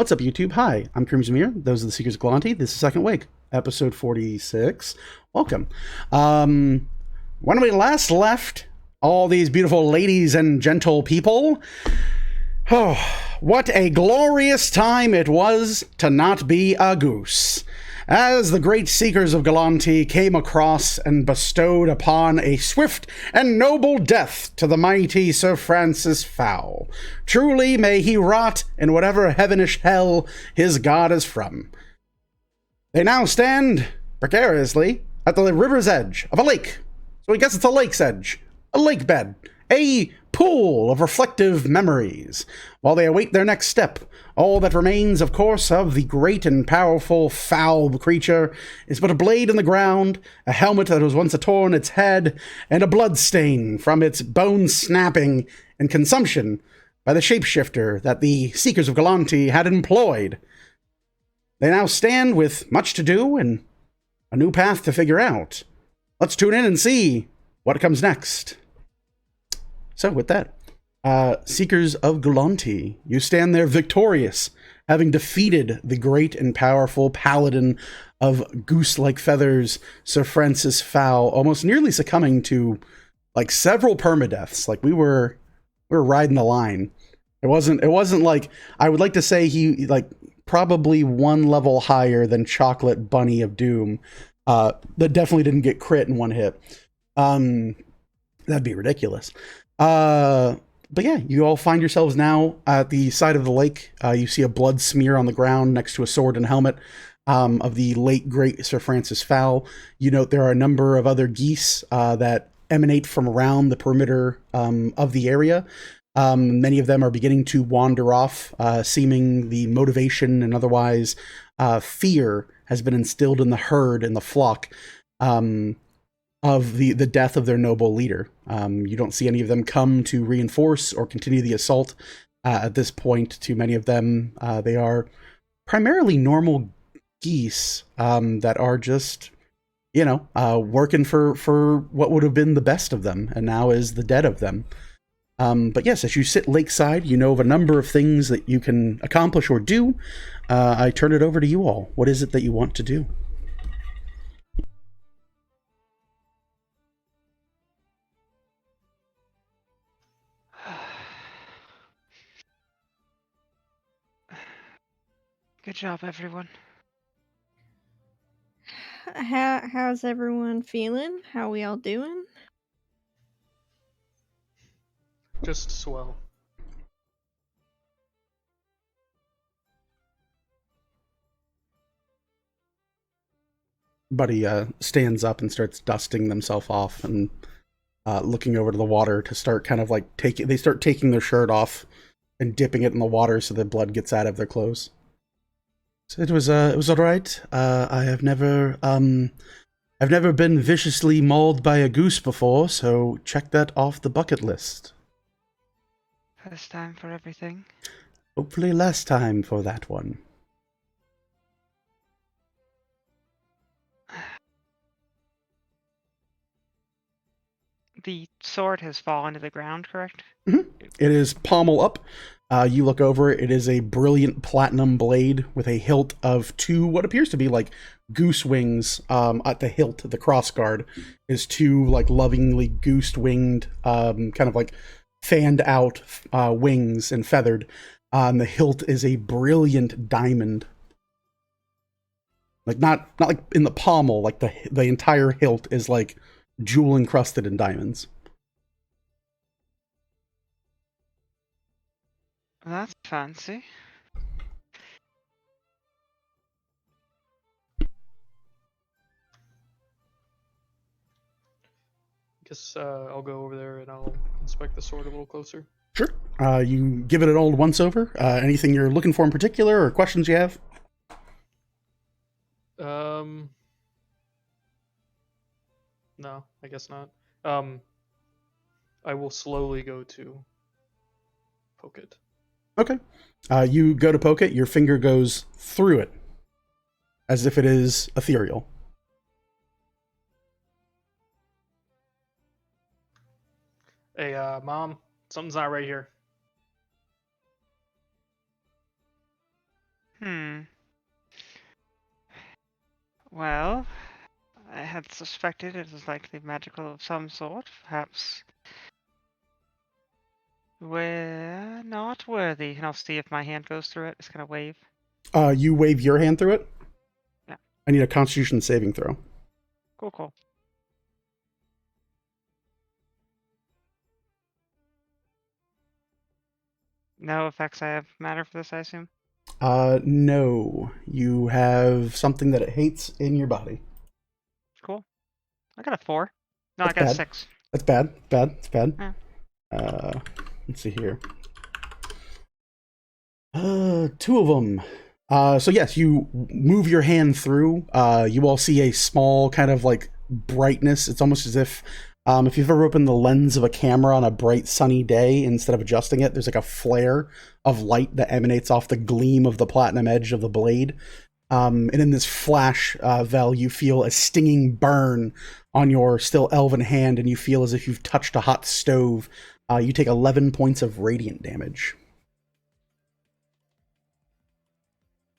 What's up, YouTube? Hi, I'm Crimson. Those are the Seekers of Galanti. This is Second Wake, episode 46. Welcome. When we last left all these beautiful ladies and gentle people, oh, what a glorious time it was to not be a goose. As the great Seekers of Galanti came across and bestowed upon a swift and noble death to the mighty Sir Francis Fowl. Truly may he rot in whatever heavenish hell his god is from. They now stand precariously at the river's edge of a lake. So I guess it's a lake's edge, a lake bed, a pool of reflective memories, while they await their next step. All that remains, of course, of the great and powerful foul creature is but a blade in the ground, a helmet that was once torn its head, and a blood stain from its bone snapping and consumption by the shapeshifter that the Seekers of Galanti had employed. They now stand with much to do and a new path to figure out. Let's tune in and see what comes next. So with that, Seekers of Galanti, you stand there victorious, having defeated the great and powerful paladin of goose-like feathers, Sir Francis Fowl, almost nearly succumbing to like several permadeaths. Like we were riding the line. It wasn't like, I would like to say he like probably one level higher than Chocolate Bunny of Doom. That definitely didn't get crit in one hit. That'd be ridiculous. But yeah, you all find yourselves now at the side of the lake. You see a blood smear on the ground next to a sword and helmet of the late great Sir Francis Fowl. You note there are a number of other geese that emanate from around the perimeter of the area. Many of them are beginning to wander off, seeming the motivation and otherwise fear has been instilled in the herd, in the flock, of the death of their noble leader. You don't see any of them come to reinforce or continue the assault at this point. To many of them, they are primarily normal geese that are just, working for what would have been the best of them, and now is the dead of them. But yes, as you sit lakeside, you know of a number of things that you can accomplish or do. I turn it over to you all. What is it that you want to do? Good job, everyone. How's everyone feeling? How we all doing? Just swell. Buddy stands up and starts dusting themselves off and looking over to the water to start kind of like they start taking their shirt off and dipping it in the water so the blood gets out of their clothes. So it was all right. I've never been viciously mauled by a goose before, so check that off the bucket list. First time for everything. Hopefully last time for that one. The sword has fallen to the ground, correct? Mm-hmm. It is pommel up. You look over it. It is a brilliant platinum blade with a hilt of two, what appears to be like goose wings at the hilt. The crossguard is two like lovingly goose-winged, kind of like fanned out wings and feathered. The hilt is a brilliant diamond. Like not like in the pommel, like the entire hilt is like jewel encrusted in diamonds. That's fancy. Guess I'll go over there and I'll inspect the sword a little closer. Sure. You give it an old once over. Anything you're looking for in particular or questions you have? No, I guess not. I will slowly go to poke it. Okay. You go to poke it, your finger goes through it, as if it is ethereal. Hey, Mom, something's not right here. had suspected it was likely magical of some sort. Perhaps we're not worthy. And I'll see if my hand goes through it. It's gonna wave. You wave your hand through it? Yeah. I need a Constitution saving throw. Cool. No effects I have matter for this, I assume? No. You have something that it hates in your body. Cool. I got a 4. No, That's I got bad. a 6. That's bad. It's bad. Yeah. Let's see here. Two of them. So yes, you move your hand through. You all see a small kind of like brightness. It's almost as if you've ever opened the lens of a camera on a bright sunny day, instead of adjusting it, there's like a flare of light that emanates off the gleam of the platinum edge of the blade. And in this flash, Vel, you feel a stinging burn on your still elven hand, and you feel as if you've touched a hot stove. You take 11 points of radiant damage.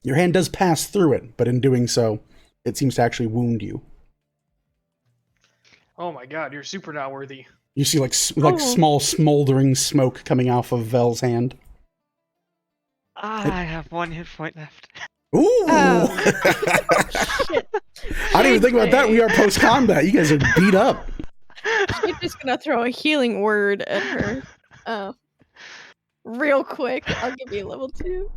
Your hand does pass through it, but in doing so, it seems to actually wound you. Oh my god, you're super not worthy. You see like small smoldering smoke coming off of Vel's hand. I have 1 hit point left. Ooh! Oh. Shit. I didn't even think about that. We are post-combat. You guys are beat up. I'm just gonna throw a healing word at her. Real quick. I'll give you level 2.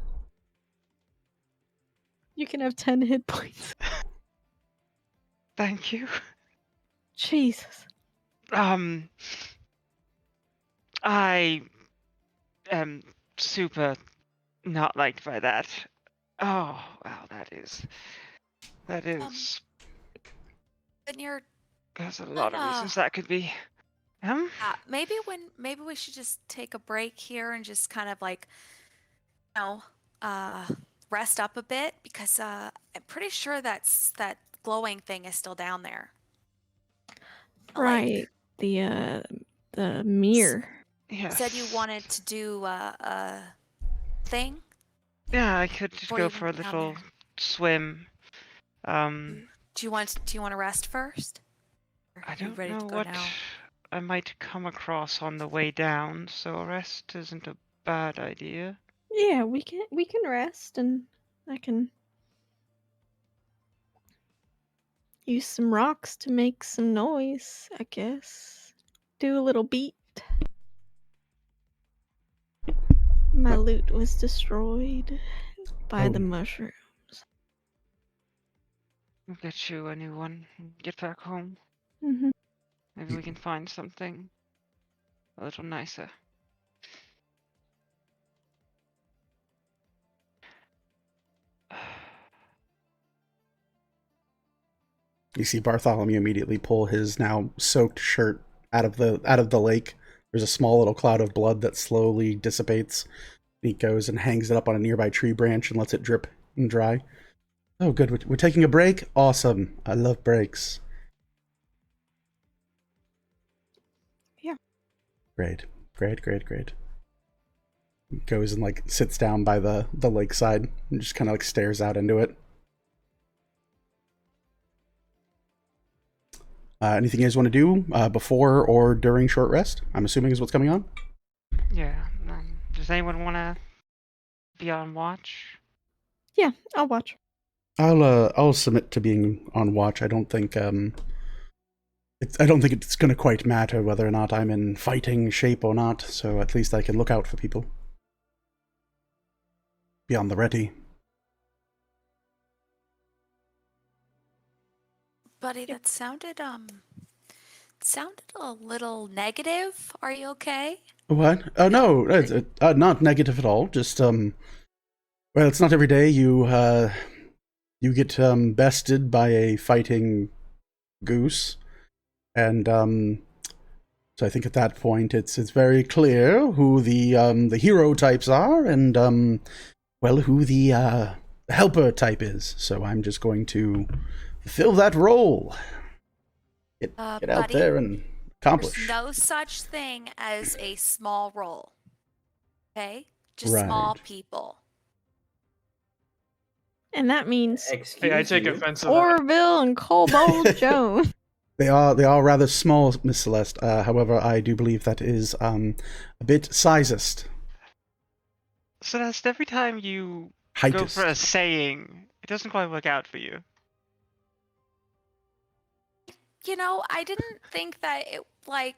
You can have 10 hit points. Thank you. Jesus. I am super not liked by that. Oh, wow, that is. Then you're There's a lot of uh, reasons that could be. maybe we should just take a break here and just kind of like, you know, rest up a bit, because I'm pretty sure that glowing thing is still down there. Right. The mirror. Yeah. You said you wanted to do a thing. Yeah, I could just Before go you for a went down little there. swim. Do you want to rest first? Or I are you don't ready know to go what now? I might come across on the way down, so a rest isn't a bad idea. Yeah, we can rest, and I can use some rocks to make some noise, I guess. Do a little beat. My loot was destroyed by the mushrooms. I'll get you a new one. Get back home. Mm-hmm. Maybe we can find something a little nicer. You see Bartholomew immediately pull his now soaked shirt out of the lake. There's a small little cloud of blood that slowly dissipates. He goes and hangs it up on a nearby tree branch and lets it drip and dry. Oh, good. We're taking a break? Awesome. I love breaks. Yeah. Great. He goes and like sits down by the lakeside and just kind of like stares out into it. Anything you guys want to do before or during short rest? I'm assuming is what's coming on. Yeah. Does anyone want to be on watch? Yeah, I'll watch. I'll submit to being on watch. I don't think it's going to quite matter whether or not I'm in fighting shape or not. So at least I can look out for people. Be on the ready. Buddy, that sounded a little negative. Are you okay? What? Oh no, it's not negative at all. Just well, it's not every day you get bested by a fighting goose, and so I think at that point it's very clear who the hero types are, and well, who the helper type is. So I'm just going to fulfill that role. Get out buddy, there and accomplish. There's no such thing as a small role. Okay? Just Right. small people. And that means Hey, I take offense to that. Orville and Cobalt Jones. They are rather small, Miss Celeste. However, I do believe that is a bit sizest. Celeste, every time you go for Heightest. a saying, it doesn't quite work out for you. You know, I didn't think that it like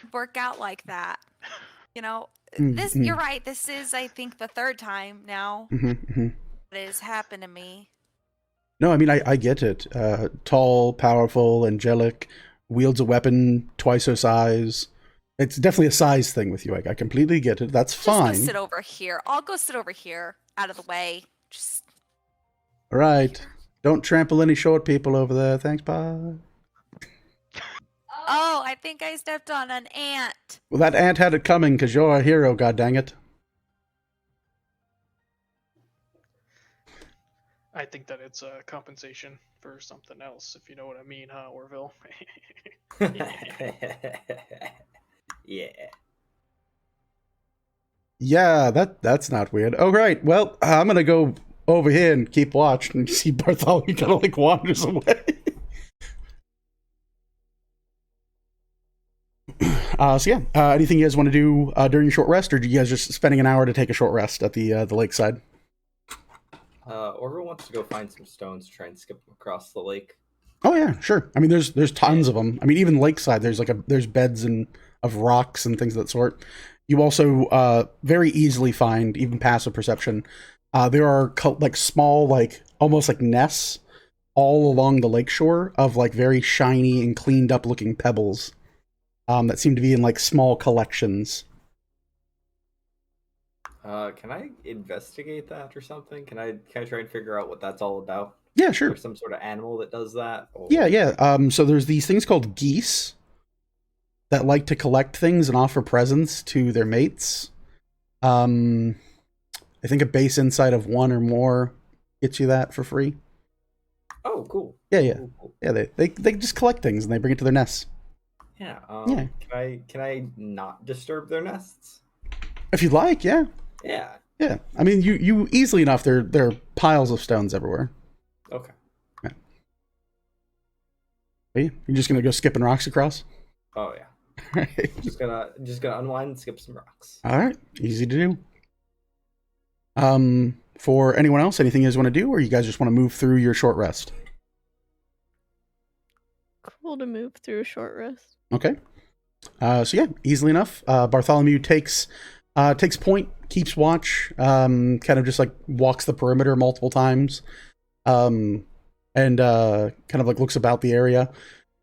would work out like that. You know, this you're right. This is, I think, the third time now that it has happened to me. No, I mean, I get it. Tall, powerful, angelic, wields a weapon twice her size. It's definitely a size thing with you. I completely get it. That's Just fine. go sit over here. I'll go sit over here, out of the way. Just. All right. Don't trample any short people over there. Thanks, bye. Oh, I think I stepped on an ant. Well, that ant had it coming because you're a hero, god dang it. I think that it's a compensation for something else, if you know what I mean, huh, Orville? Yeah. Yeah, that's not weird. Oh, right. Well, I'm going to go over here and keep watch and see Bartholomew kind of like wanders away. So yeah, anything you guys want to do during your short rest, or are you guys just spending an hour to take a short rest at the lakeside? Orville wants to go find some stones to try and skip them across the lake. Oh yeah, sure. I mean, there's tons of them. I mean, even lakeside, there's beds of rocks and things of that sort. You also very easily find, even passive perception, there are like small, like almost like nests all along the lakeshore of like very shiny and cleaned up looking pebbles that seem to be in like small collections. Can I investigate that or something? Can I try and figure out what that's all about? Yeah, sure. There's some sort of animal that does that? Or... Yeah. So there's these things called geese that like to collect things and offer presents to their mates. I think a base insight of 1 or more gets you that for free. Oh, cool. Yeah. Cool. Yeah, they just collect things and they bring it to their nests. Yeah. Yeah. Can I not disturb their nests? If you'd like, yeah. Yeah. Yeah. I mean, you easily enough. There are piles of stones everywhere. Okay. Yeah. Are you? You're just gonna go skipping rocks across? Oh yeah. All right. Just gonna unwind and skip some rocks. All right. Easy to do. For anyone else, anything you guys want to do, or you guys just want to move through your short rest? Cool to move through a short rest. Okay. So yeah, easily enough. Bartholomew takes point, keeps watch, kind of just like walks the perimeter multiple times, and kind of like looks about the area.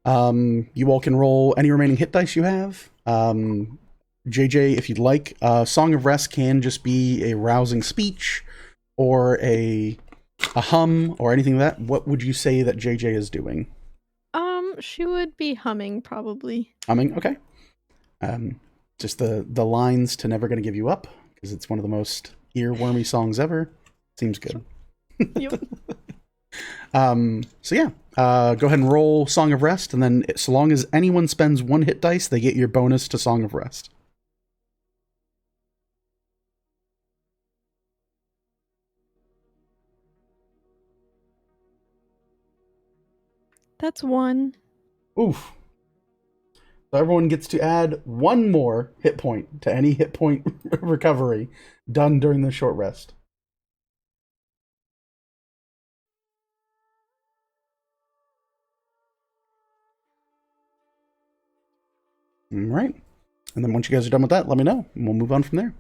You all can roll any remaining hit dice you have. JJ, if you'd like, Song of Rest can just be a rousing speech or a hum or anything like that. What would you say that JJ is doing? She would be humming probably. Humming, okay. Just the lines to Never Gonna Give You Up, because it's one of the most earwormy songs ever. Seems good. Yep. So yeah, go ahead and roll Song of Rest, and then so long as anyone spends 1 hit dice, they get your bonus to Song of Rest. That's 1. Oof. So everyone gets to add 1 more hit point to any hit point recovery done during the short rest. All right. And then once you guys are done with that, let me know, and we'll move on from there.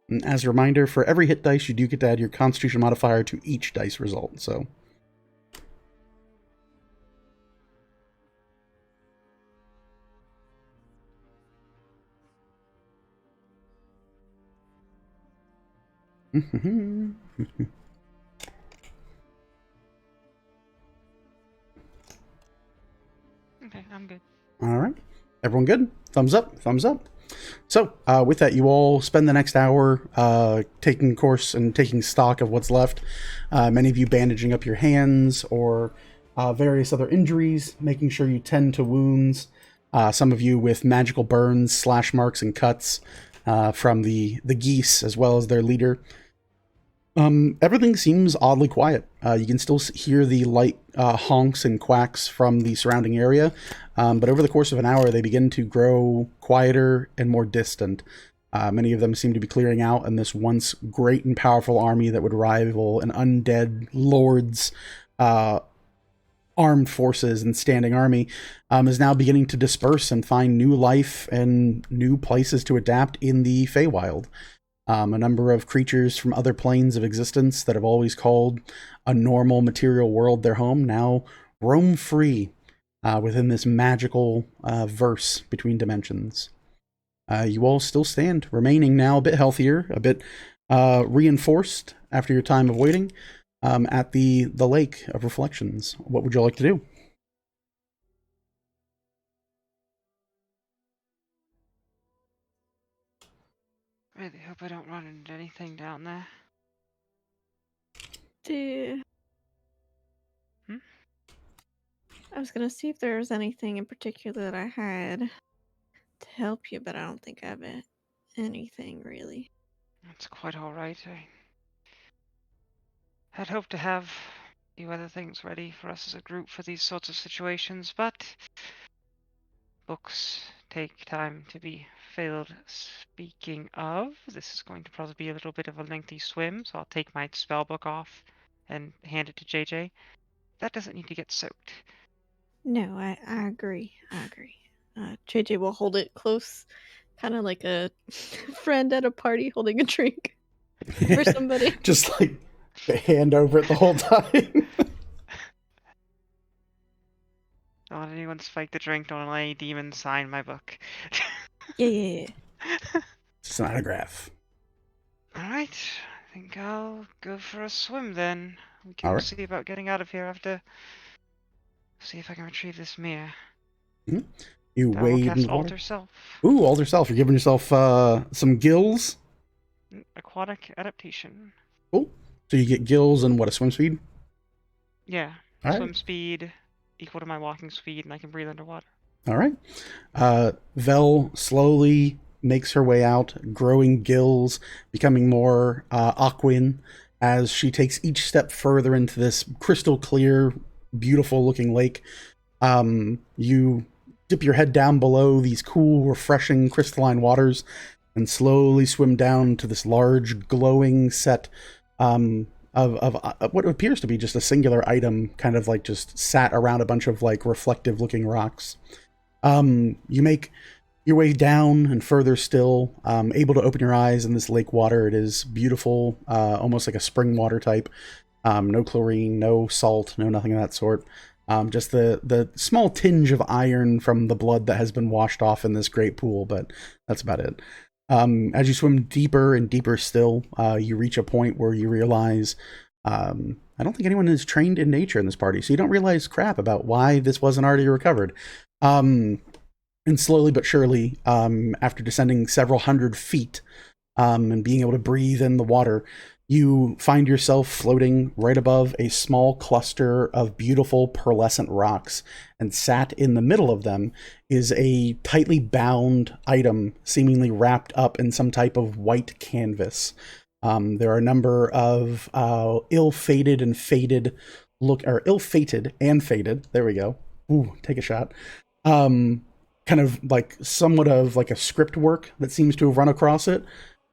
And as a reminder, for every hit dice, you do get to add your Constitution modifier to each dice result. So, Okay, I'm good. all right. Everyone good? Thumbs up, thumbs up. So, with that, you all spend the next hour taking course and taking stock of what's left. Many of you bandaging up your hands or various other injuries, making sure you tend to wounds. Some of you with magical burns, slash marks, and cuts from the geese, as well as their leader. Everything seems oddly quiet. You can still hear the light honks and quacks from the surrounding area, but over the course of an hour, they begin to grow quieter and more distant. Many of them seem to be clearing out, and this once great and powerful army that would rival an undead lord's armed forces and standing army is now beginning to disperse and find new life and new places to adapt in the Feywild. A number of creatures from other planes of existence that have always called a normal material world their home now roam free within this magical verse between dimensions. You all still stand, remaining now a bit healthier, a bit reinforced after your time of waiting at the Lake of Reflections. What would you like to do? Really hope I don't run into anything down there. Hmm? I was gonna see if there was anything in particular that I had to help you, but I don't think I have anything really. That's quite all right. I had hoped to have a few other things ready for us as a group for these sorts of situations, but books take time to be filled. Speaking of, this is going to probably be a little bit of a lengthy swim, so I'll take my spell book off and hand it to JJ. That doesn't need to get soaked. No, I agree. I agree. JJ will hold it close, kind of like a friend at a party holding a drink for somebody. Just like hand over it the whole time. Don't let anyone spike the drink. Don't let any demons sign my book. Yeah. It's an autograph. Alright, I think I'll go for a swim then. We can Alright. see about getting out of here after. See if I can retrieve this mirror. You I will wade cast in the water. Alter Self. Ooh, Alter Self. You're giving yourself some gills. Aquatic adaptation. Cool. So you get gills and what, a swim speed? Yeah. All Swim right. speed equal to my walking speed, and I can breathe underwater. All right. Vel slowly makes her way out, growing gills, becoming more aquin as she takes each step further into this crystal clear, beautiful looking lake. You dip your head down below these cool, refreshing crystalline waters and slowly swim down to this large, glowing set of what appears to be just a singular item, kind of like just sat around a bunch of like reflective looking rocks. You make your way down and further still, able to open your eyes in this lake water. It is beautiful, almost like a spring water type. No chlorine, no salt, no nothing of that sort. Just the small tinge of iron from the blood that has been washed off in this great pool, but that's about it. As you swim deeper and deeper still, you reach a point where you realize I don't think anyone is trained in nature in this party, so you don't realize crap about why this wasn't already recovered. And slowly but surely, after descending several hundred feet and being able to breathe in the water, you find yourself floating right above a small cluster of beautiful pearlescent rocks, and sat in the middle of them is a tightly bound item, seemingly wrapped up in some type of white canvas. There are a number of ill-fated and faded ill-fated and faded. There we go. Ooh, take a shot. Kind of like somewhat of like a script work that seems to have run across it.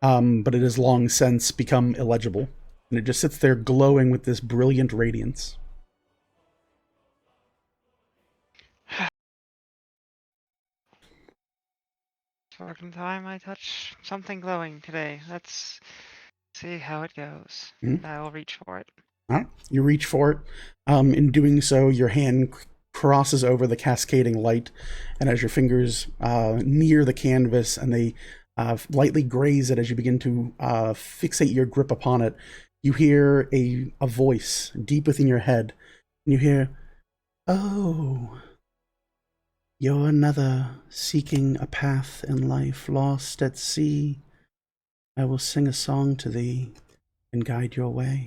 But it has long since become illegible, and it just sits there glowing with this brilliant radiance. Second time I touch something glowing today. Let's see how it goes. Mhm. I will reach for it. You reach for it. In doing so, your hand crosses over the cascading light, and as your fingers near the canvas and they lightly graze it as you begin to fixate your grip upon it, you hear a voice deep within your head. And you hear, "Oh, you're another seeking a path in life, lost at sea. I will sing a song to thee and guide your way."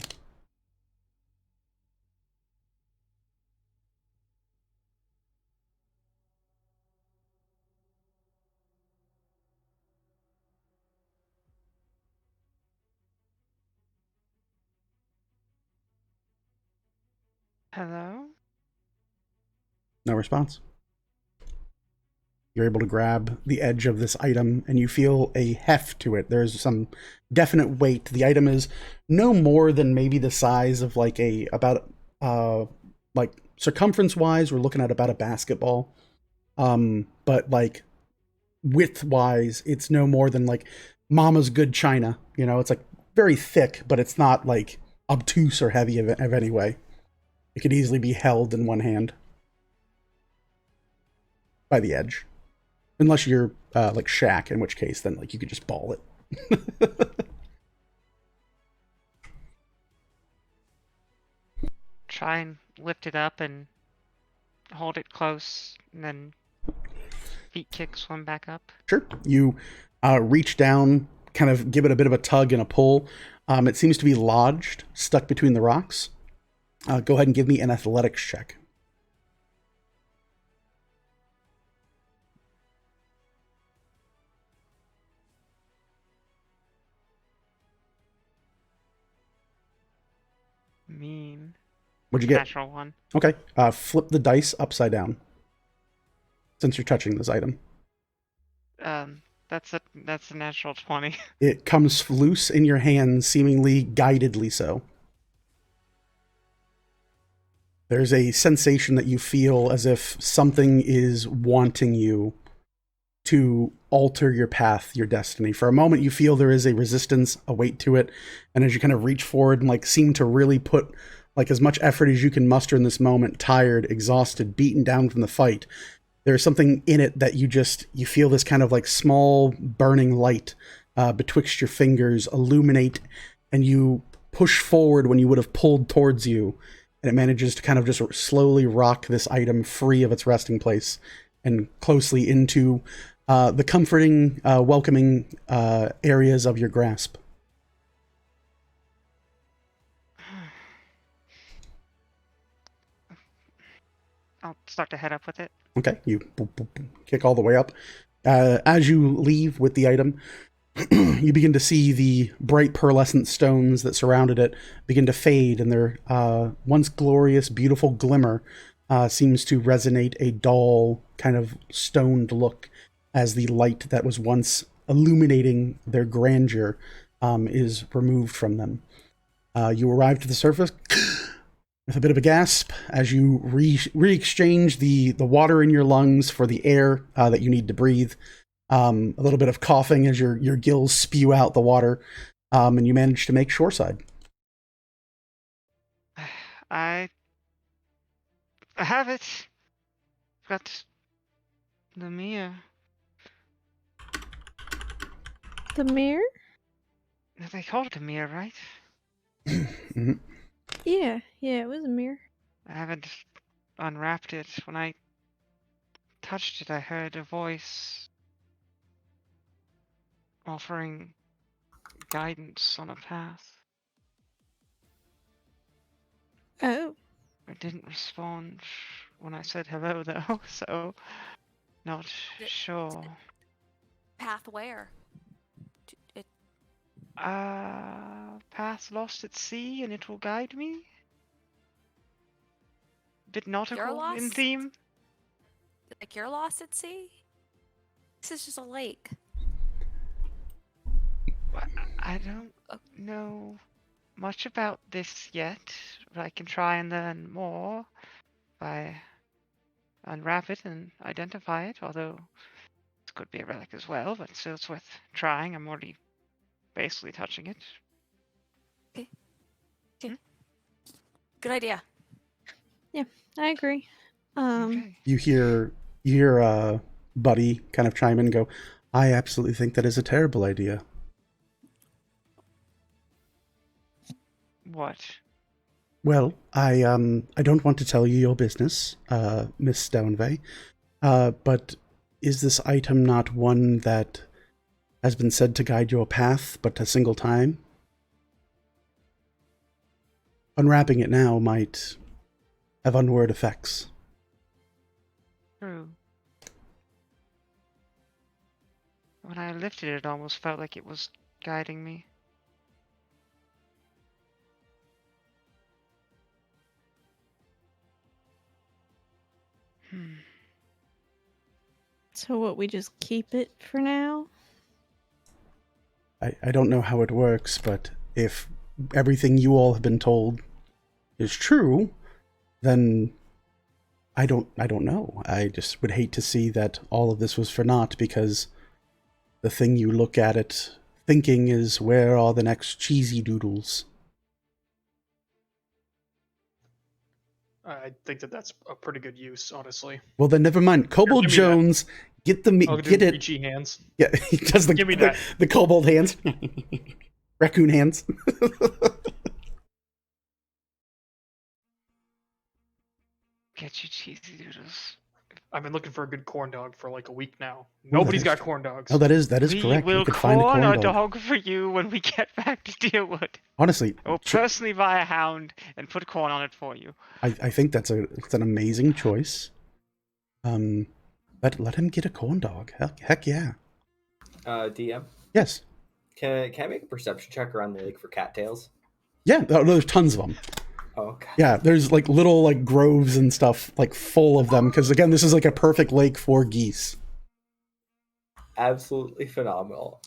Hello? No response. You're able to grab the edge of this item and you feel a heft to it. There's some definite weight. The item is no more than maybe the size of like like circumference wise, we're looking at about a basketball. But like width wise, it's no more than like Mama's Good China. You know, it's like very thick, but it's not like obtuse or heavy of any way. It could easily be held in one hand by the edge. Unless you're like Shaq, in which case then like you could just ball it. Try and lift it up and hold it close, and then feet kick, swim back up. Sure. You reach down, kind of give it a bit of a tug and a pull. It seems to be lodged, stuck between the rocks. Go ahead and give me an athletics check. Mean. What'd you get? Natural one. Okay. Flip the dice upside down. Since you're touching this item. That's a natural 20. It comes loose in your hand, seemingly guidedly so. There's a sensation that you feel as if something is wanting you to alter your path, your destiny. For a moment, you feel there is a resistance, a weight to it, and as you kind of reach forward and like seem to really put like as much effort as you can muster in this moment, tired, exhausted, beaten down from the fight, there's something in it that you feel this kind of like small burning light betwixt your fingers illuminate, and you push forward when you would have pulled towards you, and it manages to kind of just slowly rock this item free of its resting place and closely into the comforting, welcoming areas of your grasp. I'll start to head up with it. Okay, you kick all the way up. As you leave with the item, you begin to see the bright pearlescent stones that surrounded it begin to fade, and their once glorious, beautiful glimmer seems to resonate a dull, kind of stoned look as the light that was once illuminating their grandeur is removed from them. You arrive to the surface with a bit of a gasp as you re-exchange the water in your lungs for the air that you need to breathe. A little bit of coughing as your gills spew out the water, and you manage to make shoreside. I have it. Got the mirror. The mirror? They called it a mirror, right? Mm-hmm. Yeah, it was a mirror. I haven't unwrapped it. When I touched it, I heard a voice offering guidance on a path. Oh. I didn't respond when I said hello, though, so not sure. Path where? It, Path lost at sea, and it will guide me. Bit you're nautical in lost? theme. Like you're lost at sea? This is just a lake. I don't know much about this yet, but I can try and learn more if I unwrap it and identify it, although this could be a relic as well, but still it's worth trying. I'm already basically touching it. Okay. Good idea. Yeah, I agree. Okay. You hear Buddy kind of chime in and go, "I absolutely think that is a terrible idea." What? Well, I don't want to tell you your business, Miss Stoneveigh, but is this item not one that has been said to guide your path but a single time? Unwrapping it now might have unward effects. True. When I lifted it, it almost felt like it was guiding me. Hmm. So what, we just keep it for now? I don't know how it works, but if everything you all have been told is true, then I don't know. I just would hate to see that all of this was for naught, because the thing you look at it thinking is, where are the next cheesy doodles? I think that's a pretty good use, honestly. Well, then never mind. Kobold give me that. Jones, get the I'll get do it. reachy hands. Yeah, he does Give me that. the kobold hands, raccoon hands. Get you cheesy doodles. I've been looking for a good corn dog for like a week now. that Nobody's is got true. corn dogs. Oh, that is We correct. will You could find a corn corn a dog. dog for you when we get back to Deerwood. Honestly, I will personally buy a hound and put corn on it for you. I think it's an amazing choice. Let him get a corn dog. Heck yeah. DM, Yes. can I make a perception check around the lake for cattails? Yeah. There's tons of them. Oh, God. Yeah. There's like little like groves and stuff like full of them, because again, this is like a perfect lake for geese. Absolutely phenomenal.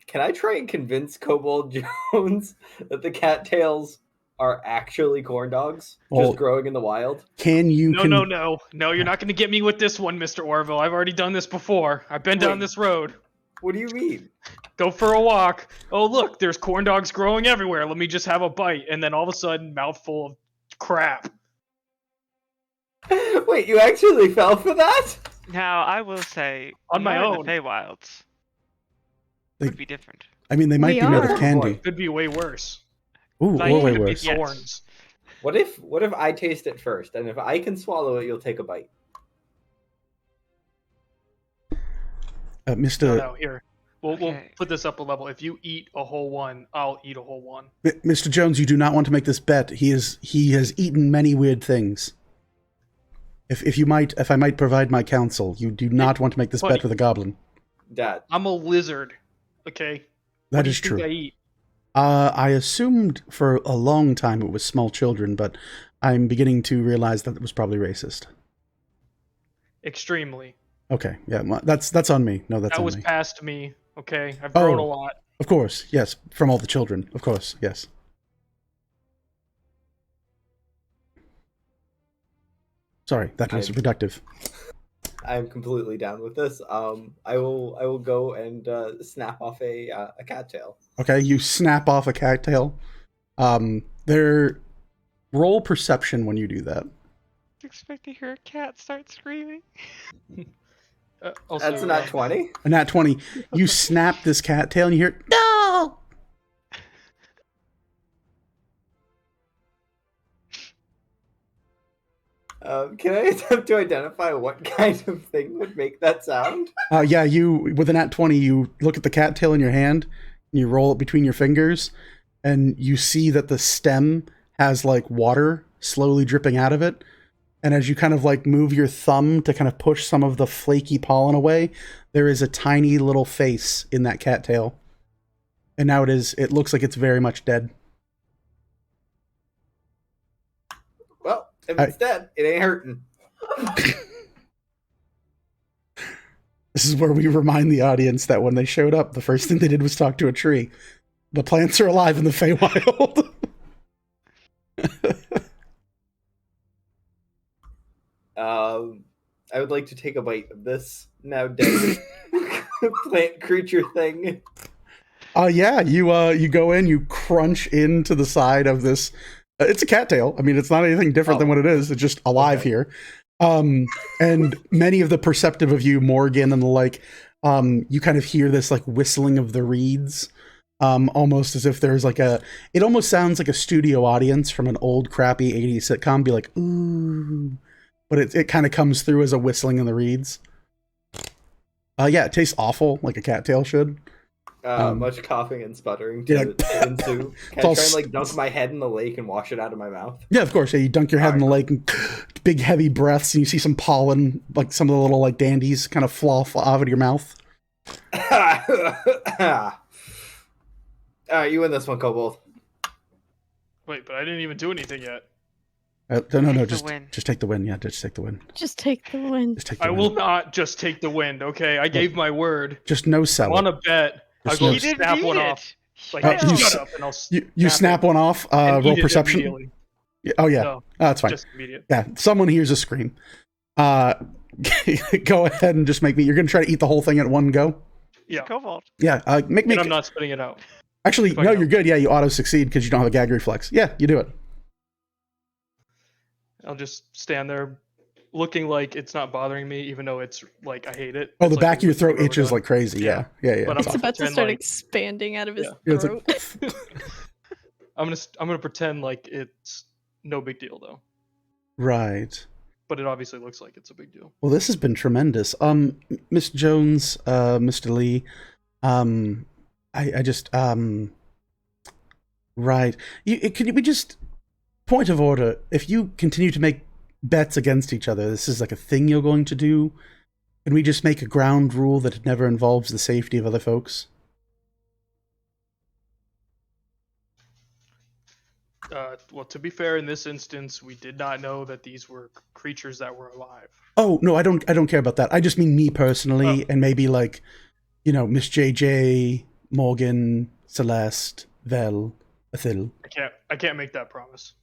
Can I try and convince Kobold Jones that the cattails are actually corn dogs, Well, just growing in the wild? Can you? No, you're not going to get me with this one, Mr. Orville. I've already done this before. I've been down Wait. this road. What do you mean? Go for a walk. Oh, look, there's corn dogs growing everywhere. Let me just have a bite. And then all of a sudden, mouthful of crap. Wait, you actually fell for that? Now, I will say, On my you're in own. the Feywilds. They- Would be different. I mean, they might We be made are. of candy. Boy. Could be way worse. Ooh, Like, or way could be- worse. Yes. Thorns. What if I taste it first, and if I can swallow it, you'll take a bite? Mr. No, here. We'll Okay. put this up a level. If you eat a whole one, I'll eat a whole one. Mr. Jones, you do not want to make this bet. He has eaten many weird things. If I might provide my counsel, you do not want to make this Buddy. bet with a goblin. Dad, I'm a lizard. Okay. That What do is you think true. I eat? I assumed for a long time it was small children, but I'm beginning to realize that it was probably racist. Extremely. Okay, yeah, well, that's on me. No, that's That on was me. past me. Okay. I've grown a Oh. lot. Of course, yes, from all the children. Of course, yes. Sorry, that was reductive. I'm completely down with this. I will go and snap off a cattail. Okay, you snap off a cattail. Their roll perception when you do that. Expect to hear a cat start screaming. Also, That's not 20. A nat 20. You snap this cattail and you hear, no! Can I attempt to identify what kind of thing would make that sound? Yeah, with a nat 20, you look at the cattail in your hand and you roll it between your fingers, and you see that the stem has like water slowly dripping out of it. And as you kind of like move your thumb to kind of push some of the flaky pollen away, there is a tiny little face in that cattail. And now it looks like it's very much dead. Well, if it's dead, it ain't hurting. This is where we remind the audience that when they showed up, the first thing they did was talk to a tree. The plants are alive in the Feywild. I would like to take a bite of this now dead plant creature thing. Yeah, you go in, you crunch into the side of this. It's a cattail. I mean, it's not anything different than what it is. It's just alive here. And many of the perceptive of you, Morgan and the like, you kind of hear this like whistling of the reeds, almost as if there's like it almost sounds like a studio audience from an old crappy 80s sitcom be like, ooh, but it kind of comes through as a whistling in the reeds. Yeah, it tastes awful, like a cattail should. Much coughing and sputtering Yeah. to ensue. Can all I try and like dunk my head in the lake and wash it out of my mouth? Yeah, of course. Yeah, you dunk your head in the lake and big heavy breaths, and you see some pollen, like some of the little like dandies, kind of fall out of your mouth. Alright, you win this one, Kobold. Wait, but I didn't even do anything yet. No, Take the just win. take the win. Yeah, just take the win. Just take the win. Just take the I win. will not just take the wind, okay? I gave my word. Just no I'm sell on it. a bet. I'll Just go no- He didn't snap eat one it. off. Like, you shut s- up, and I'll You snap it one off. and Roll eat it perception. immediately. Yeah, oh yeah, No, that's fine. just immediate. Yeah, someone hears a scream. Go ahead and just make me. You're gonna try to eat the whole thing at one go. Yeah, Cobalt. Yeah, make me. and I'm not spitting it out. Actually, if I no, can you're good. Yeah, you auto succeed because you don't have a gag reflex. Yeah, you do it. I'll just stand there looking like it's not bothering me, even though it's like I hate it. Oh, It's the like back of your throat rubber itches gun. like crazy. Yeah. But It's I'm It's awesome. about to pretend start like- expanding out of his Yeah, it's throat. like, I'm gonna pretend like it's no big deal though, right. but it obviously looks like it's a big deal. Well, this has been tremendous. Miss Jones, Mr. Lee, I just, right. Can we just, point of order, if you continue to make bets against each other, this is like a thing you're going to do, can we just make a ground rule that it never involves the safety of other folks? Well, to be fair, in this instance, we did not know that these were creatures that were alive. Oh, no, I don't care about that. I just mean me personally, and maybe like, Miss JJ, Morgan, Celeste, Vel, Athil. I can't make that promise.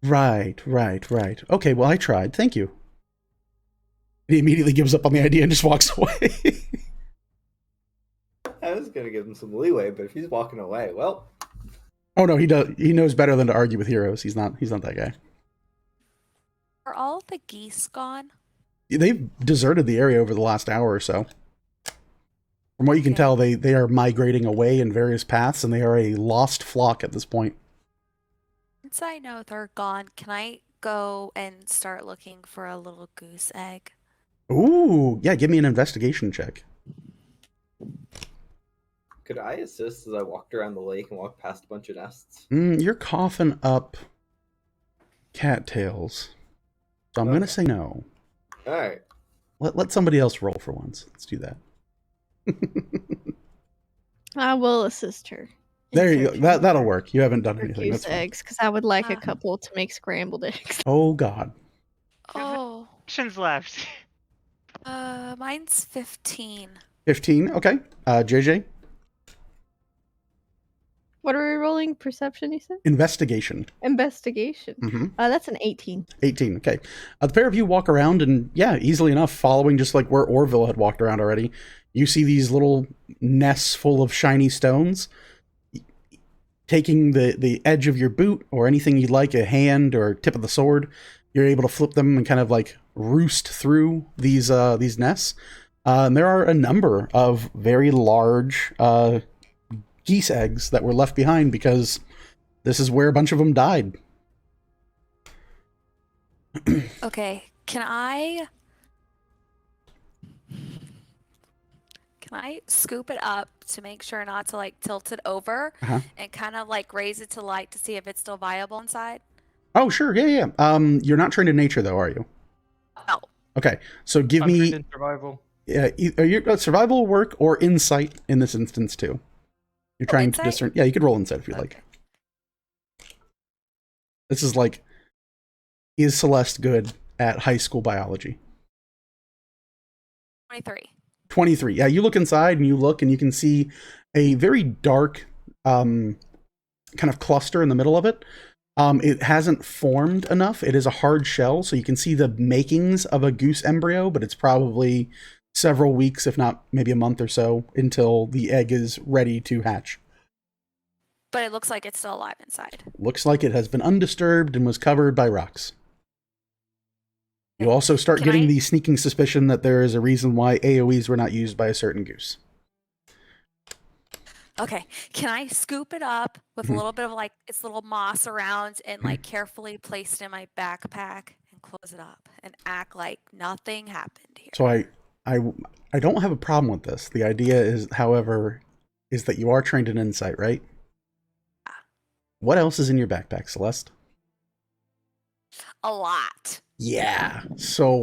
Right. Okay, well, I tried. Thank you. He immediately gives up on the idea and just walks away. I was gonna give him some leeway, but if he's walking away, well, Oh no, he does. He knows better than to argue with heroes. He's not that guy. Are all of the geese gone? They've deserted the area over the last hour or so. From what you can Okay. tell, they are migrating away in various paths, and they are a lost flock at this point. Since I know they're gone, can I go and start looking for a little goose egg? Ooh, yeah. Give me an investigation check. could I assist as I walked around the lake and walked past a bunch of nests? You're coughing up cattails, so I'm gonna say no. All right. Let somebody else roll for once. Let's do that. I will assist her. in There you go. searching That'll work. You haven't done for anything. goose That's fine. eggs, because I would like a Ah. couple to make scrambled eggs. Oh God. Oh, Actions left. mine's 15. 15. Okay. JJ, What are we rolling? Perception, you said? investigation. Investigation. Mm-hmm. That's an 18. 18. Okay. The pair of you walk around, and yeah, easily enough, following just like where Orville had walked around already. You see these little nests full of shiny stones. Taking the edge of your boot or anything you'd like, a hand or tip of the sword, you're able to flip them and kind of like roost through these nests. And there are a number of very large geese eggs that were left behind because this is where a bunch of them died. Okay, can I scoop it up to make sure not to like tilt it over Uh-huh. and kind of like raise it to light to see if it's still viable inside? Oh, sure. Yeah. You're not trained in nature, though, are you? No. Okay. So give I'm trained me in survival. survival work or insight in this instance, too. You're trying to insight? discern. Yeah, you could roll insight if you like. This is like, is Celeste good at high school biology? 23. 23. Yeah, you look inside and you can see a very dark kind of cluster in the middle of it. It hasn't formed enough. It is a hard shell, so you can see the makings of a goose embryo, but it's probably several weeks, if not maybe a month or so, until the egg is ready to hatch. But it looks like it's still alive inside. Looks like it has been undisturbed and was covered by rocks. You also start Can getting I- the sneaking suspicion that there is a reason why AoEs were not used by a certain goose. Okay, can I scoop it up with a little bit of like its little moss around and like carefully place it in my backpack and close it up and act like nothing happened here? So I don't have a problem with this. The idea is, however, is that you are trained in insight, right? What else is in your backpack, Celeste? A lot. Yeah. So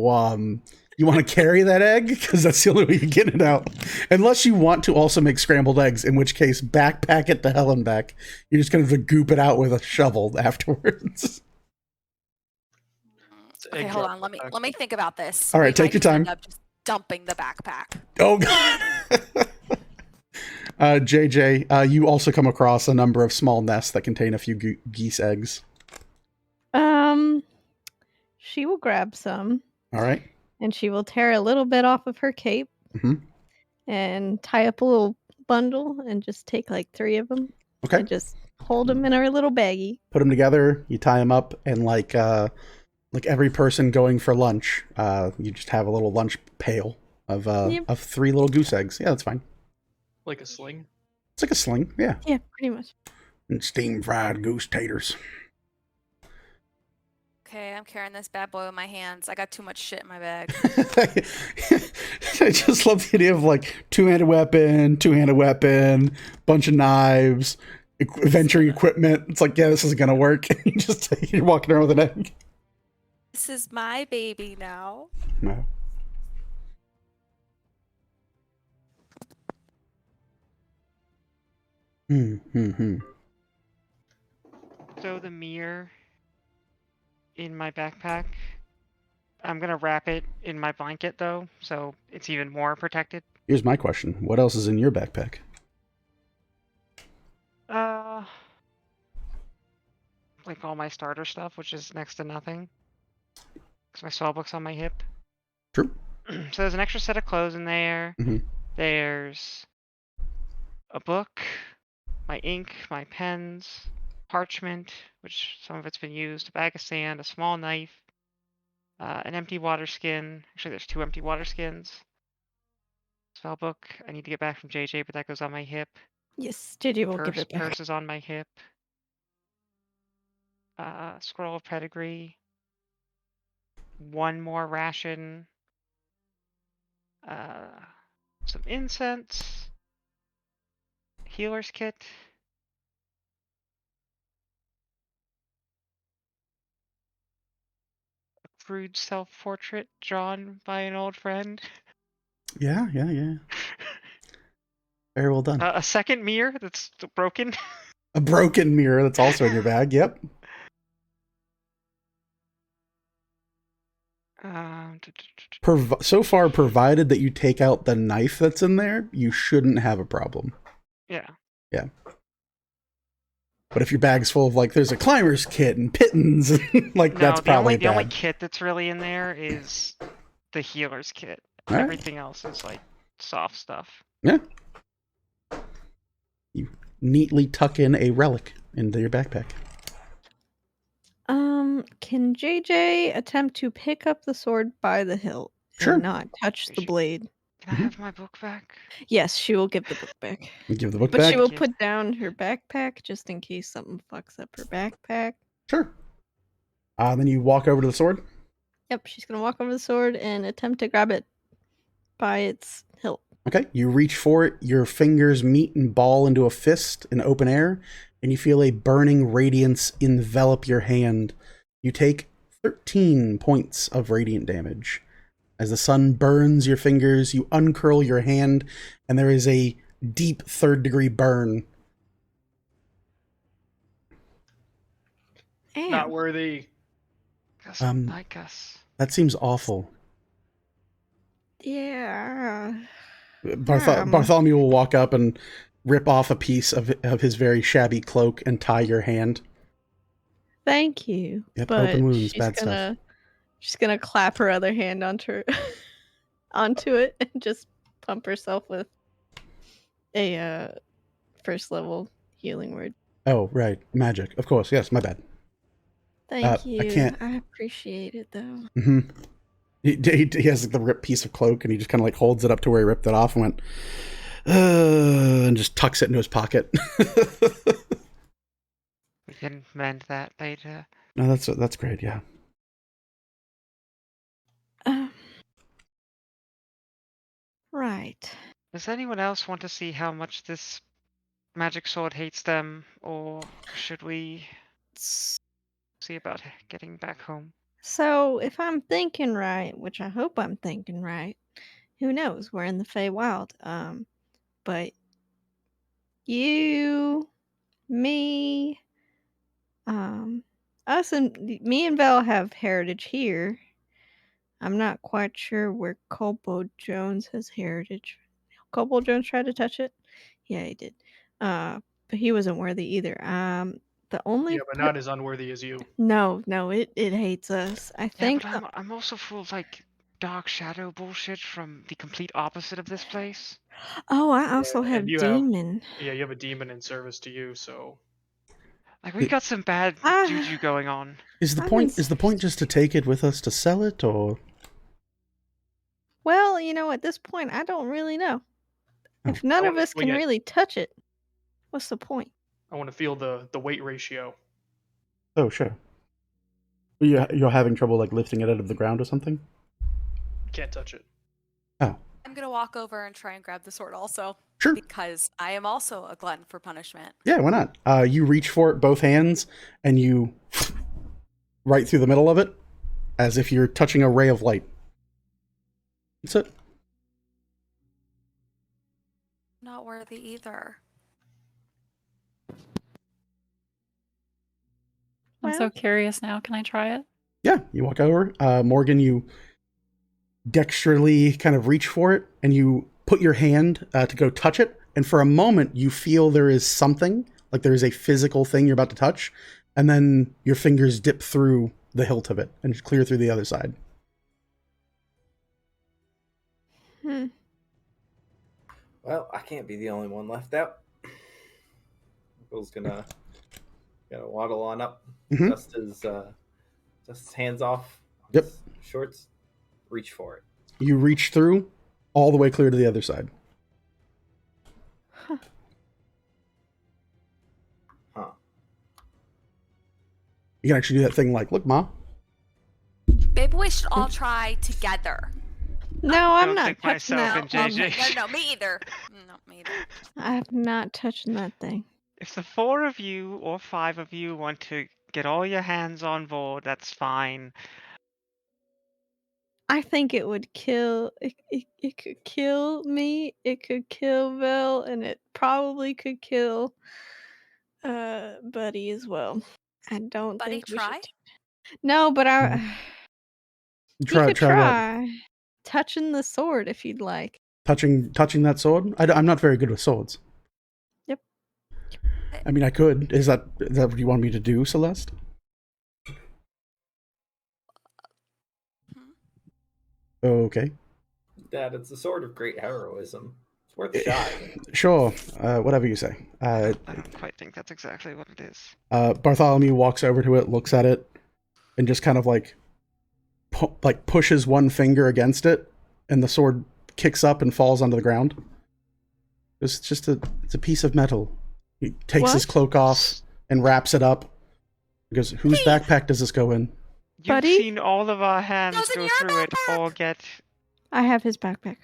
you want to carry that egg? Because that's the only way you get it out. Unless you want to also make scrambled eggs, in which case backpack it to hell and back. You're just going to goop it out with a shovel afterwards. Okay, hold on. Let me think about this. All right, We take might your just end time. up just dumping the backpack. Oh, God. JJ, you also come across a number of small nests that contain a few geese eggs. She will grab some All right. and she will tear a little bit off of her cape Mhm. and tie up a little bundle and just take like 3 of them Okay. and just hold them in her little baggie. Put them together. You tie them up, and like every person going for lunch, you just have a little lunch pail of Yep. of 3 little goose eggs. Yeah, that's fine. Like a sling. It's like a sling. Yeah. Yeah, pretty much. And steam fried goose taters. Okay, I'm carrying this bad boy in my hands. I got too much shit in my bag. I just love the idea of like two-handed weapon, bunch of knives, venturing equipment. It's like, yeah, this isn't gonna work. You're walking around with an egg. This is my baby now. No. So the mirror in my backpack, I'm gonna wrap it in my blanket though, so it's even more protected. Here's my question: what else is in your backpack? Like all my starter stuff, which is next to nothing. Because my spellbook's on my hip. True. So there's an extra set of clothes in there. Mhm. There's a book, my ink, my pens, parchment, which some of it's been used, a bag of sand, a small knife, an empty water skin. Actually, there's 2 empty water skins. Spellbook, I need to get back from JJ, but that goes on my hip. Yes, JJ will give it back. Purse is on my hip. Scroll of pedigree. 1 more ration. Some incense. Healer's kit. A crude self-portrait drawn by an old friend. Yeah. Very well done. A second mirror that's broken. A broken mirror that's also in your bag. Yep. So far, provided that you take out the knife that's in there, you shouldn't have a problem. Yeah. But if your bag's full of like, there's a climber's kit and pittons, like No, that's probably the only bad. kit that's really in there is the healer's kit. All right. Everything else is like soft stuff. Yeah. You neatly tuck in a relic into your backpack. Can JJ attempt to pick up the sword by the hilt Sure. and not touch the blade? Can I have my book back? Yes, she will give the book back. You give the book But back. she will you. put down her backpack just in case something fucks up her backpack. Sure. Then you walk over to the sword. Yep, she's gonna walk over the sword and attempt to grab it by its hilt. Okay. You reach for it. Your fingers meet and ball into a fist in open air, and you feel a burning radiance envelop your hand. You take 13 points of radiant damage. As the sun burns your fingers, you uncurl your hand, and there is a deep 3rd-degree burn. Damn. Not worthy. Doesn't like us. That seems awful. Yeah. Bartholomew will walk up and rip off a piece of his very shabby cloak and tie your hand. Thank you. Yep, but open wounds, she's bad stuff. She's gonna clap her other hand onto it and just pump herself with a 1st level healing word. Oh, right. Magic. Of course. Yes, my bad. Thank you. I can't. I appreciate it though. Mm-hmm. He has like the ripped piece of cloak, and he just kind of like holds it up to where he ripped it off and went, and just tucks it into his pocket. We can mend that later. No, that's great. Yeah. Right. Does anyone else want to see how much this magic sword hates them, or should we see about getting back home? So, if I'm thinking right, which I hope I'm thinking right, who knows? We're in the Feywild. But you, me, me and Val have heritage here. I'm not quite sure where Kobo Jones has heritage. Kobo Jones tried to touch it. Yeah, he did. But he wasn't worthy either. The only Yeah, but not as unworthy as you. no, it hates us. I Yeah, think but I'm also full of like dark shadow bullshit from the complete opposite of this place. Oh, I also and have you have- demon. Yeah, you have a demon in service to you, so Like we got some bad Ah. juju going on. Is the I'm point in just to take it with us to sell it, or Well, at this point, I don't really know. Oh. If none I of wanna us can swing it. really touch it, what's the point? I want to feel the weight ratio. oh sure. You're having trouble like lifting it out of the ground or something? Can't touch it. Oh, I'm gonna walk over and try and grab the sword also, sure. because I am also a glutton for punishment. Yeah, why not? You reach for it both hands, and you right through the middle of it, as if you're touching a ray of light. That's it. Not worthy either. I'm Well- so curious now. Can I try it? Yeah, you walk over. Morgan, you dexterously kind of reach for it, and you put your hand to go touch it, and for a moment you feel there is something, like there is a physical thing you're about to touch, and then your fingers dip through the hilt of it and clear through the other side. Well, I can't be the only one left out. Bill's gonna waddle on up, Mhm. dust his hands off. Yep. His shorts. Reach for it. You reach through all the way clear to the other side. Huh. You can actually do that thing like, look, Ma. Maybe we should all try together. No, I I'm don't not think touching myself that. and JJ. No, me either. No, me either. I'm not touching that thing. If the 4 of you or 5 of you want to get all your hands on board, that's fine. I think it would kill. It could kill me. It could kill Vel, and it probably could kill Buddy as well. I don't Buddy, think we try? should. No, but I. You Try could what? try touching the sword if you'd like. Touching that sword? I'm not very good with swords. Yep. I mean, I could. Is that what you want me to do, Celeste? Okay. Dad, it's a sword of great heroism. It's worth a shot. Sure. Whatever you say. I don't quite think that's exactly what it is. Bartholomew walks over to it, looks at it, and just kind of like pushes one finger against it, and the sword kicks up and falls onto the ground. It's a piece of metal. He takes his What? cloak off and wraps it up. He goes, whose backpack does this go in? You've Buddy? seen all of our hands Goes in go your through it backpack! or get. I have his backpack.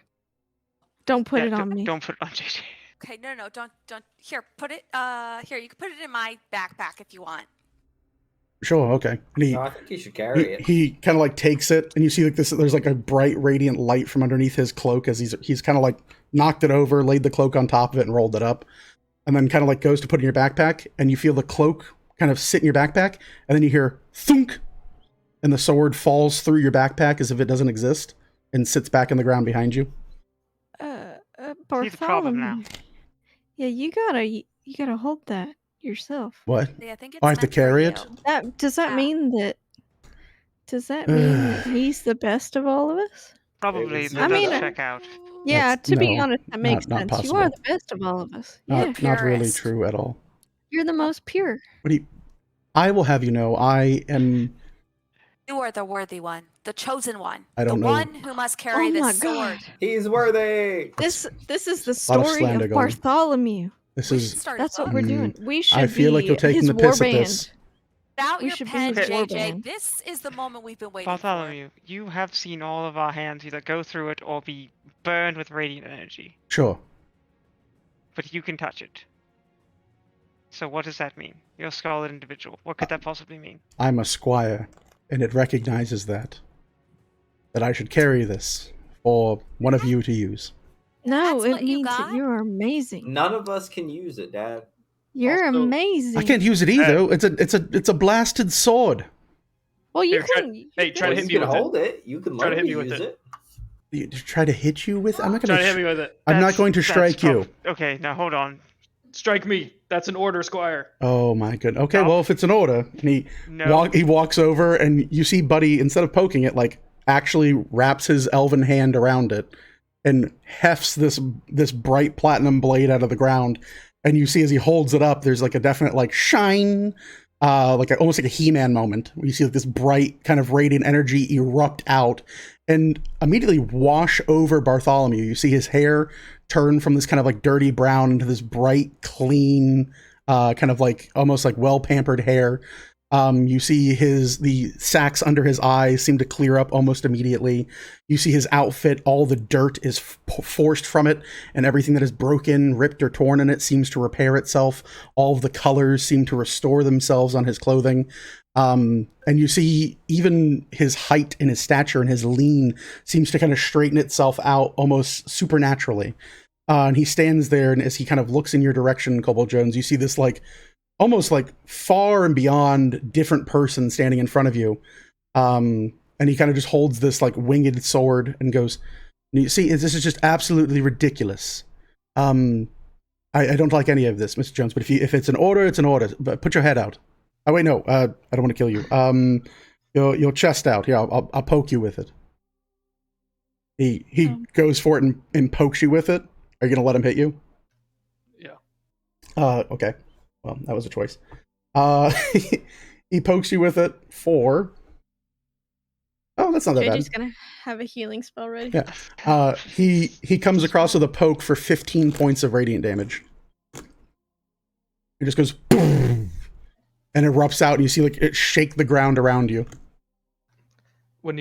Don't put Yeah, it on me. Don't put it on JJ. Okay, no, don't. Here, put it. Here, you can put it in my backpack if you want. Sure, okay. And No, I think you should carry it. he kind of like takes it, and you see like this. There's like a bright, radiant light from underneath his cloak as he's kind of like knocked it over, laid the cloak on top of it, and rolled it up, and then kind of like goes to put it in your backpack, and you feel the cloak kind of sit in your backpack, and then you hear thunk, and the sword falls through your backpack as if it doesn't exist, and sits back in the ground behind you. See the problem now. Bartholomew. Yeah, you gotta hold that yourself. What? Yeah, I think it's. I have to meant for carry it? you. Does that Yeah. mean that? Does that mean that he's the best of all of us? Probably was- that I mean, does check out. Yeah, That's- to be no, honest, that makes not sense. You possible. are the best of all of us. Yeah, Not really Purist. true at all. you're the most pure. What do you? I will have you know, I am. You are the worthy one, the chosen one, I don't the know. one who must carry Oh my this sword. god, He's worthy. this is the lot of story slander of going. Bartholomew. This We should is. start That's a what book. we're doing. We should. I feel like be you're taking his the war piss at band. this. Without We your should be pen, his war JJ, band. this is the moment we've been waiting Bartholomew, you have seen all of our hands either go through it or be burned with radiant energy, Sure. but you can touch it. So what does that mean? You're a scarlet individual. What could that possibly mean? I'm a squire, and it recognizes that I should carry this for one of you to use. No, That's it what you means that got? you are amazing. None of us can use it, Dad. You're Also- amazing. I can't use it either. It's a blasted sword. Well, you Here, try- can. you hey, can- try to Well, hit you me can with it. hold it. You can Try to let hit me me with use it. it. You try to hit you with? I'm not Try going to hit me with it. I'm not going to That's strike you. Okay, now hold on. Strike me. That's an order, Squire. Oh my good. Okay, Stop. well if it's an order, and No. he walks over, and you see Buddy, instead of poking it, like actually wraps his elven hand around it and hefts this bright platinum blade out of the ground. And you see as he holds it up, there's like a definite like shine, almost like a He-Man moment where you see like this bright kind of radiant energy erupt out and immediately wash over Bartholomew. You see his hair turn from this kind of like dirty brown into this bright, clean, kind of like almost like well-pampered hair. You see the sacs under his eyes seem to clear up almost immediately. You see his outfit, all the dirt is forced from it, and everything that is broken, ripped, or torn in it seems to repair itself. All of the colors seem to restore themselves on his clothing. And you see even his height and his stature and his lean seems to kind of straighten itself out almost supernaturally. And he stands there, and as he kind of looks in your direction, Kobold Jones, you see this like almost like far and beyond different person standing in front of you. And he kind of just holds this like winged sword and goes, you see, this is just absolutely ridiculous. I don't like any of this, Mr. Jones, but if it's an order, it's an order. But put your head out. Oh wait, no, I don't want to kill you. Your chest out. Yeah, I'll poke you with it. He goes for it and pokes you with it. Are you gonna let him hit you? Yeah. Okay. Well, that was a choice. He pokes you with it for... Oh, that's not that JJ's bad. gonna have a healing spell ready. Yeah. He comes across with a poke for 15 points of radiant damage. It just goes boom, and erupts out, and you see like it shake the ground around you. When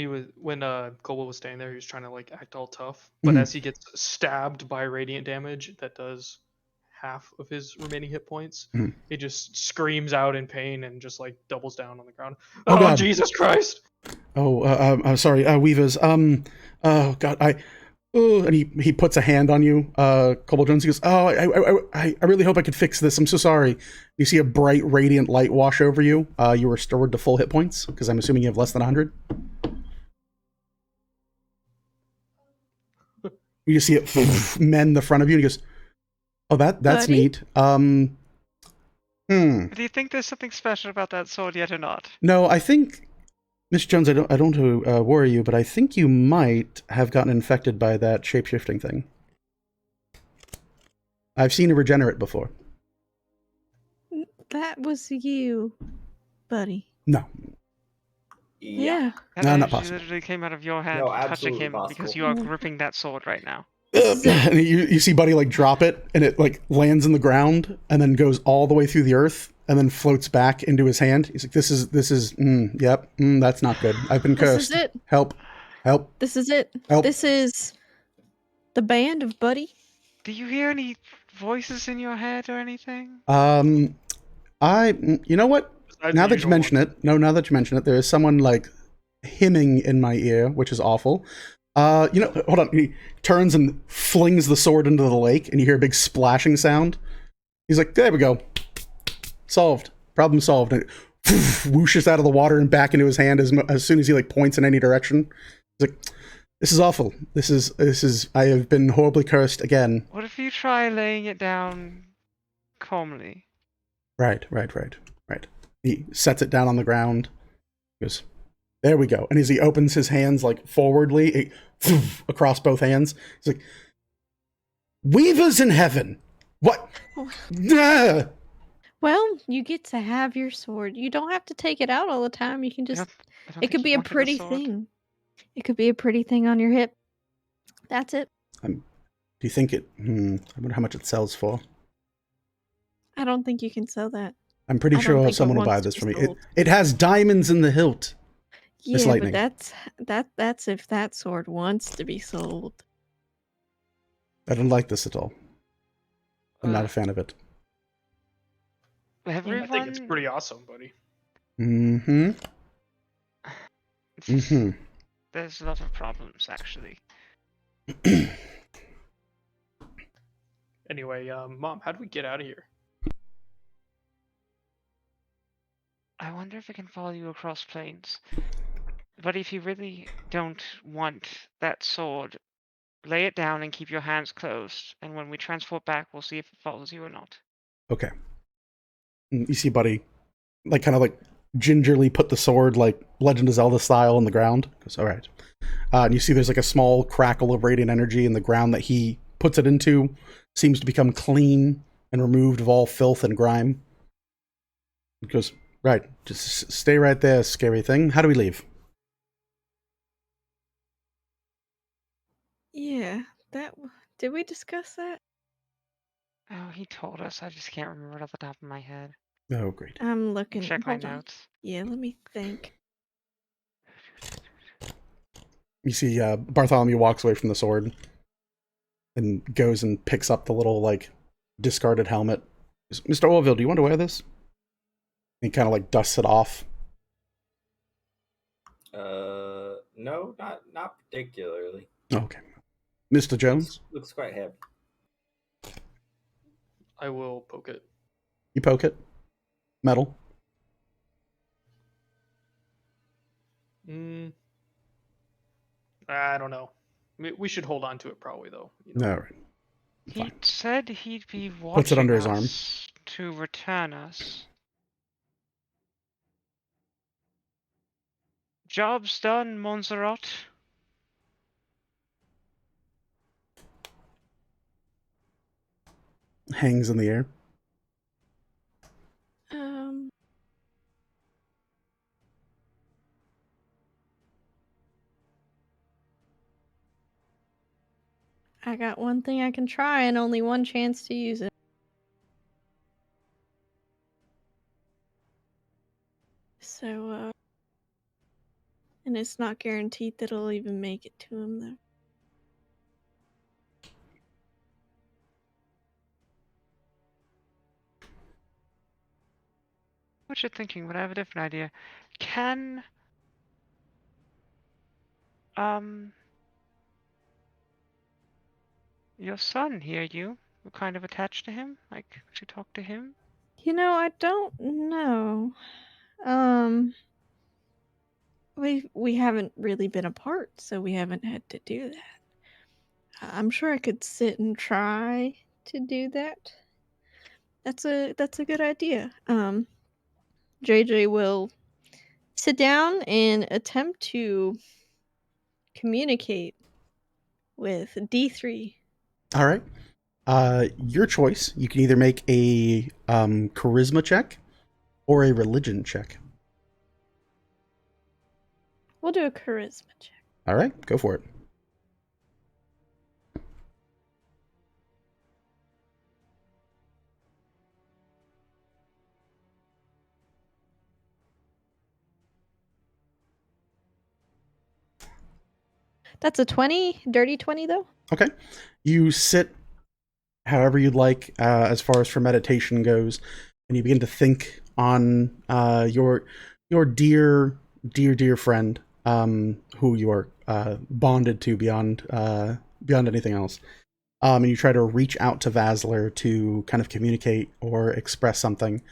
Kobold was staying there, he was trying to like act all tough, but Mhm. as he gets stabbed by radiant damage, that does half of his remaining hit points. Mhm. He just screams out in pain and just like doubles down on the ground. Oh, Oh, God. Jesus Christ! I'm sorry, Weavers. Oh God, and he puts a hand on you, Kobold Jones. He goes, oh, I really hope I could fix this. I'm so sorry. You see a bright, radiant light wash over you. You were restored to full hit points, because I'm assuming you have less than 100. You just see it mend the front of you, and he goes, oh, that's Buddy? neat. Do you think there's something special about that sword yet or not? No, I think, Mr. Jones, I don't want to worry you, but I think you might have gotten infected by that shape-shifting thing. I've seen a regenerate before. That was you, buddy. No. Yeah. That No, not energy possible. literally came out of your hand No, touching absolutely him because possible. you are gripping that sword right now. And you see Buddy like drop it, and it like lands in the ground, and then goes all the way through the earth, and then floats back into his hand. He's like, "This is, that's not good. I've been cursed. This is it. Help! This is it. Help. This is the band of Buddy. Do you hear any voices in your head or anything? You know what? Besides Now the that you usual mention ones. it, now that you mention it, there is someone like hymning in my ear, which is awful. Hold on. He turns and flings the sword into the lake, and you hear a big splashing sound. He's like, there we go. Solved. Problem solved. And it whooshes out of the water and back into his hand as soon as he like points in any direction. He's like, this is awful. This is, I have been horribly cursed again. What if you try laying it down calmly? Right. He sets it down on the ground. He goes, there we go. And as he opens his hands like forwardly, across both hands, he's like, Weavers in heaven. What? Ah! Well, you get to have your sword. You don't have to take it out all the time. You can I just. don't It think could you be a wanted the pretty sword. thing. It could be a pretty thing on your hip. That's it. Do you think it? I wonder how much it sells for. I don't think you can sell that. I'm pretty I don't sure think it someone will buy wants to this be for me. It, sold. it has diamonds in the hilt. Miss Yeah, Lightning. but that's if that sword wants to be sold. I don't like this at all. I'm not a fan of it. Everyone, I think it's pretty awesome, buddy. Mm-hmm. Mm-hmm. There's a lot of problems actually. Anyway, Mom, how do we get out of here? I wonder if it can follow you across planes. But if you really don't want that sword, lay it down and keep your hands closed. And when we transport back, we'll see if it follows you or not. Okay. And you see Buddy, like, kind of like gingerly put the sword, like Legend of Zelda style, in the ground. Goes, all right. And you see there's like a small crackle of radiant energy in the ground that he puts it into. Seems to become clean and removed of all filth and grime. He goes, right, just stay right there, scary thing. How do we leave? Yeah, did we discuss that? Oh, he told us. I just can't remember it off the top of my head. Oh, great. I'm looking. Check my Hold on. notes. Yeah, let me think. You see Bartholomew walks away from the sword and goes and picks up the little, like, discarded helmet. Mr. Orville, do you want to wear this? And he kind of, like, dusts it off. No, not particularly. Okay. Mr. Jones, Looks quite happy. I will poke it. you poke it. Metal. I don't know. We should hold on to it probably though. All right. He Fine. said he'd be watching Puts it under his arm. us to return us. Job's done, Montserrat. Hangs in the air. I got one thing I can try and only one chance to use it. So, and it's not guaranteed that it'll even make it to him, though. What you're thinking, but I have a different idea. Can your son hear you? We're kind of attached to him. Like, should you talk to him? You know, I don't know. We haven't really been apart, so we haven't had to do that. I'm sure I could sit and try to do that. That's a good idea. JJ will sit down and attempt to communicate with D3. All right. Your choice. You can either make a charisma check or a religion check. We'll do a charisma check. All right, go for it. That's a 20, dirty 20 though. Okay. You sit however you'd like as far as for meditation goes, and you begin to think on your dear friend, who you are bonded to beyond anything else. And you try to reach out to Vasler to kind of communicate or express something.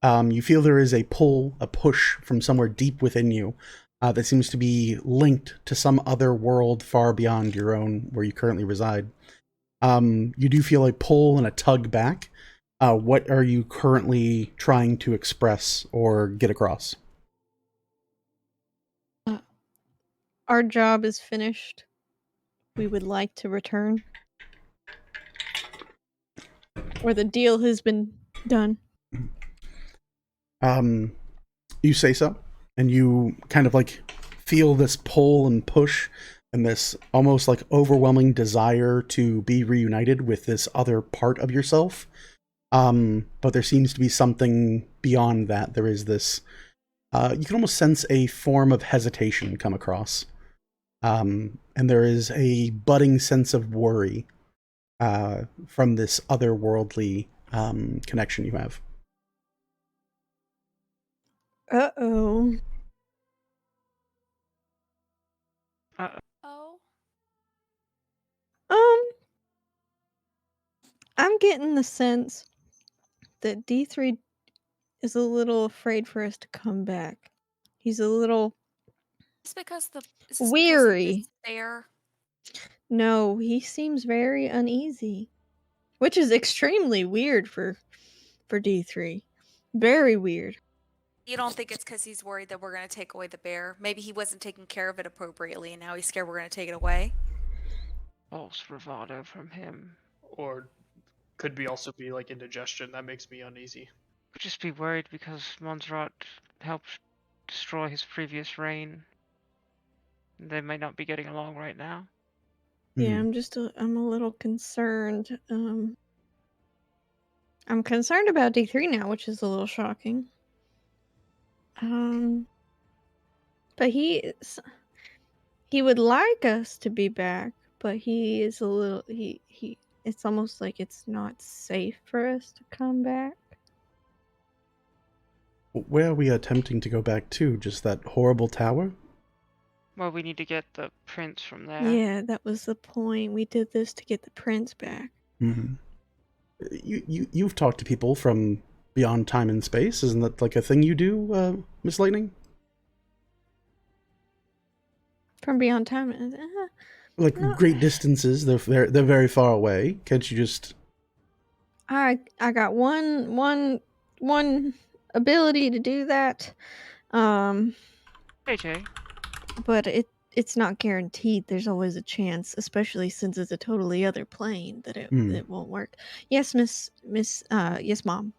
You feel there is a pull, a push from somewhere deep within you that seems to be linked to some other world far beyond your own, where you currently reside. You do feel a pull and a tug back. What are you currently trying to express or get across? Our job is finished. We would like to return. Or the deal has been done. You say so, and you kind of like feel this pull and push and this almost like overwhelming desire to be reunited with this other part of yourself. But there seems to be something beyond that. There is this, you can almost sense a form of hesitation come across. And there is a budding sense of worry from this otherworldly connection you have. Uh-oh. Oh, I'm getting the sense that D3 is a little afraid for us to come back. He's a little Is this because of weary. despair? No, he seems very uneasy, which is extremely weird for D3. Very weird. You don't think it's because he's worried that we're going to take away the bear? Maybe he wasn't taking care of it appropriately, and now he's scared we're going to take it away? False bravado from him. Or could be also be like indigestion. That makes me uneasy. Could just be worried because Montserrat helped destroy his previous reign. They might not be getting along right now. Yeah, I'm a little concerned. I'm concerned about D3 now, which is a little shocking. But he would like us to be back, but he is a little he it's almost like it's not safe for us to come back. Where are we attempting to go back to? Just that horrible tower? Well, we need to get the prince from there. Yeah, that was the point. We did this to get the prince back. Mm-hmm. You've talked to people from beyond time and space. Isn't that like a thing you do, Miss Lightning? From beyond time. Like No. great distances. They're very far away. Can't you just? I got one ability to do that. JJ, But it's not guaranteed. There's always a chance, especially since it's a totally other plane, that it won't work. Yes, yes, Mom.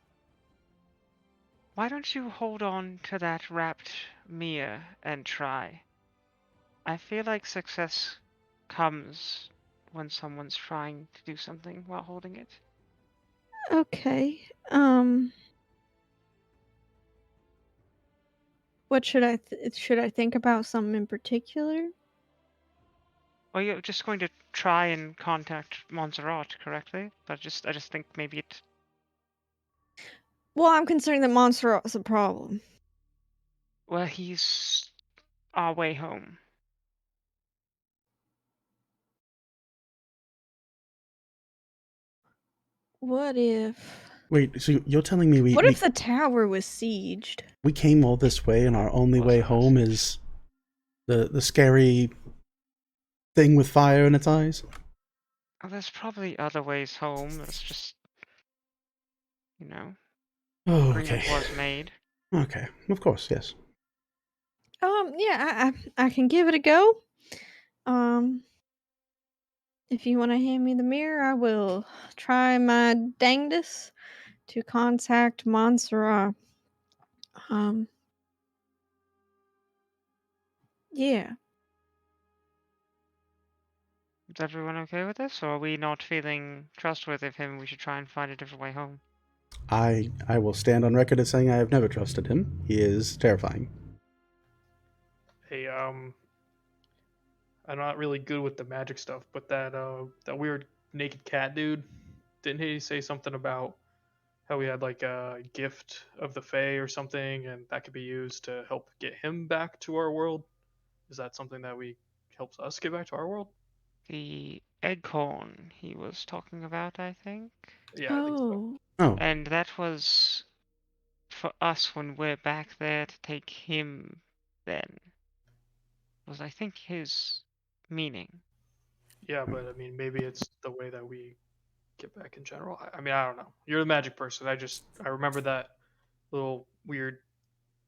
why don't you hold on to that wrapped Mia and try? I feel like success comes when someone's trying to do something while holding it. Okay. What should I think about something in particular? Well, you're just going to try and contact Montserrat, correctly? But I just think maybe it. Well, I'm concerned that Montserrat's a problem. Well, he's our way home. What if? Wait, so you're telling me What if the tower was sieged? we came all this way and our only way home is the scary thing with fire in its eyes? Oh, there's probably other ways home. It's just, Oh, agreement okay. was made. Okay, of course, yes. Yeah, I can give it a go. If you want to hand me the mirror, I will try my dangdest to contact Montserrat. Yeah. Is everyone okay with this, or are we not feeling trustworthy of him? We should try and find a different way home. I will stand on record as saying I have never trusted him. He is terrifying. Hey, I'm not really good with the magic stuff, but that weird naked cat dude, didn't he say something about how we had like a gift of the Fae or something, and that could be used to help get him back to our world? Is that something that helps us get back to our world? The egghorn he was talking about, I think. Yeah, I think so. Oh, And that was for us when we're back there to take him then. Was, I think, his meaning. Yeah, but I mean, maybe it's the way that we get back in general. I mean, I don't know. You're the magic person. I remember that little weird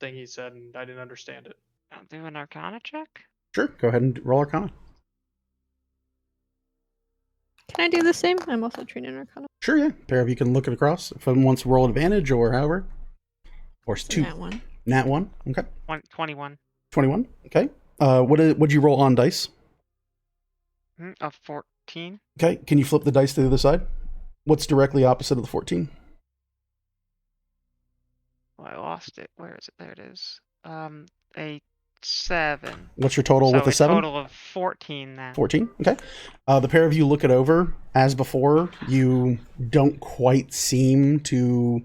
thing he said, and I didn't understand it. I'll do an Arcana check. sure. Go ahead and roll Arcana. Can I do the same? I'm also trained in Arcana. Sure, yeah. Pair of you can look it across. If someone wants to roll advantage or however. Or two. That one. Nat 1. Okay. 21. 21. Okay. What'd you roll on dice? A 14. Okay. Can you flip the dice to the other side? What's directly opposite of the 14? Oh, I lost it. Where is it? There it is. A 7. What's your total with a 7? Total of 14 then. 14. Okay. The pair of you look it over. As before, you don't quite seem to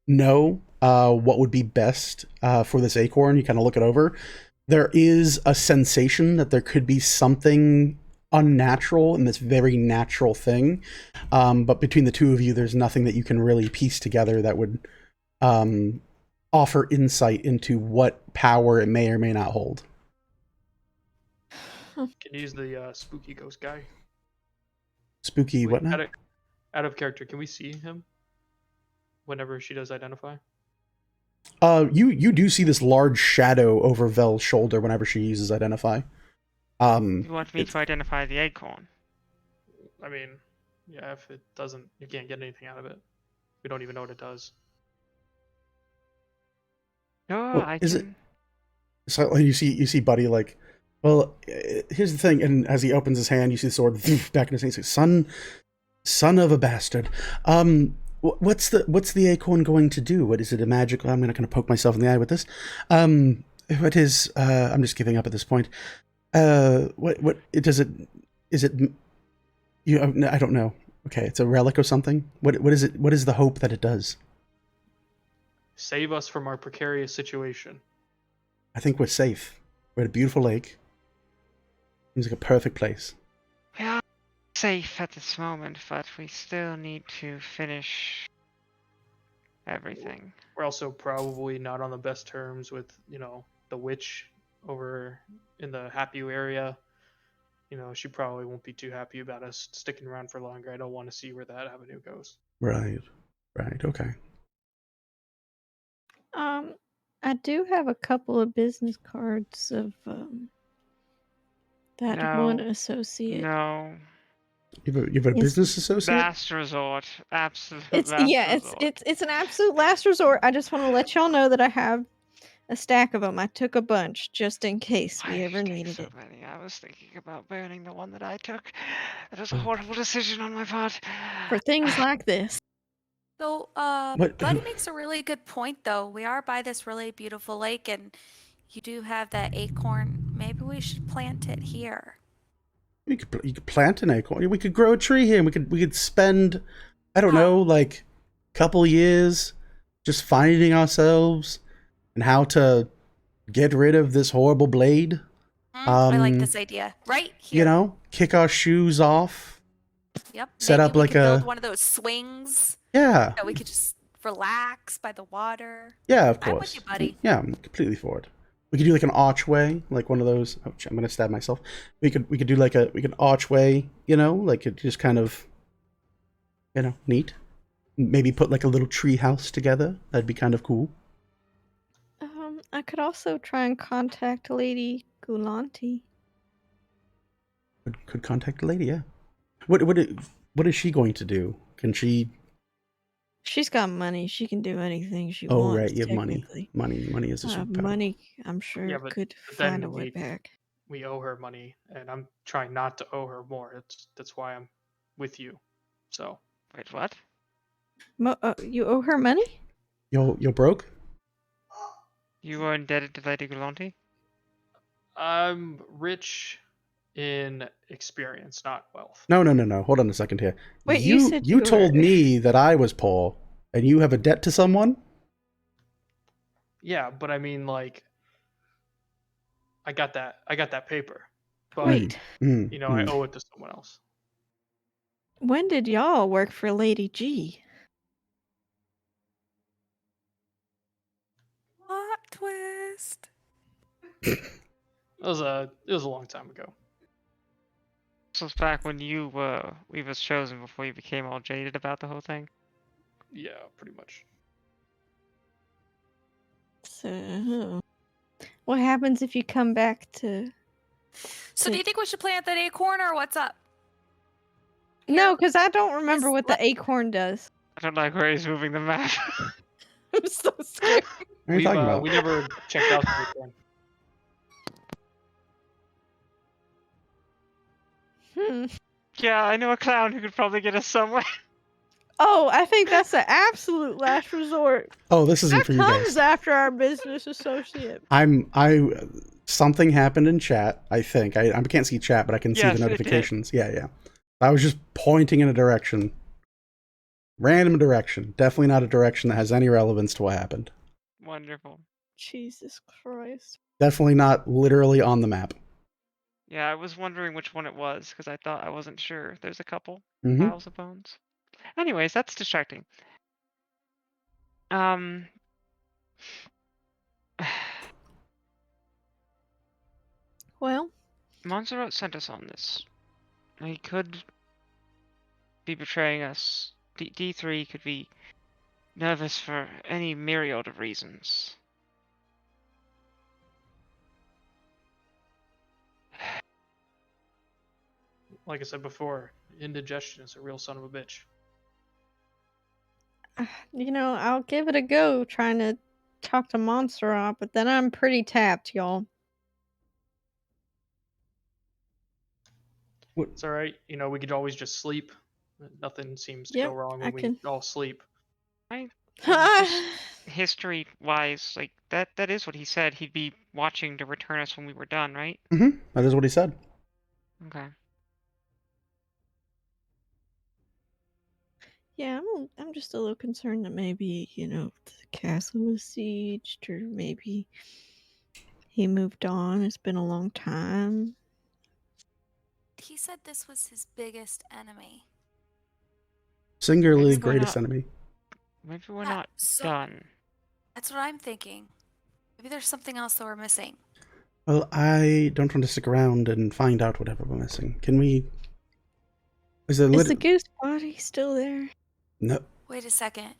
know what would be best for this acorn. You kind of look it over. There is a sensation that there could be something unnatural in this very natural thing. But between the two of you, there's nothing that you can really piece together that would offer insight into what power it may or may not hold. Can you use the spooky ghost guy? Spooky Wait, what now? Out of character, can we see him whenever she does identify? You do see this large shadow over Vel's shoulder whenever she uses identify. You want me it's- to identify the acorn? I mean, yeah, if it doesn't, you can't get anything out of it. We don't even know what it does. No, Well, I is it- can. So you see Buddy like, well, here's the thing, and as he opens his hand, you see the sword back in his hand. He's like, son of a bastard. What's the acorn going to do? What is it? A magical? I'm not going to poke myself in the eye with this. What is? I'm just giving up at this point. What does it? Is it? You? I don't know. Okay, it's a relic or something. What is it? What is the hope that it does? Save us from our precarious situation. I think we're safe. We're at a beautiful lake. Seems like a perfect place. We are safe at this moment, but we still need to finish everything. We're also probably not on the best terms with, the witch over in the Happy area. She probably won't be too happy about us sticking around for longer. I don't want to see where that avenue goes. Right. Okay. I do have a couple of business cards of that one No. associate. No. You have a It's business associate? Last resort. Absolute It's last resort. it's an absolute last resort. I just want to let y'all know that I have a stack of them. I took a bunch just in case Why we did ever you take needed so it. many? I was thinking about burning the one that I took. That was a horrible decision on my part. For things like this. So, What- Buddy makes a really good point, though. We are by this really beautiful lake, and you do have that acorn. Maybe we should plant it here. You could plant an acorn. We could grow a tree here. And we could spend, I don't know, like a couple years just finding ourselves and how to get rid of this horrible blade. I like this idea. Right here. You know, kick our shoes off. Yep. set Maybe up we like can build a- one of those swings. Yeah. That we could just relax by the water. Yeah, of course. I'm with you, buddy. Yeah, I'm completely for it. We could do like an archway, like one of those. Oh, I'm gonna stab myself. We could do like an archway, like it just kind of, neat. Maybe put like a little tree house together. That'd be kind of cool. I could also try and contact Lady Gulanti. Could contact the lady. Yeah. What is she going to do? Can she? She's got money. She can do anything she Oh, wants. right. You have money. Technically. Money is a superpower. Money, I'm sure, Yeah, but could then find a way back. we owe her money, and I'm trying not to owe her more. That's why I'm with you. So Wait, what? You owe her money? You're broke. You are indebted to Lady Galanti? I'm rich in experience, not wealth. No. Hold on a second here. Wait, you said you you told were- me that I was poor, and you have a debt to someone. Yeah, but I mean, like, I got that paper, but Wait, I owe it to someone else. when did y'all work for Lady G? Plot twist. It was a long time ago. This was back when we was chosen before you became all jaded about the whole thing. Yeah, pretty much. So, what happens if you come back to? So, do you think we should plant that acorn, or what's up? No, because I don't remember Just what the acorn does. I don't like where he's moving the map. I'm so scared. What are you talking about? We never checked out the acorn. Yeah, I know a clown who could probably get us somewhere. Oh, I think that's the absolute last resort. Oh, this isn't That for you comes guys. after our business associate. Something happened in chat. I think I can't see chat, but I can see Yes, the it did. notifications. Yeah. I was just pointing in a direction, random direction. Definitely not a direction that has any relevance to what happened. Wonderful. Jesus Christ. Definitely not literally on the map. Yeah, I was wondering which one it was because I wasn't sure. There's a couple Mhm. piles of bones. Anyways, that's distracting. Well, Montserrat sent us on this. He could be betraying us. D3 could be nervous for any myriad of reasons. Like I said before, indigestion is a real son of a bitch. I'll give it a go trying to talk to Montserrat, but then I'm pretty tapped, y'all. It's all right. We could always just sleep. Nothing seems to Yep, go wrong I when we can. all sleep. Just history-wise, like that is what he said. He'd be watching to return us when we were done, right? Mm-hmm. That is what he said. Okay. Yeah, I'm just a little concerned that maybe, the castle was sieged, or maybe he moved on. It's been a long time. He said this was his biggest enemy. Singularly Maybe we're greatest not- enemy. Maybe we're Yeah, not so done. that's what I'm thinking. Maybe there's something else that we're missing. Well, I don't want to stick around and find out whatever we're missing. Can we? Is there Is the goose body still there? No. Wait a second.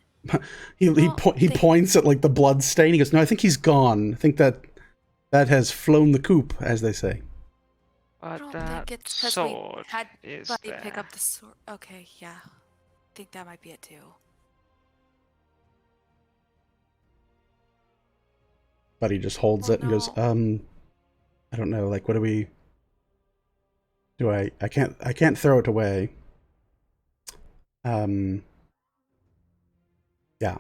He Well, points at like the blood stain. He goes, "No, I think he's gone. I think that has flown the coop, as they say." I But don't that think it's because sword we had is Buddy there. pick up the sword. Okay, yeah. I think that might be it too. But he just holds Oh, it and goes, no. I don't know. Like, what do we? Do I can't throw it away. Yeah. I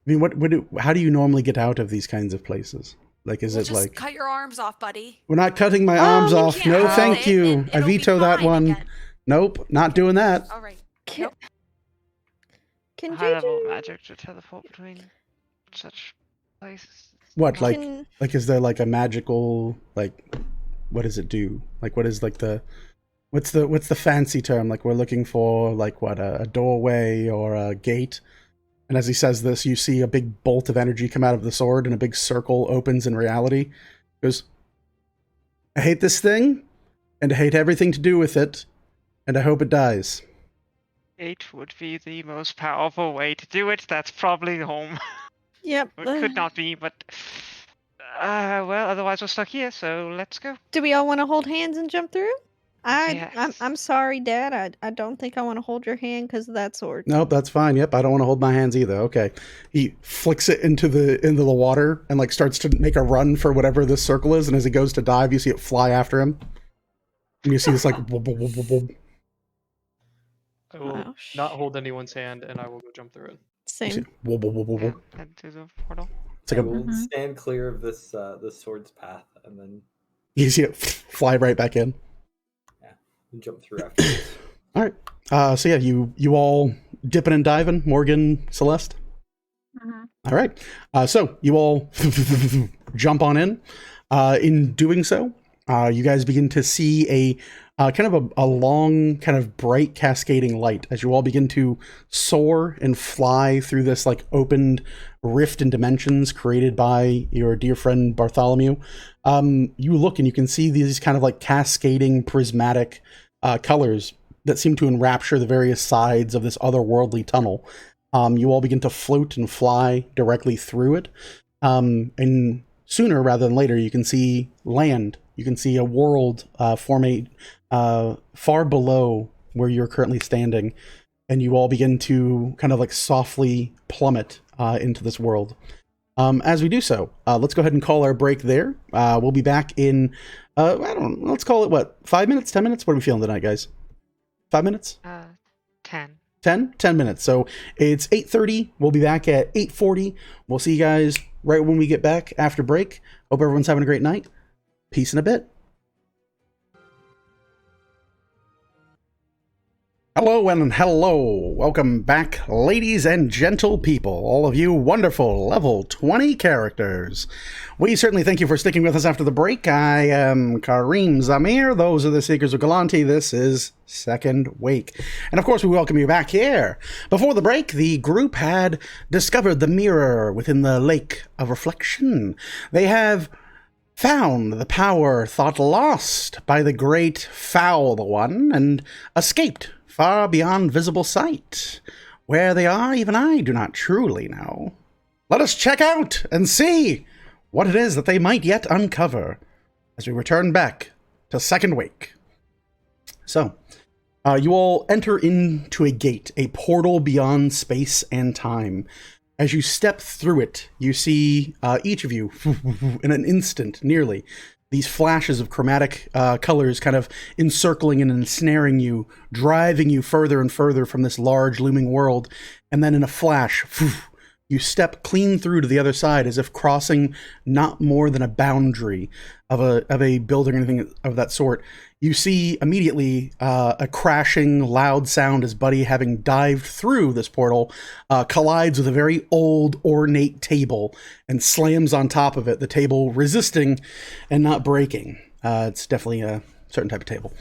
mean, how do you normally get out of these kinds of places? Like, is We'll it just like cut your arms off, buddy? we're not cutting my Oh, arms you off? can't No, have thank it, you. and I it'll be veto that fine one. again. Nope, not doing that. All right. Can, Nope. can High-level JJ magic to teleport between such places. What, like, can is there like a magical, like, what does it do? Like, what is like what's the fancy term? Like, we're looking for like what, a doorway or a gate? And as he says this, you see a big bolt of energy come out of the sword, and a big circle opens in reality. He goes, I hate this thing, and I hate everything to do with it, and I hope it dies. It would be the most powerful way to do it. That's probably home. Yep. It could not be, but well, otherwise we're stuck here. So let's go. Do we all want to hold hands and jump through? Yes. I'm sorry, Dad. I don't think I want to hold your hand because of that sword. Nope, that's fine. Yep, I don't want to hold my hands either. Okay. He flicks it into the water and like starts to make a run for whatever this circle is, and as he goes to dive, you see it fly after him. And you see this like whoop, whoop, whoop, whoop, whoop. I will Oh, not hold anyone's hand, and I will go jump through it. You see Same. whoop, whoop, whoop, whoop, Yeah, whoop. head to the portal. It's like I a, will Mhm. stand clear of this sword's path and then you see it fly right back in. jump through after. All right. So yeah, you all dipping and diving, Morgan, Celeste. Mhm. All right. So you all jump on in. In doing so, you guys begin to see a kind of a long, kind of bright cascading light as you all begin to soar and fly through this like opened rift in dimensions created by your dear friend Bartholomew. You look and you can see these kind of like cascading prismatic colors that seem to enrapture the various sides of this otherworldly tunnel. You all begin to float and fly directly through it. And sooner rather than later, you can see land. You can see a world formate far below where you're currently standing. And you all begin to kind of like softly plummet into this world. As we do so, let's go ahead and call our break there. We'll be back in, I don't know, let's call it what, 5 minutes, 10 minutes? What are we feeling tonight, guys? 5 minutes? 10. 10 minutes. So it's 8:30. We'll be back at 8:40. We'll see you guys right when we get back after break. Hope everyone's having a great night. Peace in a bit. Hello and hello. Welcome back, ladies and gentle people, all of you wonderful level 20 characters. We certainly thank you for sticking with us after the break. I am Kareem Zamir. Those are the Seekers of Galanti. This is Second Wake. And of course, we welcome you back here. Before the break, the group had discovered the mirror within the lake of reflection. They have found the power thought lost by the great Foul One and escaped far beyond visible sight. Where they are, even I do not truly know. Let us check out and see what it is that they might yet uncover as we return back to Second Wake. So, you all enter into a gate, a portal beyond space and time. As you step through it, you see each of you, in an instant, nearly, these flashes of chromatic colors kind of encircling and ensnaring you, driving you further and further from this large looming world. And then in a flash, you step clean through to the other side as if crossing not more than a boundary of a building or anything of that sort. You see immediately a crashing, loud sound as Buddy, having dived through this portal, collides with a very old, ornate table and slams on top of it, the table resisting and not breaking. It's definitely a certain type of table.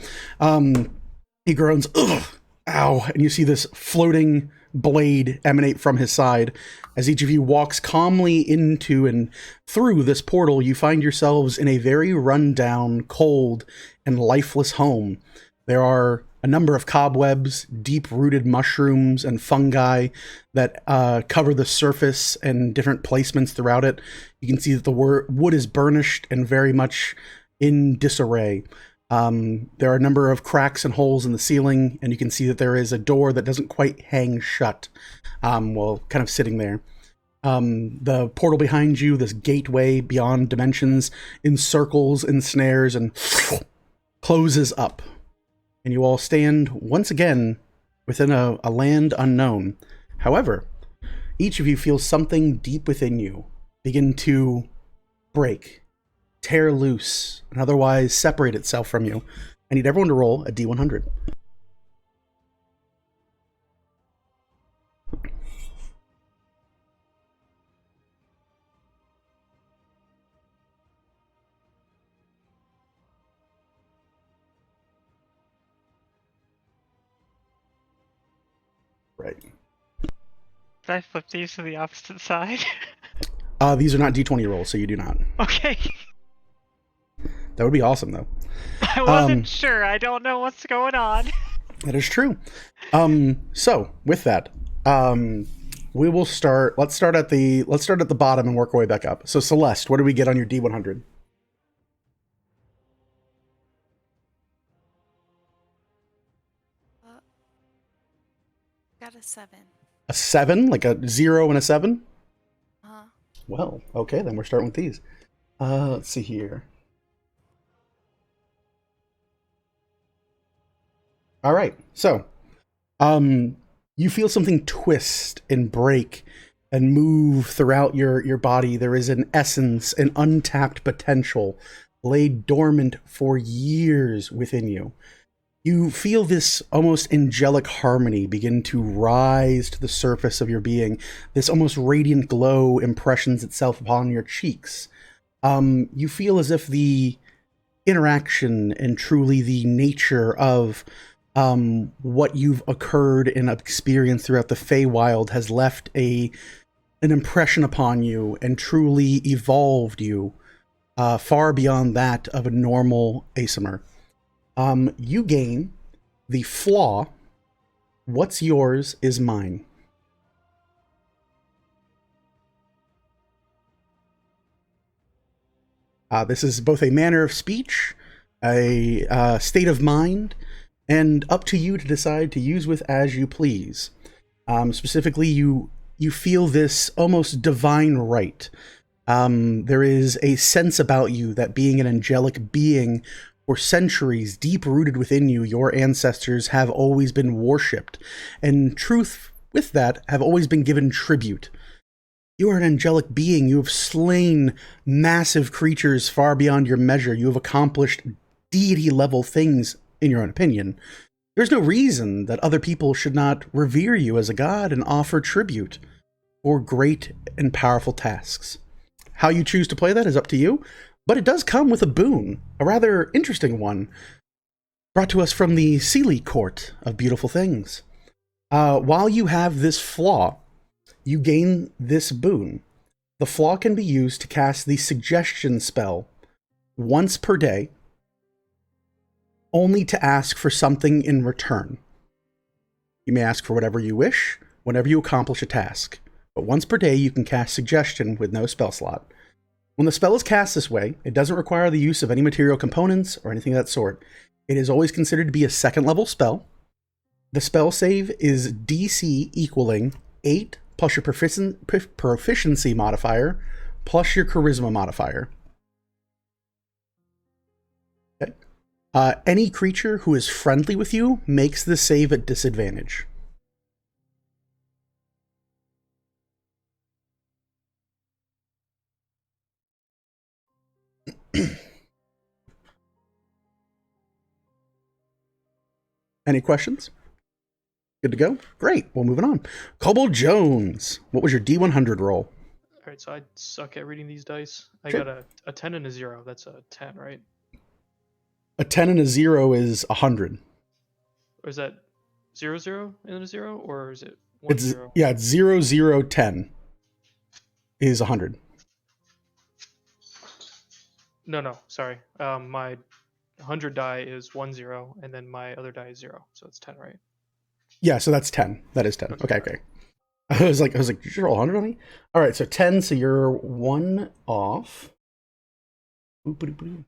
He groans, ugh, ow, and you see this floating blade emanate from his side. As each of you walks calmly into and through this portal, you find yourselves in a very run-down, cold, and lifeless home. There are a number of cobwebs, deep-rooted mushrooms, and fungi that cover the surface and different placements throughout it. You can see that the wood is burnished and very much in disarray. There are a number of cracks and holes in the ceiling, and you can see that there is a door that doesn't quite hang shut, while kind of sitting there. The portal behind you, this gateway beyond dimensions, encircles, ensnares, and closes up. And you all stand once again within a land unknown. However, each of you feels something deep within you begin to break, tear loose, and otherwise separate itself from you. I need everyone to roll a D100. Right. Did I flip these to the opposite side? These are not D20 rolls, so you do not. Okay. That would be awesome, though. I wasn't sure. I don't know what's going on. That is true. So with that, we will start. Let's start at the bottom and work our way back up. So Celeste, what do we get on your D100? Got a 7. A 7, like a 0 and a 7. Uh-huh. Well, okay, then we're starting with these. Let's see here. All right, so, you feel something twist and break and move throughout your body. There is an essence, an untapped potential laid dormant for years within you. You feel this almost angelic harmony begin to rise to the surface of your being. This almost radiant glow impressions itself upon your cheeks. You feel as if the interaction and truly the nature of what you've occurred and experienced throughout the Feywild has left an impression upon you and truly evolved you far beyond that of a normal Asimar. You gain the flaw, what's yours is mine. This is both a manner of speech, a state of mind, and up to you to decide to use with as you please. Specifically, you feel this almost divine right. There is a sense about you that being an angelic being for centuries, deep-rooted within you, your ancestors have always been worshipped, and truth with that have always been given tribute. You are an angelic being. You have slain massive creatures far beyond your measure. You have accomplished deity-level things, in your own opinion. There's no reason that other people should not revere you as a god and offer tribute for great and powerful tasks. How you choose to play that is up to you, but it does come with a boon, a rather interesting one, brought to us from the Seelie Court of Beautiful Things. While you have this flaw, you gain this boon. The flaw can be used to cast the suggestion spell once per day, only to ask for something in return. You may ask for whatever you wish whenever you accomplish a task, but once per day you can cast suggestion with no spell slot. When the spell is cast this way, it doesn't require the use of any material components or anything of that sort. It is always considered to be a second level spell. The spell save is DC equaling 8 plus your proficiency modifier plus your charisma modifier. Okay. Any creature who is friendly with you makes the save at disadvantage. Any questions? Good to go? Great. Well, moving on. Kobold Jones, what was your D100 roll? All right, so I suck at reading these dice. I Sure. got a 10 and a 0. That's a 10, right? A 10 and a 0 is 100. Or is that 0, 0 and a 0? Or is it 1, It's 0? yeah, it's 0, 0, 10 is 100. No, sorry. My 100 die is 1, 0, and then my other die is 0. So it's 10, right? Yeah, so that's 10. That is 10. Okay. Okay. I was like, did you roll 100 on me? All right, so 10, so you're 1 off. Boop.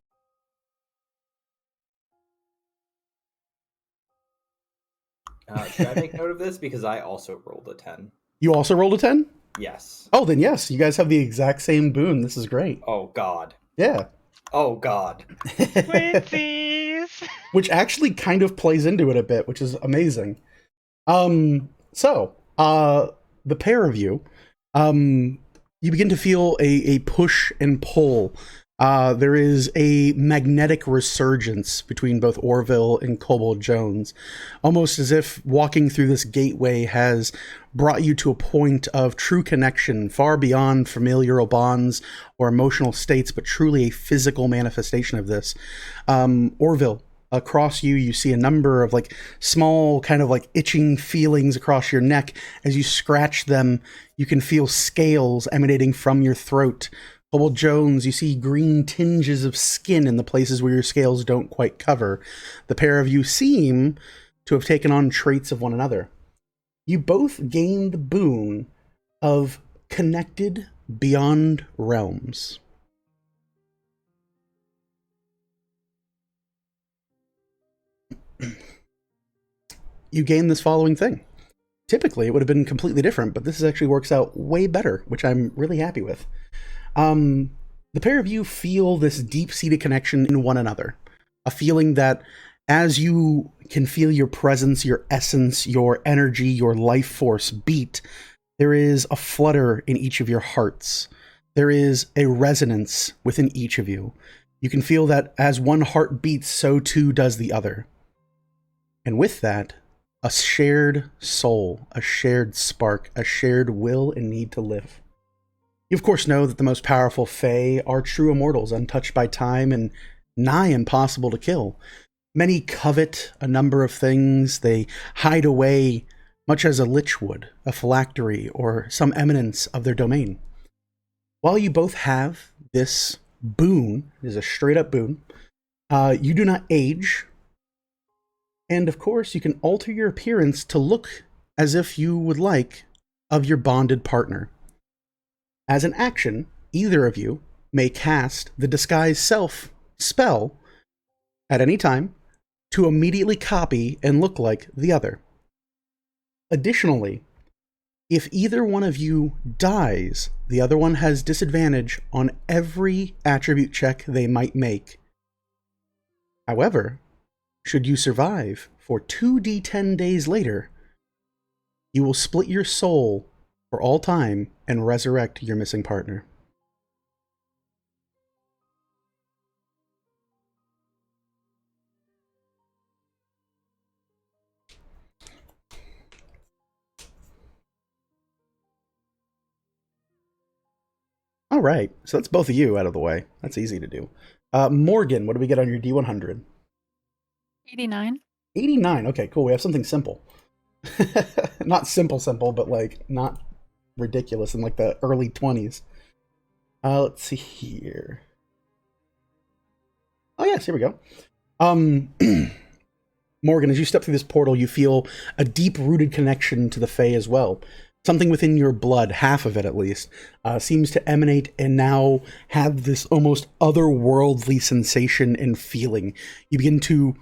Should I make note of this? Because I also rolled a 10. You also rolled a 10? Yes. Oh, then yes, you guys have the exact same boon. This is great. Oh, God. Yeah. Oh, God. Twinsies! Which actually kind of plays into it a bit, which is amazing. So, the pair of you, you begin to feel a push and pull. There is a magnetic resurgence between both Orville and Kobold Jones, almost as if walking through this gateway has brought you to a point of true connection, far beyond familial bonds or emotional states, but truly a physical manifestation of this. Orville, across you see a number of like small kind of like itching feelings across your neck. As you scratch them, you can feel scales emanating from your throat. Kobold Jones, you see green tinges of skin in the places where your scales don't quite cover. The pair of you seem to have taken on traits of one another. You both gain the boon of connected beyond realms. You gain this following thing. Typically, it would have been completely different, but this actually works out way better, which I'm really happy with. The pair of you feel this deep-seated connection in one another. A feeling that as you can feel your presence, your essence, your energy, your life force beat, there is a flutter in each of your hearts. There is a resonance within each of you. You can feel that as one heart beats, so too does the other. And with that, a shared soul, a shared spark, a shared will and need to live. You of course know that the most powerful Fae are true immortals, untouched by time and nigh impossible to kill. Many covet a number of things. They hide away, much as a lich would, a phylactery, or some eminence of their domain. While you both have this boon, it is a straight-up boon, you do not age, and of course you can alter your appearance to look as if you would like of your bonded partner. As an action, either of you may cast the Disguise Self spell at any time to immediately copy and look like the other. Additionally, if either one of you dies, the other one has disadvantage on every attribute check they might make. However, should you survive for 2d10 days later, you will split your soul for all time and resurrect your missing partner. All right, so that's both of you out of the way. That's easy to do. Morgan, what do we get on your D100? 89. 89. Okay, cool. We have something simple. Not simple, but like not ridiculous in like the early 20s. Let's see here. Oh yes, here we go. Morgan, as you step through this portal, you feel a deep-rooted connection to the Fae as well. Something within your blood, half of it at least, seems to emanate and now have this almost otherworldly sensation and feeling. You begin to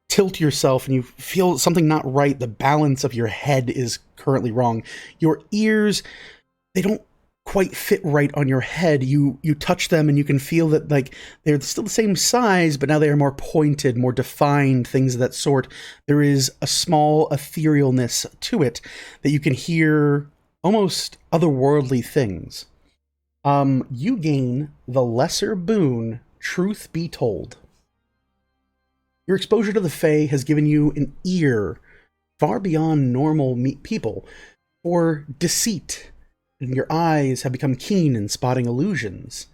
tilt yourself and you feel something not right. The balance of your head is currently wrong. Your ears, they don't quite fit right on your head. You touch them and you can feel that like they're still the same size, but now they are more pointed, more defined, things of that sort. There is a small etherealness to it that you can hear almost otherworldly things. You gain the lesser boon, Truth Be Told. Your exposure to the Fae has given you an ear far beyond normal people for deceit, and your eyes have become keen in spotting illusions.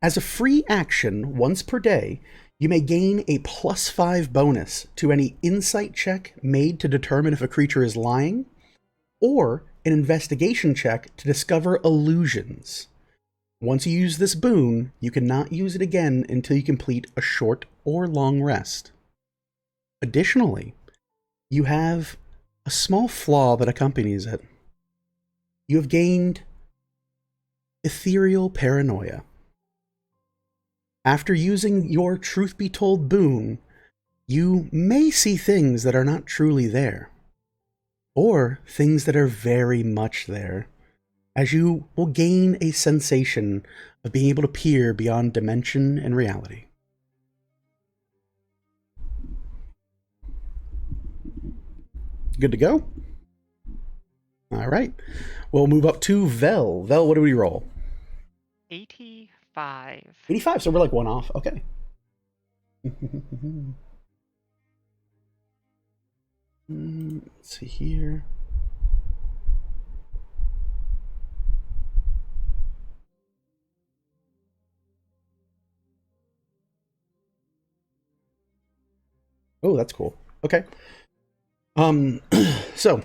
As a free action, once per day, you may gain a +5 bonus to any insight check made to determine if a creature is lying, or an investigation check to discover illusions. Once you use this boon, you cannot use it again until you complete a short or long rest. Additionally, you have a small flaw that accompanies it. You have gained ethereal paranoia. After using your Truth Be Told boon, you may see things that are not truly there, or things that are very much there, as you will gain a sensation of being able to peer beyond dimension and reality. Good to go? All right. We'll move up to Vel. Vel, what do we roll? 85. 85, so we're like one off. Okay. Let's see here. Oh, that's cool. Okay. So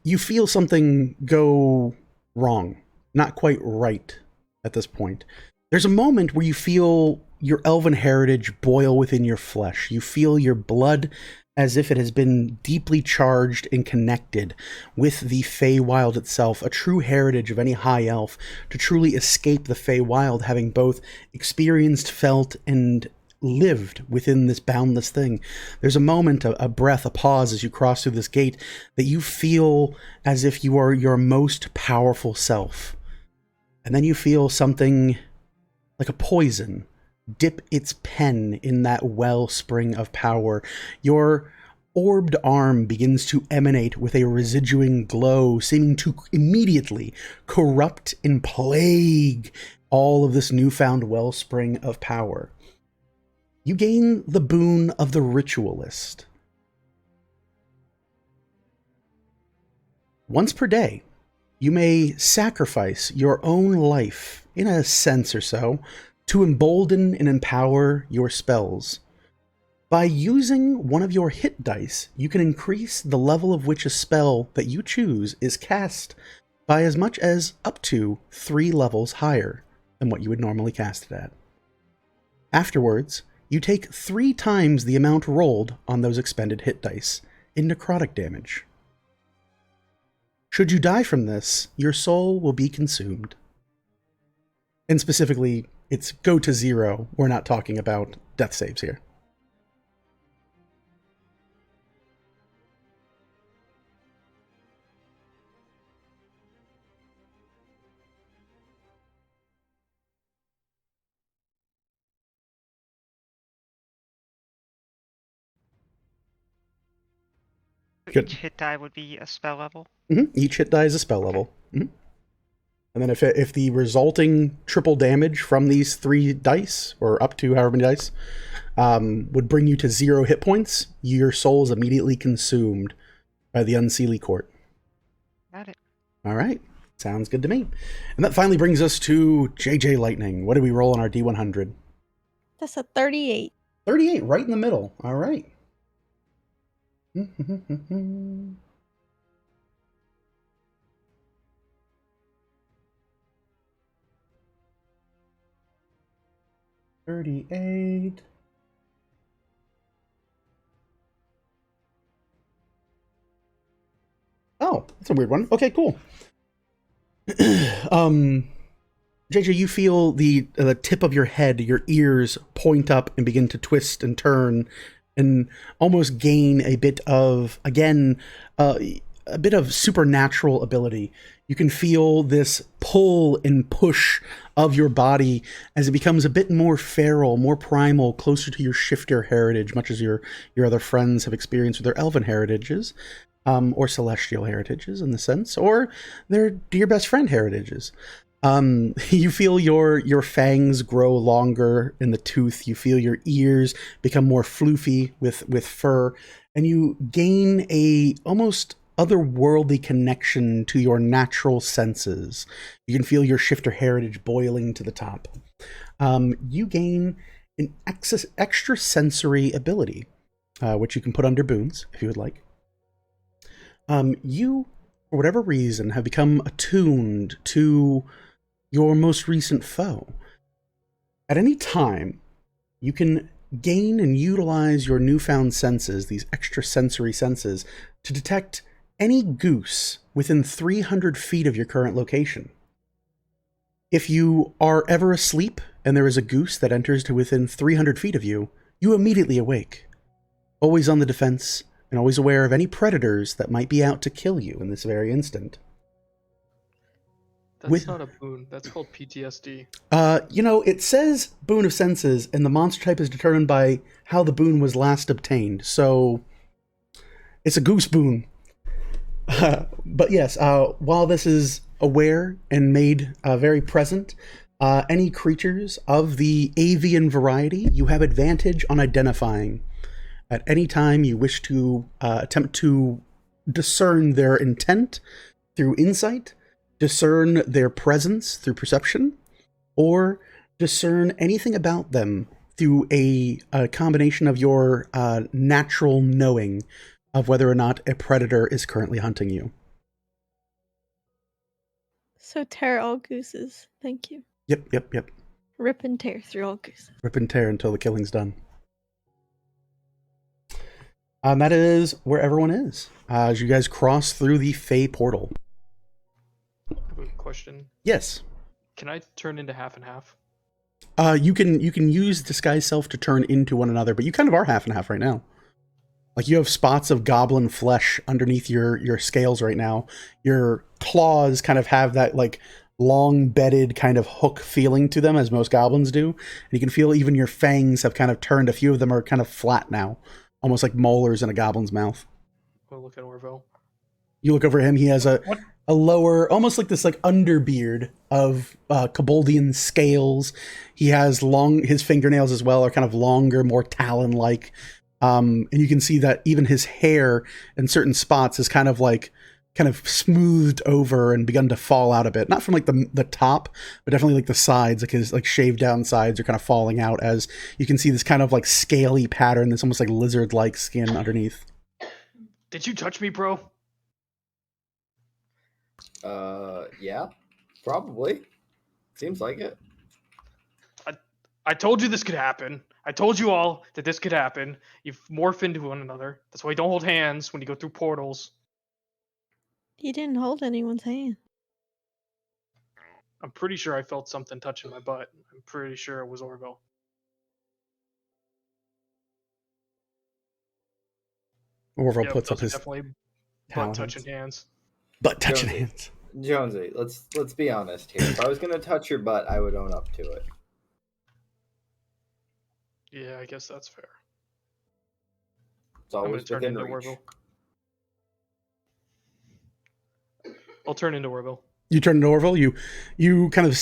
you feel something go wrong, not quite right at this point. There's a moment where you feel your elven heritage boil within your flesh. You feel your blood as if it has been deeply charged and connected with the Feywild itself, a true heritage of any high elf to truly escape the Feywild, having both experienced, felt, and lived within this boundless thing. There's a moment, a breath, a pause as you cross through this gate that you feel as if you are your most powerful self. And then you feel something like a poison dip its pen in that wellspring of power. Your orbed arm begins to emanate with a residuing glow, seeming to immediately corrupt and plague all of this newfound wellspring of power. You gain the boon of the Ritualist. Once per day, you may sacrifice your own life, in a sense or so, to embolden and empower your spells. By using one of your hit dice, you can increase the level of which a spell that you choose is cast by as much as up to 3 levels higher than what you would normally cast it at. Afterwards, you take 3 times the amount rolled on those expended hit dice in necrotic damage. Should you die from this, your soul will be consumed. And specifically, it's go to 0. We're not talking about death saves here. Good. Each hit die would be a spell level. Each hit die is a spell level. And then if the resulting triple damage from these 3 dice, or up to however many dice, would bring you to 0 hit points, your soul is immediately consumed by the Unseelie Court. Got it. All right. Sounds good to me. And that finally brings us to JJ Lightning. What do we roll on our D100? That's a 38. 38, right in the middle. All right. 38. Oh, that's a weird one. Okay, cool. JJ, you feel the tip of your head, your ears point up and begin to twist and turn and almost gain a bit of, again, a bit of supernatural ability. You can feel this pull and push of your body as it becomes a bit more feral, more primal, closer to your shifter heritage, much as your other friends have experienced with their elven heritages, or celestial heritages in the sense, or their dear best friend heritages. You feel your fangs grow longer in the tooth. You feel your ears become more floofy with fur, and you gain a almost otherworldly connection to your natural senses. You can feel your shifter heritage boiling to the top. You gain an extra sensory ability, which you can put under boons if you would like. You, for whatever reason, have become attuned to your most recent foe. At any time, you can gain and utilize your newfound senses, these extra sensory senses, to detect any goose within 300 feet of your current location. If you are ever asleep and there is a goose that enters to within 300 feet of you, you immediately awake, always on the defense and always aware of any predators that might be out to kill you in this very instant. That's not a boon. That's called PTSD. It says boon of senses, and the monster type is determined by how the boon was last obtained. So it's a goose boon. But yes, while this is aware and made very present, any creatures of the avian variety, you have advantage on identifying. At any time you wish to attempt to discern their intent through insight, discern their presence through perception, or discern anything about them through a combination of your natural knowing of whether or not a predator is currently hunting you. So tear all gooses. Thank you. Yep. Rip and tear through all gooses. Rip and tear until the killing's done. That is where everyone is. As you guys cross through the Fey portal. I have a question. Yes. Can I turn into half and half? You can use disguise self to turn into one another, but you kind of are half and half right now. Like, you have spots of goblin flesh underneath your scales right now. Your claws kind of have that, like, long bedded kind of hook feeling to them, as most goblins do. And you can feel even your fangs have kind of turned. A few of them are kind of flat now, almost like molars in a goblin's mouth. I'll look at Orville. You look over him. He has a lower, almost like this like underbeard of Koboldian scales. He has his fingernails as well are kind of longer, more talon-like. And you can see that even his hair in certain spots is kind of smoothed over and begun to fall out a bit. Not from like the top, but definitely like the sides, like his like shaved down sides are kind of falling out as you can see this kind of like scaly pattern that's almost like lizard-like skin underneath. Did you touch me, bro? Yeah, probably. Seems like it. I told you this could happen. I told you all that this could happen. You've morphed into one another. That's why you don't hold hands when you go through portals. You didn't hold anyone's hand. I'm pretty sure I felt something touching my butt. I'm pretty sure it was Orville. Orville Yep, puts up those his are definitely talons. butt-touching hands. Butt-touching Jonesy. hands. Jonesy, let's be honest here. If I was gonna touch your butt, I would own up to it. Yeah, I guess that's fair. It's I'm gonna always turn within into reach. Orville. I'll turn into Orville. You turn to Orville. You kind of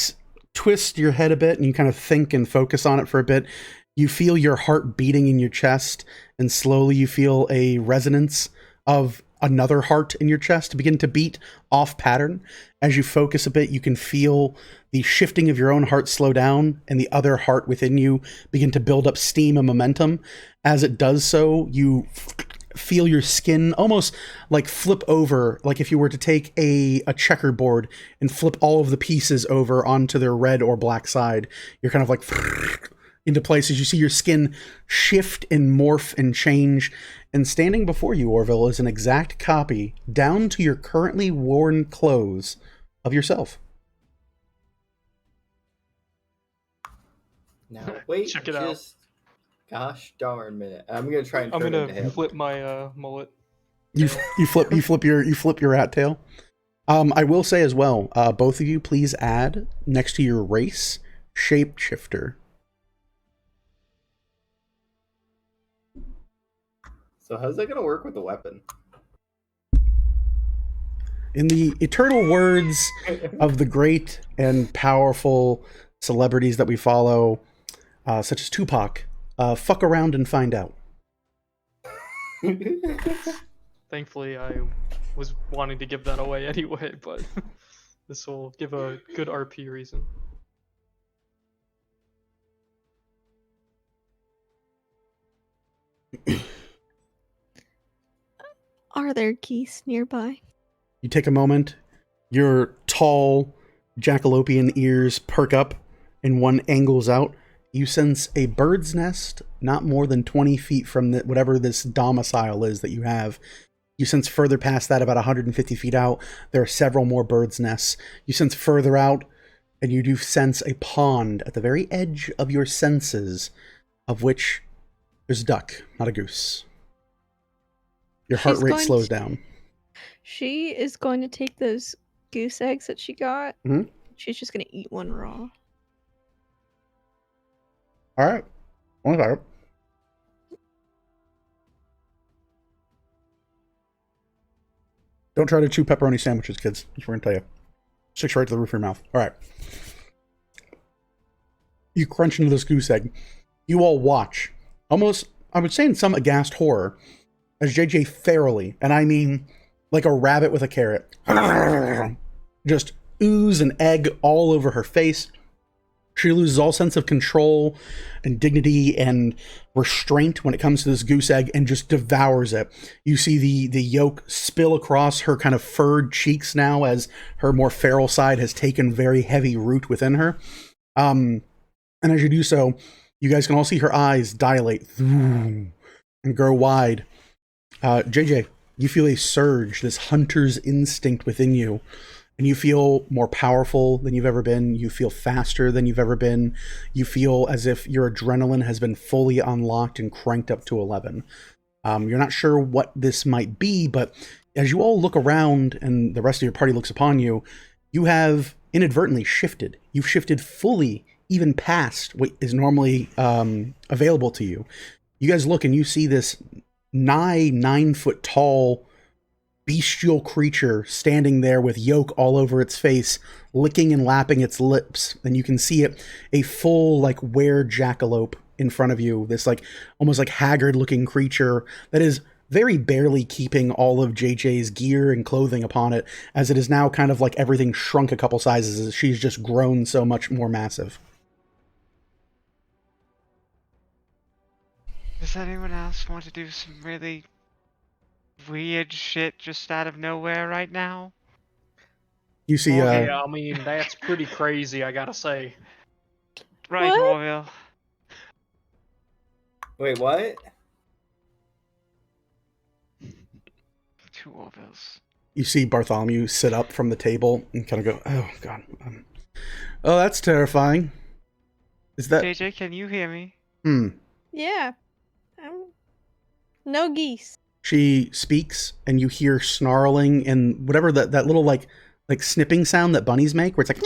twist your head a bit and you kind of think and focus on it for a bit. You feel your heart beating in your chest, and slowly you feel a resonance of another heart in your chest begin to beat off pattern. As you focus a bit, you can feel the shifting of your own heart slow down and the other heart within you begin to build up steam and momentum. As it does so, you feel your skin almost like flip over, like if you were to take a checkerboard and flip all of the pieces over onto their red or black side. You're kind of like into place as you see your skin shift and morph and change. And standing before you, Orville, is an exact copy, down to your currently worn clothes, of yourself. Now wait, Check it out. just gosh darn minute. I'm gonna try and I'm turn gonna into him. flip my mullet. You flip your hat tail. I will say as well, both of you please add next to your race shapeshifter. So how's that gonna work with the weapon? In the eternal words of the great and powerful celebrities that we follow, such as Tupac, fuck around and find out. Thankfully, I was wanting to give that away anyway, but this will give a good RP reason. Are there geese nearby? You take a moment, your tall jackalopian ears perk up, and one angles out. You sense a bird's nest not more than 20 feet from whatever this domicile is that you have. You sense further past that, about 150 feet out, there are several more birds' nests. You sense further out, and you do sense a pond at the very edge of your senses, of which there's a duck, not a goose. Your heart rate slows down. She is going to take those goose eggs that she got. Mhm. She's just going to eat one raw. All right. One second. Don't try to chew pepperoni sandwiches, kids. That's what we're going to tell you. Sticks right to the roof of your mouth. All right. You crunch into this goose egg. You all watch, almost, I would say in some aghast horror, as JJ Farrelly, and I mean like a rabbit with a carrot, just ooze an egg all over her face. She loses all sense of control and dignity and restraint when it comes to this goose egg and just devours it. You see the yolk spill across her kind of furred cheeks now as her more feral side has taken very heavy root within her. And as you do so, you guys can all see her eyes dilate and grow wide. JJ, you feel a surge, this hunter's instinct within you. And you feel more powerful than you've ever been. You feel faster than you've ever been. You feel as if your adrenaline has been fully unlocked and cranked up to 11. You're not sure what this might be, but as you all look around and the rest of your party looks upon you, you have inadvertently shifted. You've shifted fully, even past what is normally available to you. You guys look and you see this nigh 9 foot tall bestial creature standing there with yolk all over its face, licking and lapping its lips, and you can see it, a full like were-jackalope in front of you, this like almost like haggard looking creature that is very barely keeping all of JJ's gear and clothing upon it, as it is now kind of like everything shrunk a couple sizes as she's just grown so much more massive. Does anyone else want to do some really weird shit just out of nowhere right now? You see Yeah, I mean, that's pretty crazy, I gotta say. Right, What? Orville. Wait, what? Two Orvilles. you see Bartholomew sit up from the table and kind of go, oh god, oh, that's terrifying. Is that JJ, can you hear me? Yeah. No geese. She speaks, and you hear snarling and whatever that little like snipping sound that bunnies make, where it's like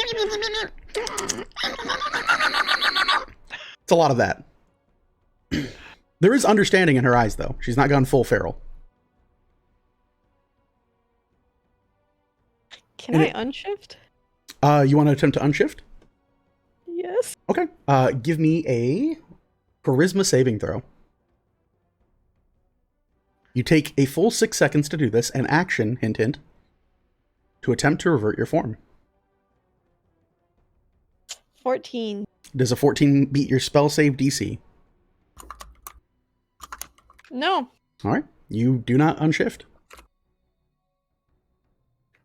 it's a lot of that. There is understanding in her eyes, though. She's not gone full feral. Can And I unshift? You want to attempt to unshift? Yes. Okay. Give me a charisma saving throw. You take a full 6 seconds to do this, and action, hint hint, to attempt to revert your form. 14. Does a 14 beat your spell save DC? No. All right. You do not unshift.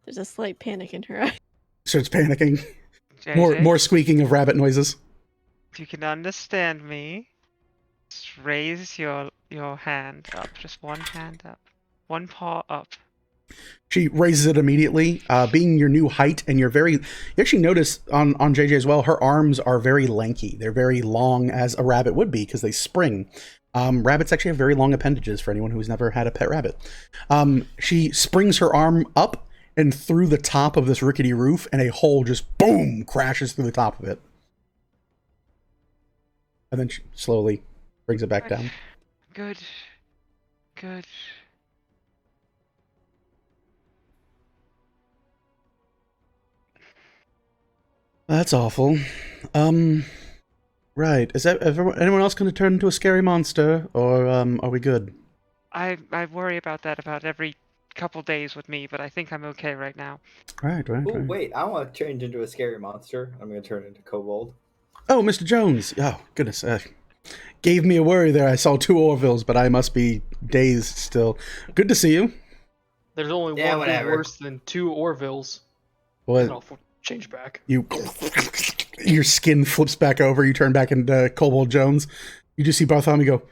There's a slight panic in her eye. Starts panicking. JJ, More squeaking of rabbit noises. if you can understand me, just raise your hand up. Just one hand up. One paw up. She raises it immediately. Being your new height, and you actually notice on JJ as well, her arms are very lanky. They're very long, as a rabbit would be, because they spring. Rabbits actually have very long appendages for anyone who's never had a pet rabbit. She springs her arm up and through the top of this rickety roof, and a hole just, boom, crashes through the top of it. And then she slowly brings it back down. Good. Good. That's awful. Right. Is that anyone else going to turn into a scary monster, or are we good? I worry about that about every couple days with me, but I think I'm okay right now. Right. Oh, wait, I want to change into a scary monster. I'm going to turn into Kobold. Oh, Mr. Jones. Oh, goodness. Gave me a worry there. I saw 2 Orvilles, but I must be dazed still. Good to see you. There's only one thing whatever. worse than 2 Orvilles. What? I'll change back. Your skin flips back over. You turn back into Kobold Jones. You just see Bartholomew go,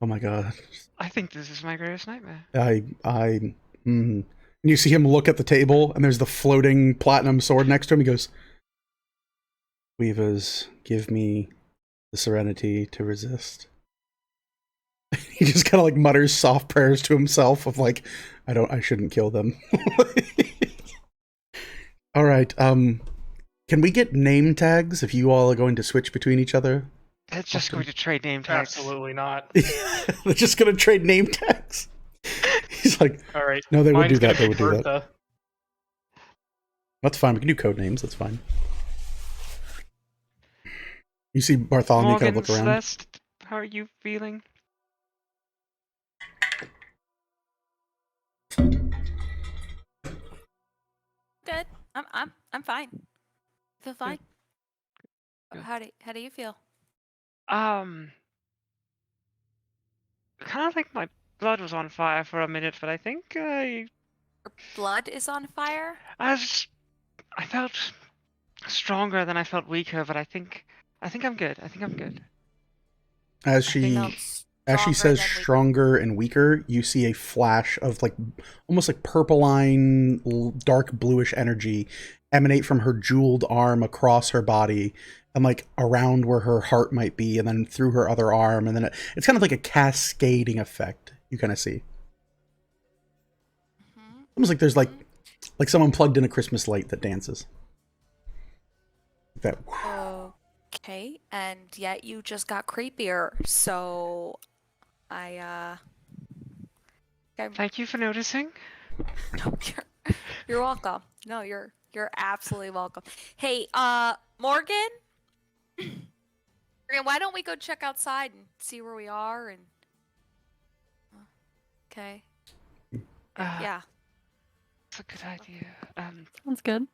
oh my god. I think this is my greatest nightmare. And you see him look at the table, and there's the floating platinum sword next to him. He goes, Weavers, give me the serenity to resist. He just kind of like mutters soft prayers to himself of like, I shouldn't kill them. All right. Can we get name tags if you all are going to switch between each other? They're just going to trade name tags. Absolutely not. They're just going to trade name tags. He's like, All right. no, they would do mine's that. gonna They be would do that. Bertha. That's fine. We can do code names. That's fine. You see Bartholomew Morgan, kind of look around. Celeste, how are you feeling? Good. I'm fine. Feel fine. Good. How do you feel? Kind of like my blood was on fire for a minute, but I think Your blood is on fire? I felt stronger than I felt weaker, but I think I'm good. I think I'm good. As I she felt says stronger than weaker. stronger and weaker, you see a flash of like almost like purpline, dark bluish energy emanate from her jeweled arm across her body and like around where her heart might be, and then through her other arm, and then it's kind of like a cascading effect you kind of see. Almost like there's like someone plugged in a Christmas light that dances. That. Okay, and yet you just got creepier, so I Thank you for noticing. No, you're welcome. No, you're absolutely welcome. Hey, Morgan? Morgan, why don't we go check outside and see where we are and okay. Yeah. That's a good idea. Sounds good.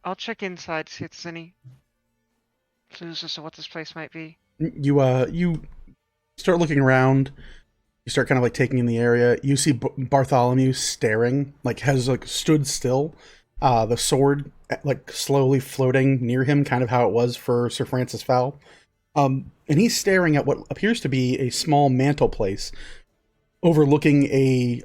I'll check inside, see if there's any clues as to what this place might be. You start looking around. You start kind of like taking in the area. You see Bartholomew staring, like has like stood still. The sword like slowly floating near him, kind of how it was for Sir Francis Fowl. And he's staring at what appears to be a small mantel place overlooking a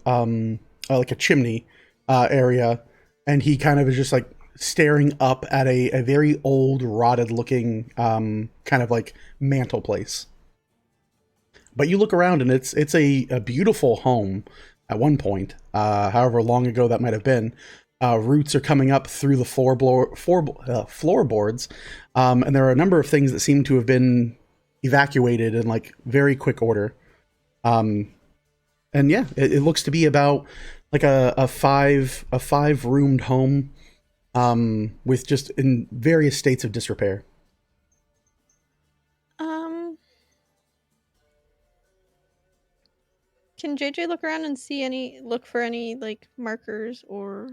like a chimney area, and he kind of is just like staring up at a very old, rotted looking kind of like mantel place. But you look around and it's a beautiful home at one point, however long ago that might have been. Roots are coming up through the floorboards, and there are a number of things that seem to have been evacuated in like very quick order. And yeah, it looks to be about like a five roomed home, with just in various states of disrepair. Can JJ look around and look for any like markers or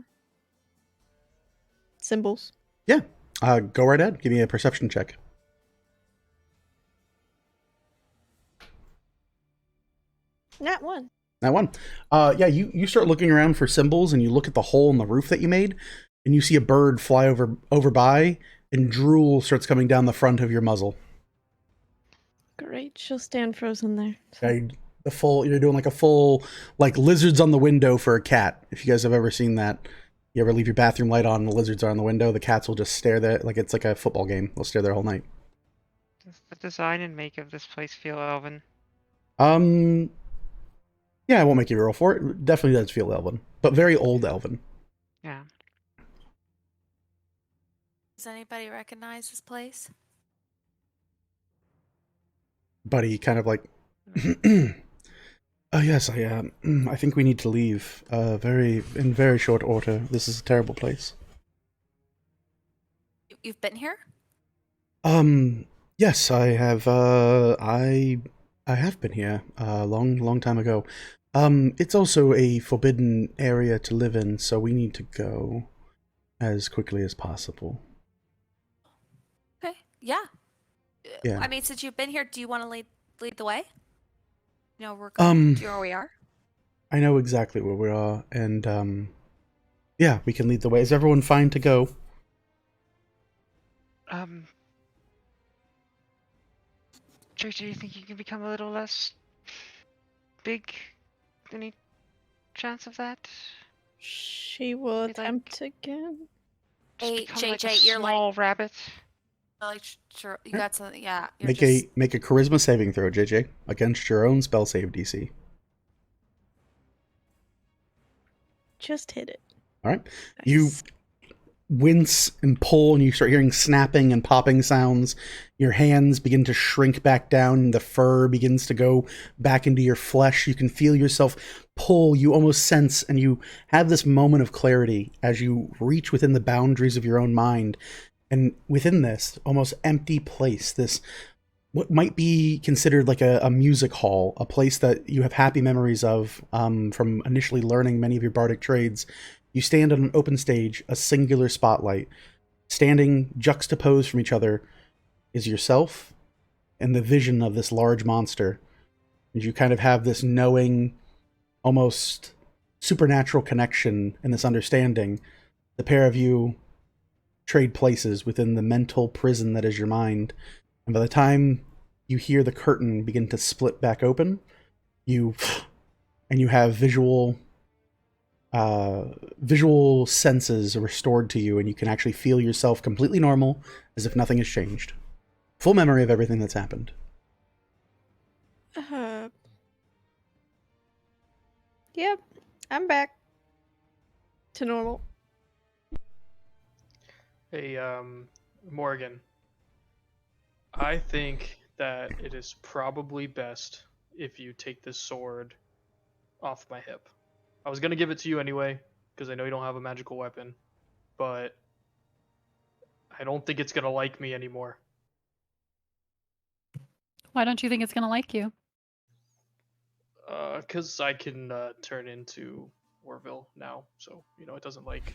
symbols? Yeah. Go right ahead. Give me a perception check. Not one. That one. Yeah, you start looking around for symbols, and you look at the hole in the roof that you made, and you see a bird fly over by, and drool starts coming down the front of your muzzle. Great. She'll stand frozen there. You're doing like a full, like, lizards on the window for a cat. If you guys have ever seen that, you ever leave your bathroom light on and the lizards are on the window, the cats will just stare there like it's like a football game. They'll stare there all night. Does the design and make of this place feel elven? Yeah, I won't make you roll for it. It definitely does feel elven, but very old elven. Yeah. Does anybody recognize this place? Buddy kind of like, oh yes, I think we need to leave. In very short order. This is a terrible place. You've been here? Yes, I have. I have been here a long time ago. It's also a forbidden area to live in, so we need to go as quickly as possible. Okay. Yeah. Yeah. I mean, since you've been here, do you want to lead the way? You know, we're going. Do you know where we are? I know exactly where we are, and yeah, we can lead the way. Is everyone fine to go? JJ, do you think you can become a little less big? Any chance of that? She will attempt again. Hey, Become JJ, like a you're small rabbit. like sure you got something. Yeah. You're Make a charisma saving throw, JJ, against your own spell save DC. Just hit it. All right. Nice. You wince and pull, and you start hearing snapping and popping sounds. Your hands begin to shrink back down. The fur begins to go back into your flesh. You can feel yourself pull. You almost sense, and you have this moment of clarity as you reach within the boundaries of your own mind. And within this almost empty place, this what might be considered like a music hall, a place that you have happy memories of from initially learning many of your bardic trades. You stand on an open stage, a singular spotlight. Standing juxtaposed from each other is yourself and the vision of this large monster. And you kind of have this knowing, almost supernatural connection and this understanding. The pair of you trade places within the mental prison that is your mind. And by the time you hear the curtain begin to split back open, you have visual senses restored to you, and you can actually feel yourself completely normal, as if nothing has changed. Full memory of everything that's happened. Yep, I'm back to normal. Hey, Morgan. I think that it is probably best if you take this sword off my hip. I was gonna give it to you anyway, because I know you don't have a magical weapon, but I don't think it's gonna like me anymore. Why don't you think it's gonna like you? Because I can turn into Orville now, so, it doesn't like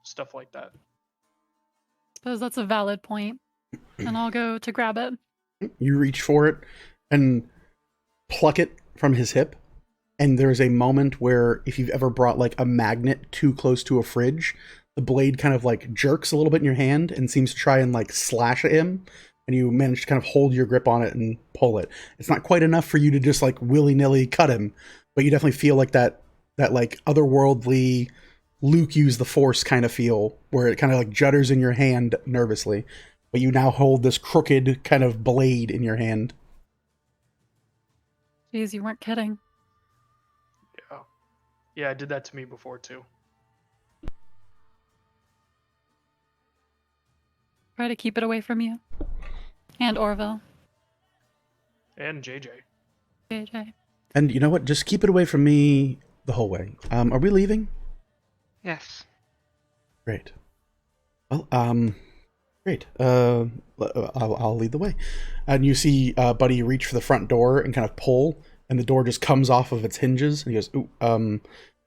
stuff like that. Suppose that's a valid point. And I'll go to grab it. You reach for it and pluck it from his hip. And there's a moment where, if you've ever brought like a magnet too close to a fridge, the blade kind of like jerks a little bit in your hand and seems to try and like slash at him. And you manage to kind of hold your grip on it and pull it. It's not quite enough for you to just like willy-nilly cut him, but you definitely feel like that like otherworldly Luke use the Force kind of feel, where it kind of like judders in your hand nervously. But you now hold this crooked kind of blade in your hand. Jeez, you weren't kidding. Yeah, it did that to me before too. Try to keep it away from you. And Orville. And JJ. JJ. And you know what? Just keep it away from me the whole way. Are we leaving? Yes. Great. Well, great. I'll lead the way. And you see Buddy reach for the front door and kind of pull, and the door just comes off of its hinges. And he goes, ooh, and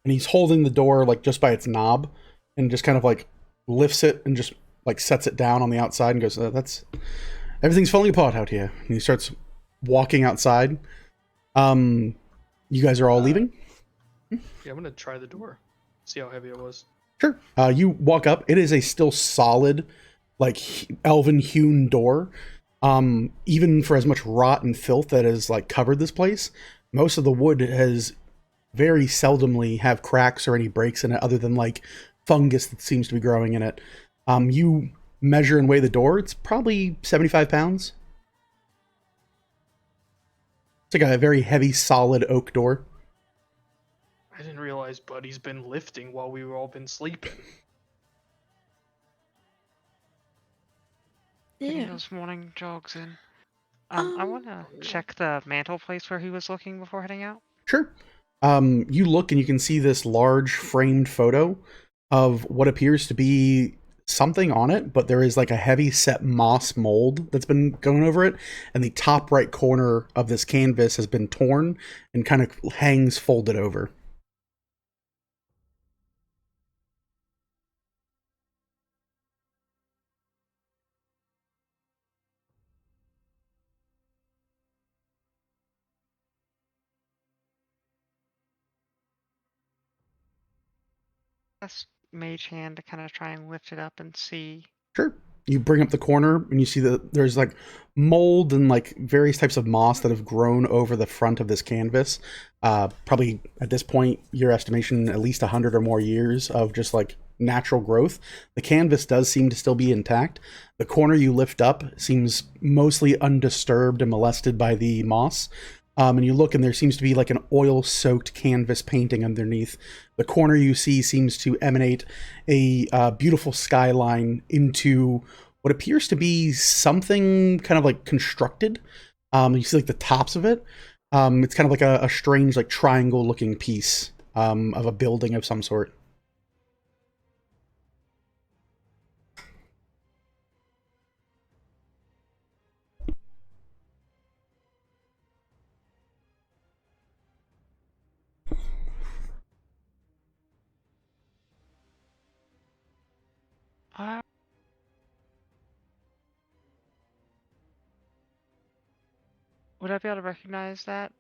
he's holding the door like just by its knob, and just kind of like lifts it and just like sets it down on the outside and goes, that's everything's falling apart out here. And he starts walking outside. You guys are all leaving? Yeah, I'm gonna try the door. See how heavy it was. Sure. You walk up. It is a still solid, like elven hewn door. Even for as much rot and filth that has like covered this place, most of the wood has very seldomly have cracks or any breaks in it, other than like fungus that seems to be growing in it. You measure and weigh the door. It's probably 75 pounds. It's like a very heavy, solid oak door. I didn't realize Buddy's been lifting while we were all been sleeping. Getting Yeah. those morning jogs in. I want to check the mantle place where he was looking before heading out. Sure. You look and you can see this large framed photo of what appears to be something on it, but there is like a heavy set moss mold that's been going over it, and the top right corner of this canvas has been torn and kind of hangs folded over. That's mage hand to kind of try and lift it up and see. Sure. You bring up the corner and you see that there's like mold and like various types of moss that have grown over the front of this canvas. Probably at this point, your estimation, at least 100 or more years of just like natural growth. The canvas does seem to still be intact. The corner you lift up seems mostly undisturbed and molested by the moss. And you look and there seems to be like an oil-soaked canvas painting underneath. The corner you see seems to emanate a beautiful skyline into what appears to be something kind of like constructed. You see like the tops of it. It's kind of like a strange like triangle-looking piece of a building of some sort. Would I be able to recognize that?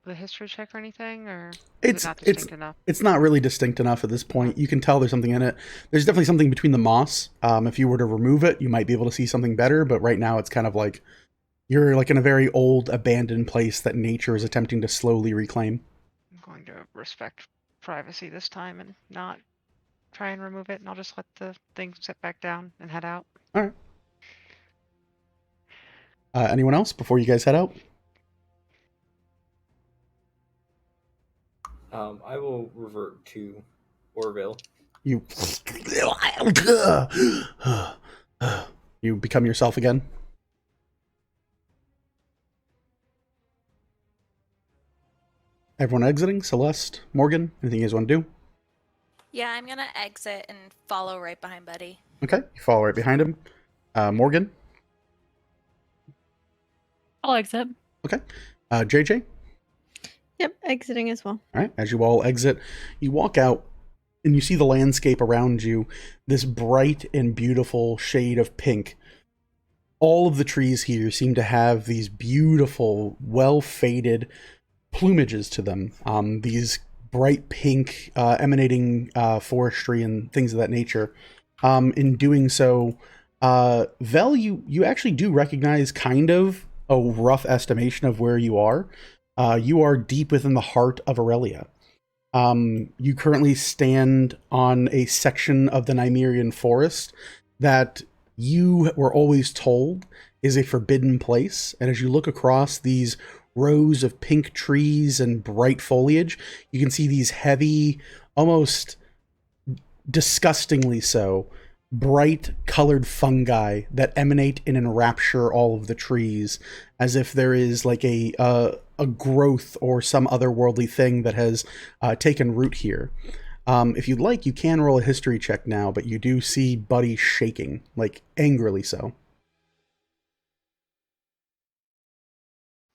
The history check or anything? Or is It's it not distinct enough? It's not really distinct enough at this point. You can tell there's something in it. There's definitely something between the moss. If you were to remove it, you might be able to see something better, but right now it's kind of like you're like in a very old, abandoned place that nature is attempting to slowly reclaim. I'm going to respect privacy this time and not try and remove it, and I'll just let the thing sit back down and head out. All right. Anyone else before you guys head out? I will revert to Orville. You you become yourself again. Everyone exiting? Celeste, Morgan, anything you guys want to do? Yeah, I'm gonna exit and follow right behind Buddy. Okay, you follow right behind him. Morgan? I'll exit. Okay. JJ? Yep, exiting as well. All right, as you all exit, you walk out and you see the landscape around you, this bright and beautiful shade of pink. All of the trees here seem to have these beautiful, well-faded plumages to them. These bright pink, emanating forestry and things of that nature. In doing so, Vel, you actually do recognize kind of a rough estimation of where you are. You are deep within the heart of Aurelia. You currently stand on a section of the Nymerian forest that you were always told is a forbidden place. And as you look across these rows of pink trees and bright foliage, you can see these heavy, almost disgustingly so, bright colored fungi that emanate and enrapture all of the trees, as if there is like a growth or some otherworldly thing that has taken root here. If you'd like, you can roll a history check now, but you do see Buddy shaking, like angrily so.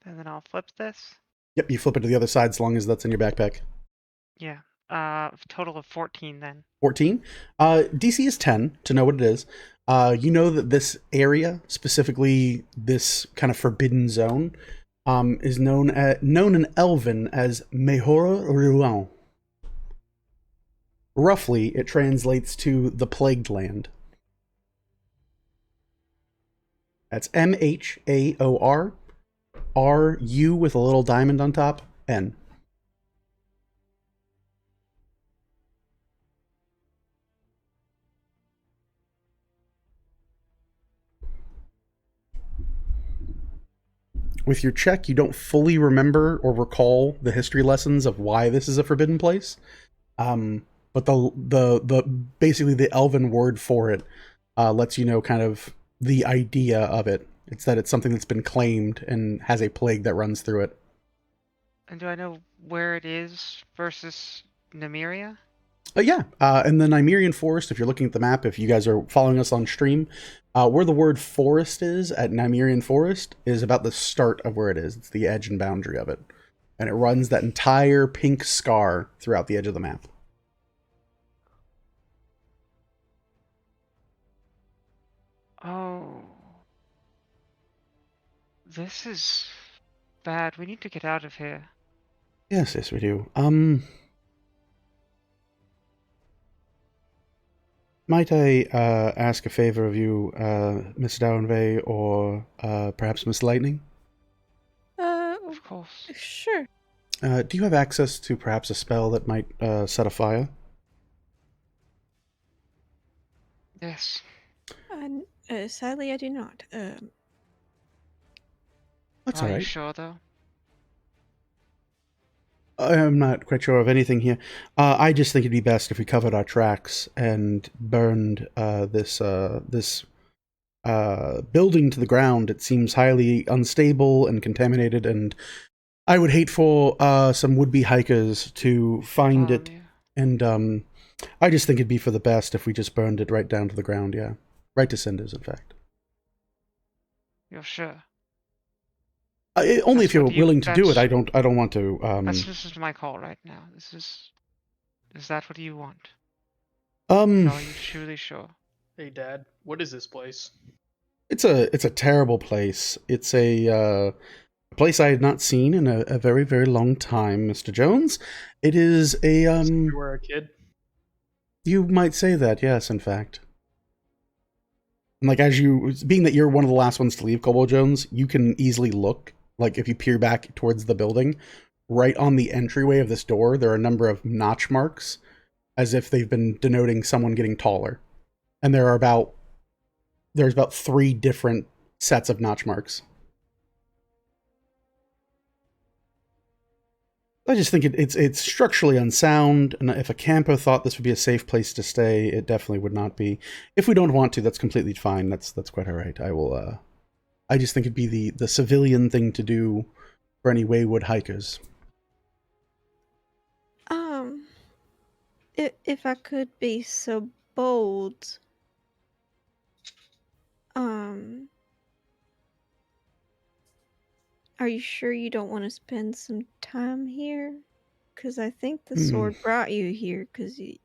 And then I'll flip this. Yep, you flip it to the other side as long as that's in your backpack. Yeah. Total of 14 then. 14. DC is 10 to know what it is. You know that this area, specifically this kind of forbidden zone, is known in Elven as Mehora Ruan. Roughly, it translates to the Plagued Land. That's Mhaor RU with a little diamond on top, N. With your check, you don't fully remember or recall the history lessons of why this is a forbidden place. But the basically the Elven word for it lets you know kind of the idea of it. It's that it's something that's been claimed and has a plague that runs through it. And do I know where it is versus Nymeria? Yeah, in the Nymerian Forest, if you're looking at the map, if you guys are following us on stream, where the word forest is at Nymerian Forest is about the start of where it is. It's the edge and boundary of it. And it runs that entire pink scar throughout the edge of the map. Oh. This is bad. We need to get out of here. Yes, yes, we do. Might I ask a favor of you, Miss Downway, or perhaps Miss Lightning? Of course. Sure. Do you have access to perhaps a spell that might set a fire? Yes. Sadly, I do not. That's Are all you right. sure though? I'm not quite sure of anything here. I just think it'd be best if we covered our tracks and burned this building to the ground. It seems highly unstable and contaminated, and I would hate for some would-be hikers to find it. You. And I just think it'd be for the best if we just burned it right down to the ground. Yeah, right to cinders, in fact. You're sure? Only That's if you're what you- willing to do it. that's- I don't want to. This is my call right now. Is that what you want? Are you truly sure? Hey, Dad, what is this place? It's a terrible place. It's a place I had not seen in a very, very long time, Mr. Jones. It is a Since you were a kid? You might say that, yes, in fact. And like being that you're one of the last ones to leave, Kobold Jones, you can easily look, like if you peer back towards the building, right on the entryway of this door, there are a number of notch marks, as if they've been denoting someone getting taller. And there's about 3 different sets of notch marks. I just think it's structurally unsound, and if a camper thought this would be a safe place to stay, it definitely would not be. If we don't want to, that's completely fine. That's quite all right. I will. I just think it'd be the civilian thing to do for any wayward hikers. If I could be so bold, are you sure you don't want to spend some time here? Because I think the sword brought you here because you...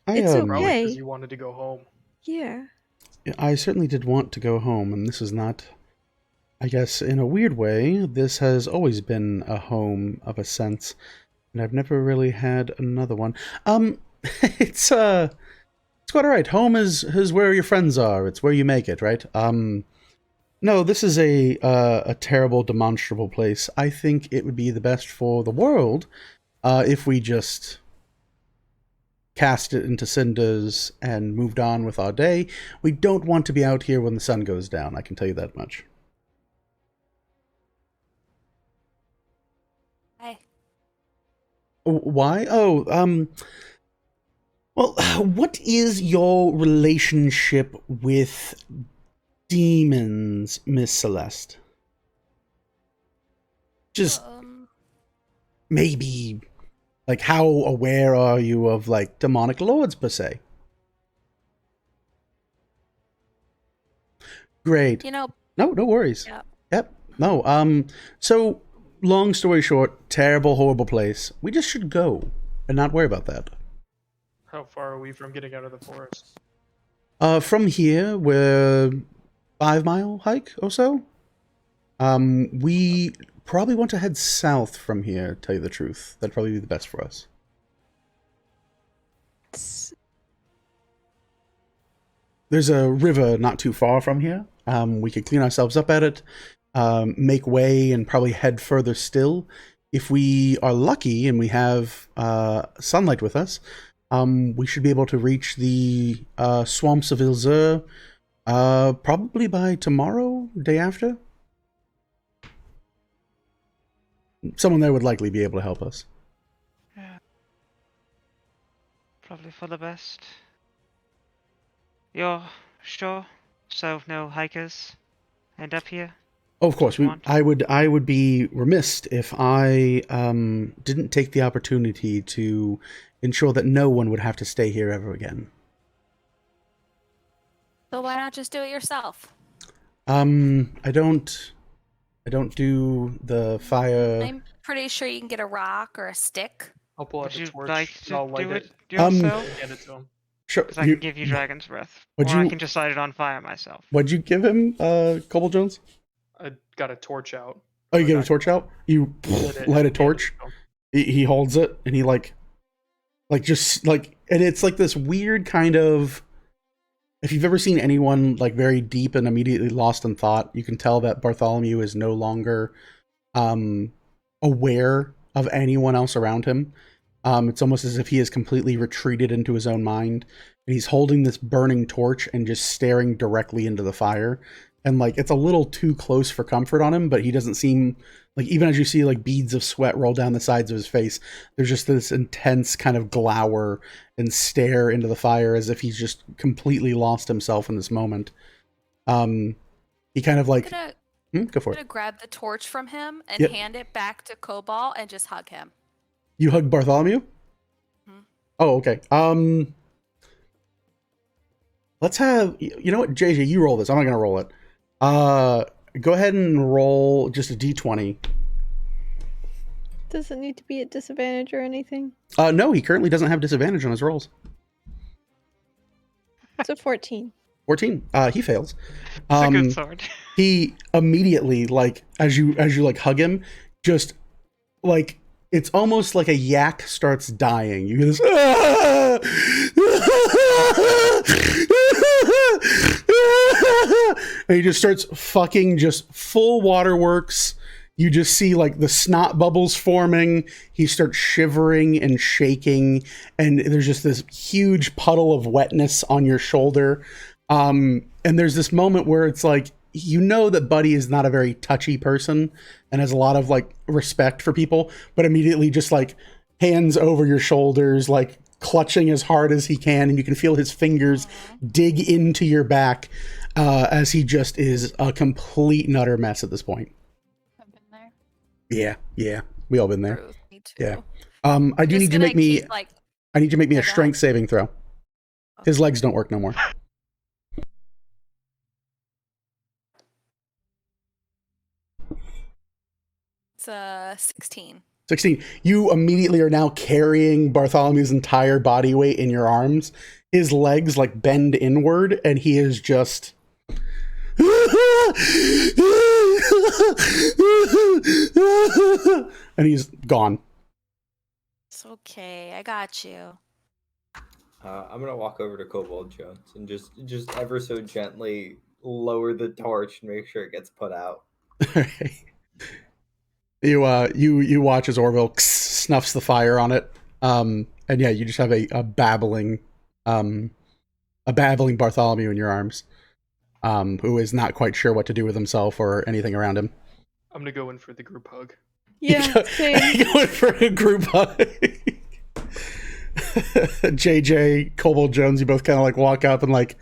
It's Probably okay. because you wanted to go home. Yeah. I certainly did want to go home, and this is not... I guess, in a weird way, this has always been a home of a sense, and I've never really had another one. It's quite alright. Home is where your friends are. It's where you make it, right? No, this is a terrible, demonstrable place. I think it would be the best for the world if we just cast it into cinders and moved on with our day. We don't want to be out here when the sun goes down, I can tell you that much. Hey. Why? Oh, well, what is your relationship with demons, Miss Celeste? Just maybe, like, how aware are you of, like, demonic lords, per se? Great. You know, No worries. Yeah. Yep. No. So, long story short, terrible, horrible place. We just should go and not worry about that. How far are we from getting out of the forest? From here, we're 5-mile hike or so. We probably want to head south from here, tell you the truth. That'd probably be the best for us. There's a river not too far from here. We could clean ourselves up at it, make way, and probably head further still. If we are lucky and we have sunlight with us, we should be able to reach the swamps of Ilzur probably by tomorrow, day after. Someone there would likely be able to help us. Yeah. Probably for the best. You're sure? So no hikers end up here? Oh, of course. Want? I would be remiss if I didn't take the opportunity to ensure that no one would have to stay here ever again. So why not just do it yourself? I don't do the fire. I'm pretty sure you can get a rock or a stick. I'll pull out Would the you torch. like and to I'll light do it Um, yourself? and hand it to him. Sure. Because I can give you dragon's breath. Or Would I you- can just light it on fire myself. What'd you give him, Cobble Jones? I got a torch out. Oh, you get a torch out? You Lit it light a and torch? handed it to him. He holds it and he and it's like this weird kind of, if you've ever seen anyone like very deep and immediately lost in thought, you can tell that Bartholomew is no longer aware of anyone else around him. It's almost as if he has completely retreated into his own mind, and he's holding this burning torch and just staring directly into the fire. And like, it's a little too close for comfort on him, but he doesn't seem like, even as you see like beads of sweat roll down the sides of his face, there's just this intense kind of glower and stare into the fire as if he's just completely lost himself in this moment. He kind of like, go for I'm it. gonna grab the torch from him and Yep. hand it back to Cobalt and just hug him. You hug Bartholomew? Mhm. Oh, okay. Let's have, you know what, JJ, you roll this. I'm not gonna roll it. Go ahead and roll just a d20. Does it need to be at disadvantage or anything? No, he currently doesn't have disadvantage on his rolls. It's a 14. 14. He fails. It's a good sword. He immediately, like, as you like hug him, just like, it's almost like a yak starts dying. You hear this, and he just starts fucking just full waterworks. You just see like the snot bubbles forming. He starts shivering and shaking, and there's just this huge puddle of wetness on your shoulder. And there's this moment where it's like, you know that Buddy is not a very touchy person and has a lot of like respect for people, but immediately just like hands over your shoulders, like clutching as hard as he can, and you can feel his fingers dig into your back as he just is a complete and utter mess at this point. I've been there. Yeah, we all been there. Ruth, me too. Yeah. I do need you to make me. Like, I need you to make me a Go strength saving throw. His legs don't work no more. it's 16. 16. You immediately are now carrying Bartholomew's entire body weight in your arms. His legs like bend inward, and he is just. And he's gone. It's okay. I got you. I'm gonna walk over to Cobalt Jones and just ever so gently lower the torch and make sure it gets put out. You watch as Orville snuffs the fire on it, and yeah, you just have a babbling Bartholomew in your arms, who is not quite sure what to do with himself or anything around him. I'm gonna go in for the group hug. Yeah, same. Going for a group hug. JJ, Cobalt Jones, you both kind of like walk up and like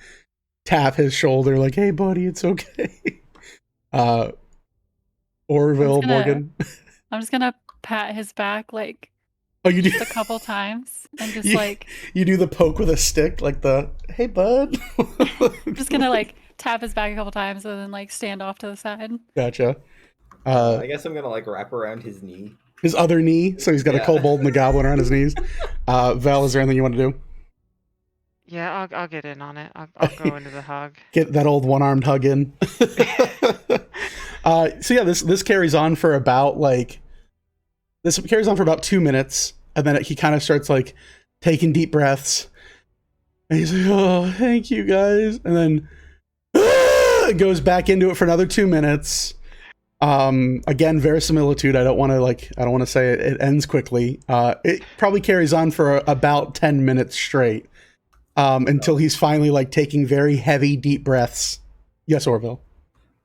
tap his shoulder, like, "Hey, buddy, it's okay." Orville, Morgan. I'm just gonna pat his back like Oh, you do just a couple times and just You- like you do the poke with a stick, like the "Hey, bud." I'm just gonna like tap his back a couple times and then like stand off to the side. Gotcha. I guess I'm gonna like wrap around his knee. His other knee, so he's got a Yeah. kobold and a goblin around his knees. Val, is there anything you want to do? Yeah, I'll get in on it. I'll go into the hug. Get that old one-armed hug in. So yeah, this carries on for about this carries on for about 2 minutes, and then he kind of starts like taking deep breaths, and he's like, "Oh, thank you guys," and then goes back into it for another 2 minutes. Again, verisimilitude. I don't want to say it ends quickly. It probably carries on for about 10 minutes straight. Until he's finally like taking very heavy, deep breaths. Yes, Orville.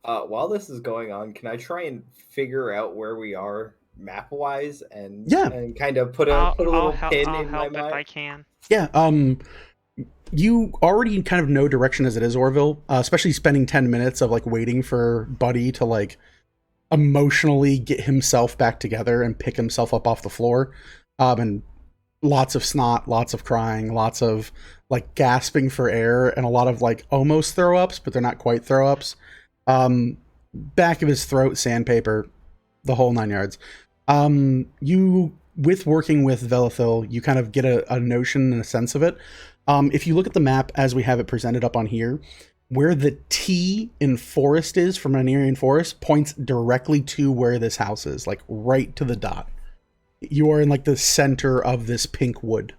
While this is going on, can I try and figure out where we are map-wise and kind of put a little pin in my help if I mind? can. Yeah. You already kind of know direction as it is, Orville. Especially spending 10 minutes of like waiting for Buddy to like emotionally get himself back together and pick himself up off the floor. And lots of snot, lots of crying, lots of like gasping for air, and a lot of like almost throw ups, but they're not quite throw ups. Back of his throat, sandpaper, the whole 9 yards. You, with working with Velithil, you kind of get a notion and a sense of it. If you look at the map as we have it presented up on here, where the T in forest is from Anirian Forest points directly to where this house is, like right to the dot. You are in like the center of this pink wood,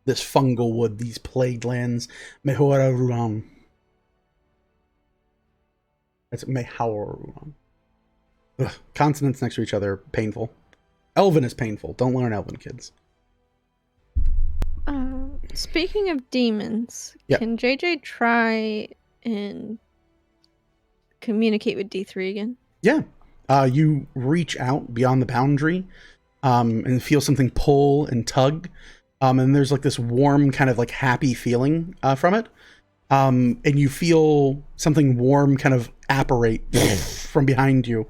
this fungal wood, these plagued lands. Mehora Ruam. That's Mehora Ruam. Consonants next to each other, painful. Elven is painful. Don't learn Elven, kids. Speaking of demons, Yep. can JJ try and communicate with D3 again? Yeah. You reach out beyond the boundary and feel something pull and tug. And there's like this warm kind of like happy feeling from it. And you feel something warm kind of apparate from behind you.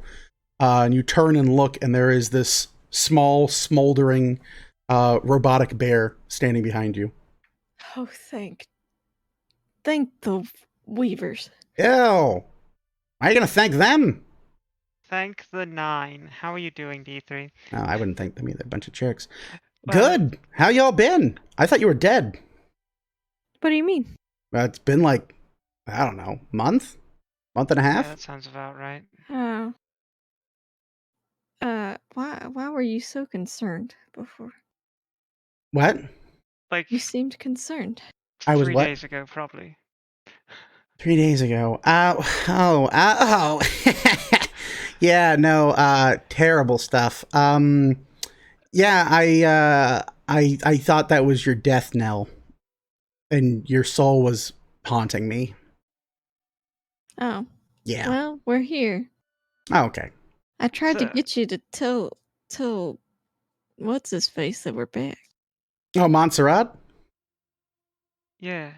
And you turn and look, and there is this small, smoldering robotic bear standing behind you. Oh, thank the weavers. Ew. Why are you going to thank them? Thank the 9. How are you doing, D3? No, I wouldn't thank them either. A bunch of jerks. Well, Good. How y'all been? I thought you were dead. What do you mean? It's been like, I don't know, month and a Yeah, half. that sounds about right. Oh. Why were you so concerned before? What? Like You seemed concerned. I was 3 what? days ago, probably. 3 days ago. Yeah, no, terrible stuff. Yeah, I thought that was your death knell, and your soul was haunting me. Oh. Yeah. Well, we're here. Oh, okay. I tried to So- get you to tell what's his face that we're back. Oh, Montserrat? Yeah.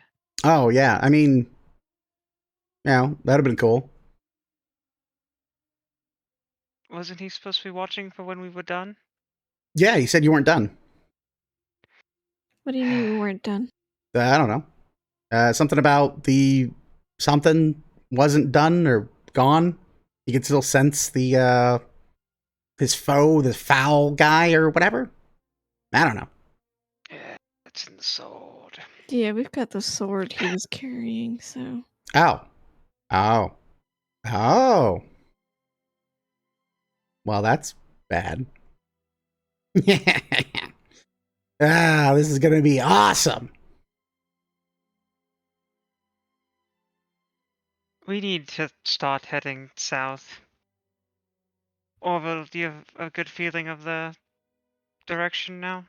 Oh, yeah. I mean, that'd have been cool. Wasn't he supposed to be watching for when we were done? Yeah, you said you weren't done. What do you mean we weren't done? I don't know. Something about something wasn't done or gone. You could still sense his foe, the foul guy or whatever. I don't know. Yeah, it's in the sword. Yeah, we've got the sword he was carrying, so. Oh. Well, that's bad. This is gonna be awesome. We need to start heading south. Orville, do you have a good feeling of the direction now?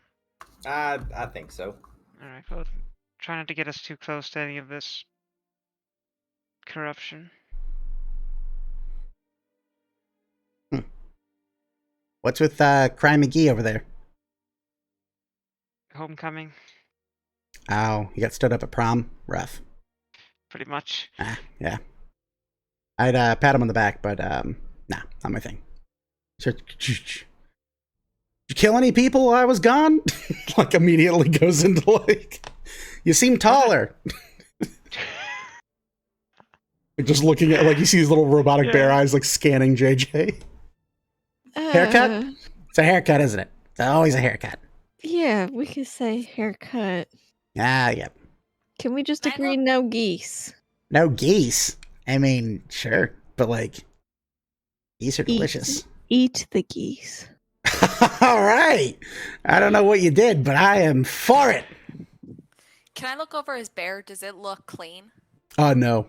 I think so. Alright, well, try not to get us too close to any of this corruption. What's with Cry McGee over there? Homecoming, Oh, he got stood up at prom. Rough. pretty much. Yeah. I'd pat him on the back, but nah, not my thing. So, did you kill any people while I was gone? Like immediately goes into like, you seem taller. Like, just looking at, like, you see these little robotic bear Yeah. eyes like scanning JJ. Haircut? It's a haircut, isn't it? It's always a haircut. Yeah, we could say haircut. Yep. Can we just agree no geese? No geese? I mean, sure. But, like, geese are delicious. Eat the geese. All right. I don't know what you did, but I am for it. Can I look over his bear? Does it look clean? No.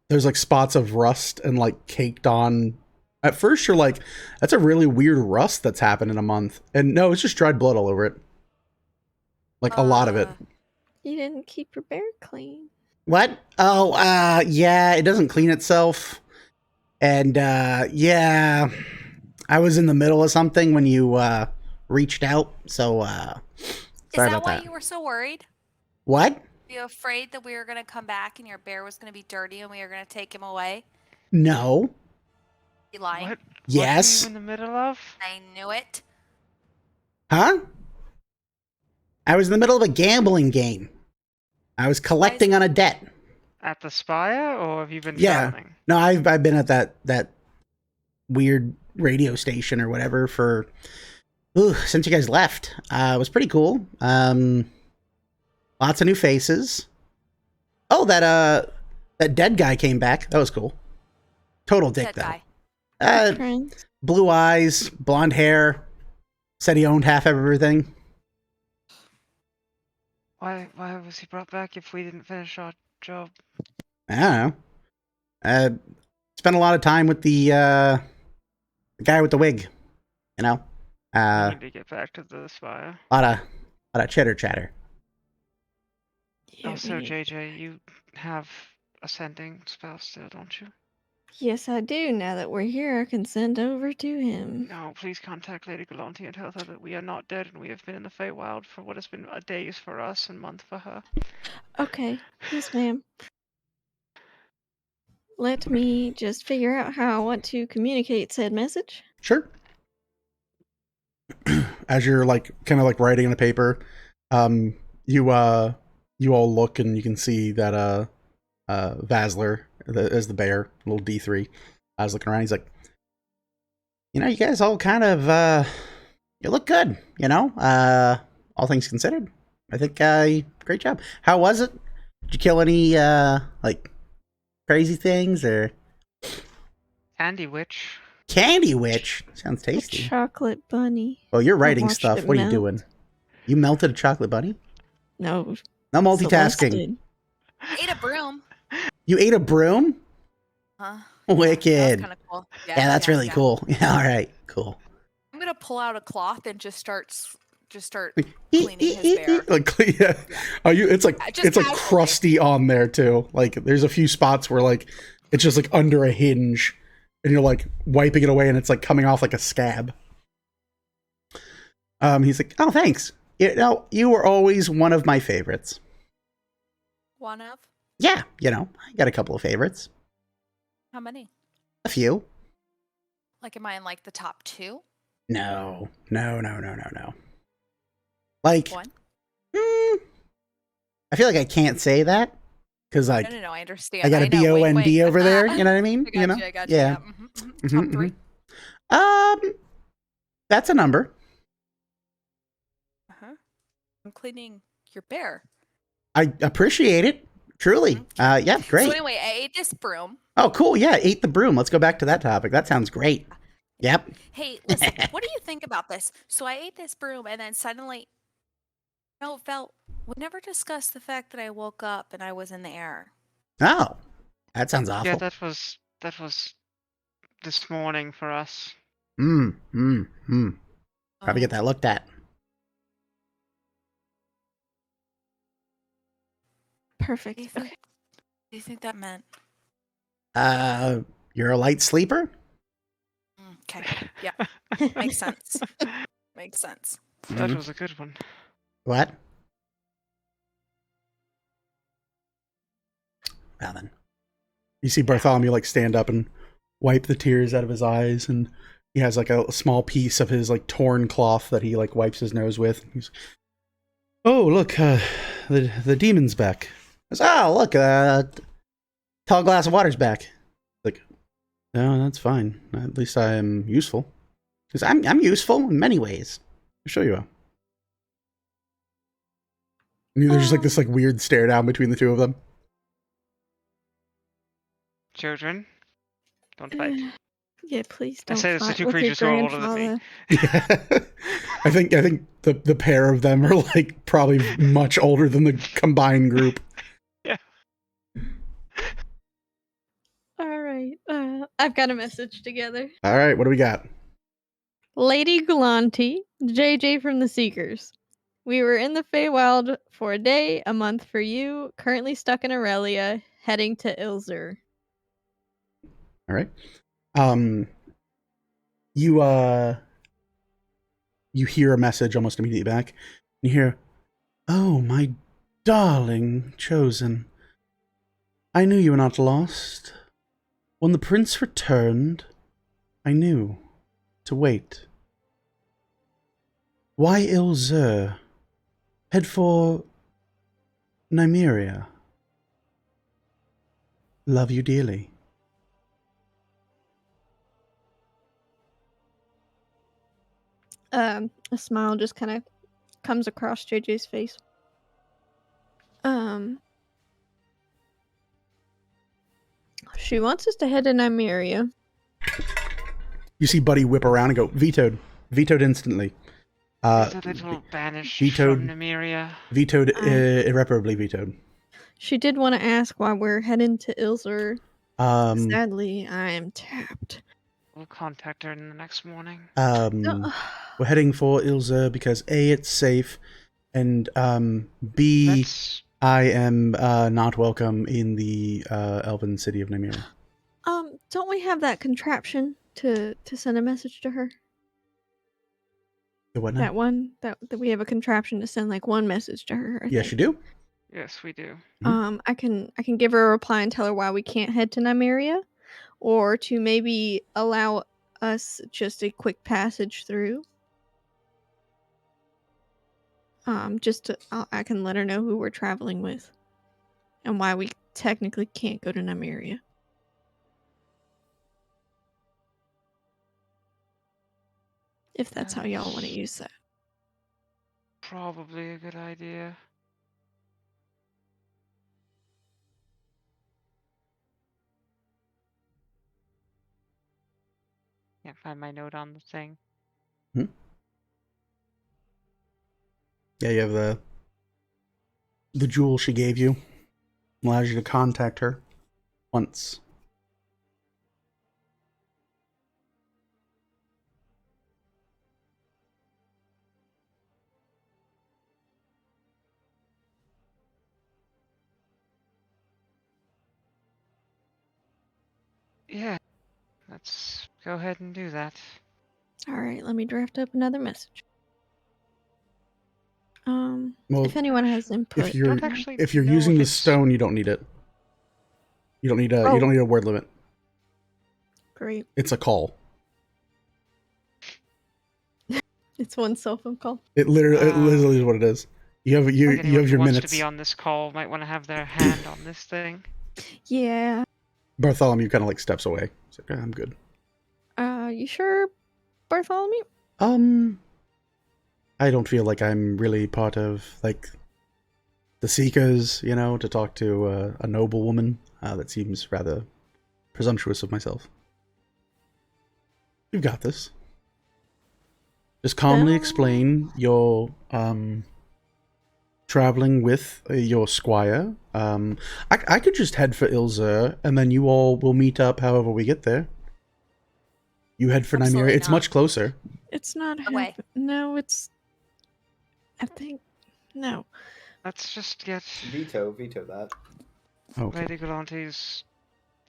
There's, like, spots of rust and, like, caked on. At first, you're like, that's a really weird rust that's happened in a month. And no, it's just dried blood all over it. Like, a lot of it. You didn't keep your bear clean. What? Oh, yeah, it doesn't clean itself. And, yeah, I was in the middle of something when you, reached out. So, sorry about that. Is that why you were so worried? What? Were you afraid that we were going to come back and your bear was going to be dirty and we were going to take him away? No. You lying? What? Yes. What are you in the middle of? I knew it. Huh? I was in the middle of a gambling game. I was collecting on a debt. At the Spire, or have you been traveling? No, I've been at that weird radio station or whatever for since you guys left. It was pretty cool. Lots of new faces. Oh, that dead guy came back. That was cool. Total dick Dead though. guy. Blue eyes, blonde hair. Said he owned half of everything. Why was he brought back if we didn't finish our job? I don't know. Spent a lot of time with the guy with the wig. You know. We need to get back to the Spire. A lot of chitter chatter. Yeah, so JJ, you have a sending spell still, don't you? Yes, I do. Now that we're here, I can send over to him. No, please contact Lady Galanti and tell her that we are not dead and we have been in the Feywild for what has been days for us and month for her. Okay. Yes, ma'am. Let me just figure out how I want to communicate said message. Sure. As you're like kind of like writing on the paper, you all look and you can see that Vasler as the bear, little D3. I was looking around. He's like, you know, you guys all kind of you look good. You know, all things considered. I think great job. How was it? Did you kill any like crazy things or Candy Witch? Candy Witch sounds tasty. A chocolate bunny. Oh, you're writing stuff. What are you doing? You melted a chocolate bunny? No. No multitasking. Celeste. Ate a broom. You ate a broom? Huh? Wicked. That was kind of cool. Yeah, that's really cool. Yeah, all right, cool. I'm gonna pull out a cloth and just start cleaning his bear. Like, yeah. Are you? It's like Just like crusty on there too. Like, there's a few spots where like it's just like under a hinge, and you're like wiping it away, and it's like coming off like a scab. He's like, oh, thanks. You know, you were always one of my favorites. One of? Yeah, you know, I got a couple of favorites. How many? A few. Like, am I in like the top 2? No. Like, one? I feel like I can't say that because like No, I understand. I got a BOND over there. You know what I mean? I got you. I got you. Yeah. Top 3. That's a number. I'm cleaning your bear. I appreciate it. Truly. Yeah, great. So anyway, I ate this broom. Oh, cool. Yeah, ate the broom. Let's go back to that topic. That sounds great. Yep. Hey, listen, what do you think about this? So I ate this broom and then suddenly, we never discussed the fact that I woke up and I was in the air. Oh, that sounds awful. Yeah, that was this morning for us. Probably get that looked at. Perfect. What do you think that meant? You're a light sleeper? Okay. Yeah. Makes sense. Makes sense. That was a good one. What? Well then. You see Bartholomew like stand up and wipe the tears out of his eyes, and he has like a small piece of his like torn cloth that he like wipes his nose with. He's, oh look, the demon's back. Goes, oh look, tall glass of water's back. Like, no, that's fine. At least I am useful. Because I'm useful in many ways. I'll show you. There's just like this like weird stare down between the two of them. Children, don't fight. Yeah, please don't I say this to fight two with your creatures who are older than me. grandfather. Yeah. I think the pair of them are like probably much older than the combined group. Yeah. All right. I've got a message together. All right, what do we got? Lady Galanti, JJ from the Seekers. We were in the Feywild for a day, a month for you. Currently stuck in Aurelia, heading to Ilzur. All right. You hear a message almost immediately back. You hear, "Oh, my darling chosen. I knew you were not lost. When the prince returned, I knew to wait. Why Ilzur? Head for Nymeria. Love you dearly." A smile just kind of comes across JJ's face. She wants us to head to Nymeria. You see Buddy whip around and go, "Vetoed. Vetoed instantly." Is a little banished from Nymeria. Vetoed, irreparably vetoed. She did want to ask why we're heading to Ilzur. Sadly, I am tapped. We'll contact her in the next morning. We're heading for Ilzur because A, it's safe, and B, I am not welcome in the elven city of Nymeria. Don't we have that contraption to send a message to her? The what now? That one that we have a contraption to send like one message to her. Yes, you do. Yes, we do. I can give her a reply and tell her why we can't head to Nymeria, or to maybe allow us just a quick passage through. I can let her know who we're traveling with, and why we technically can't go to Nymeria. If that's how y'all want to use that. Probably a good idea. Can't find my note on the thing. Yeah, you have the jewel she gave you. Allows you to contact her once. Yeah, let's go ahead and do that. All right, let me draft up another message. Well, if anyone has input, if you're using the stone, you don't need it. You don't need a word limit. Great. It's a call. It's one cell phone call. It literally is what it is. You have your wants minutes. To be on this call might want to have their hand on this thing. Yeah. Bartholomew kind of like steps away. He's like, "I'm good." You sure, Bartholomew? I don't feel like I'm really part of like the Seekers, to talk to a noble woman. That seems rather presumptuous of myself. You've got this. Just calmly explain your traveling with your squire. I could just head for Ilzur, and then you all will meet up however we get there. You head for Nymeria. It's much closer. It's not away. No, it's. I think no. Let's just get veto that. Okay. Lady Galanti's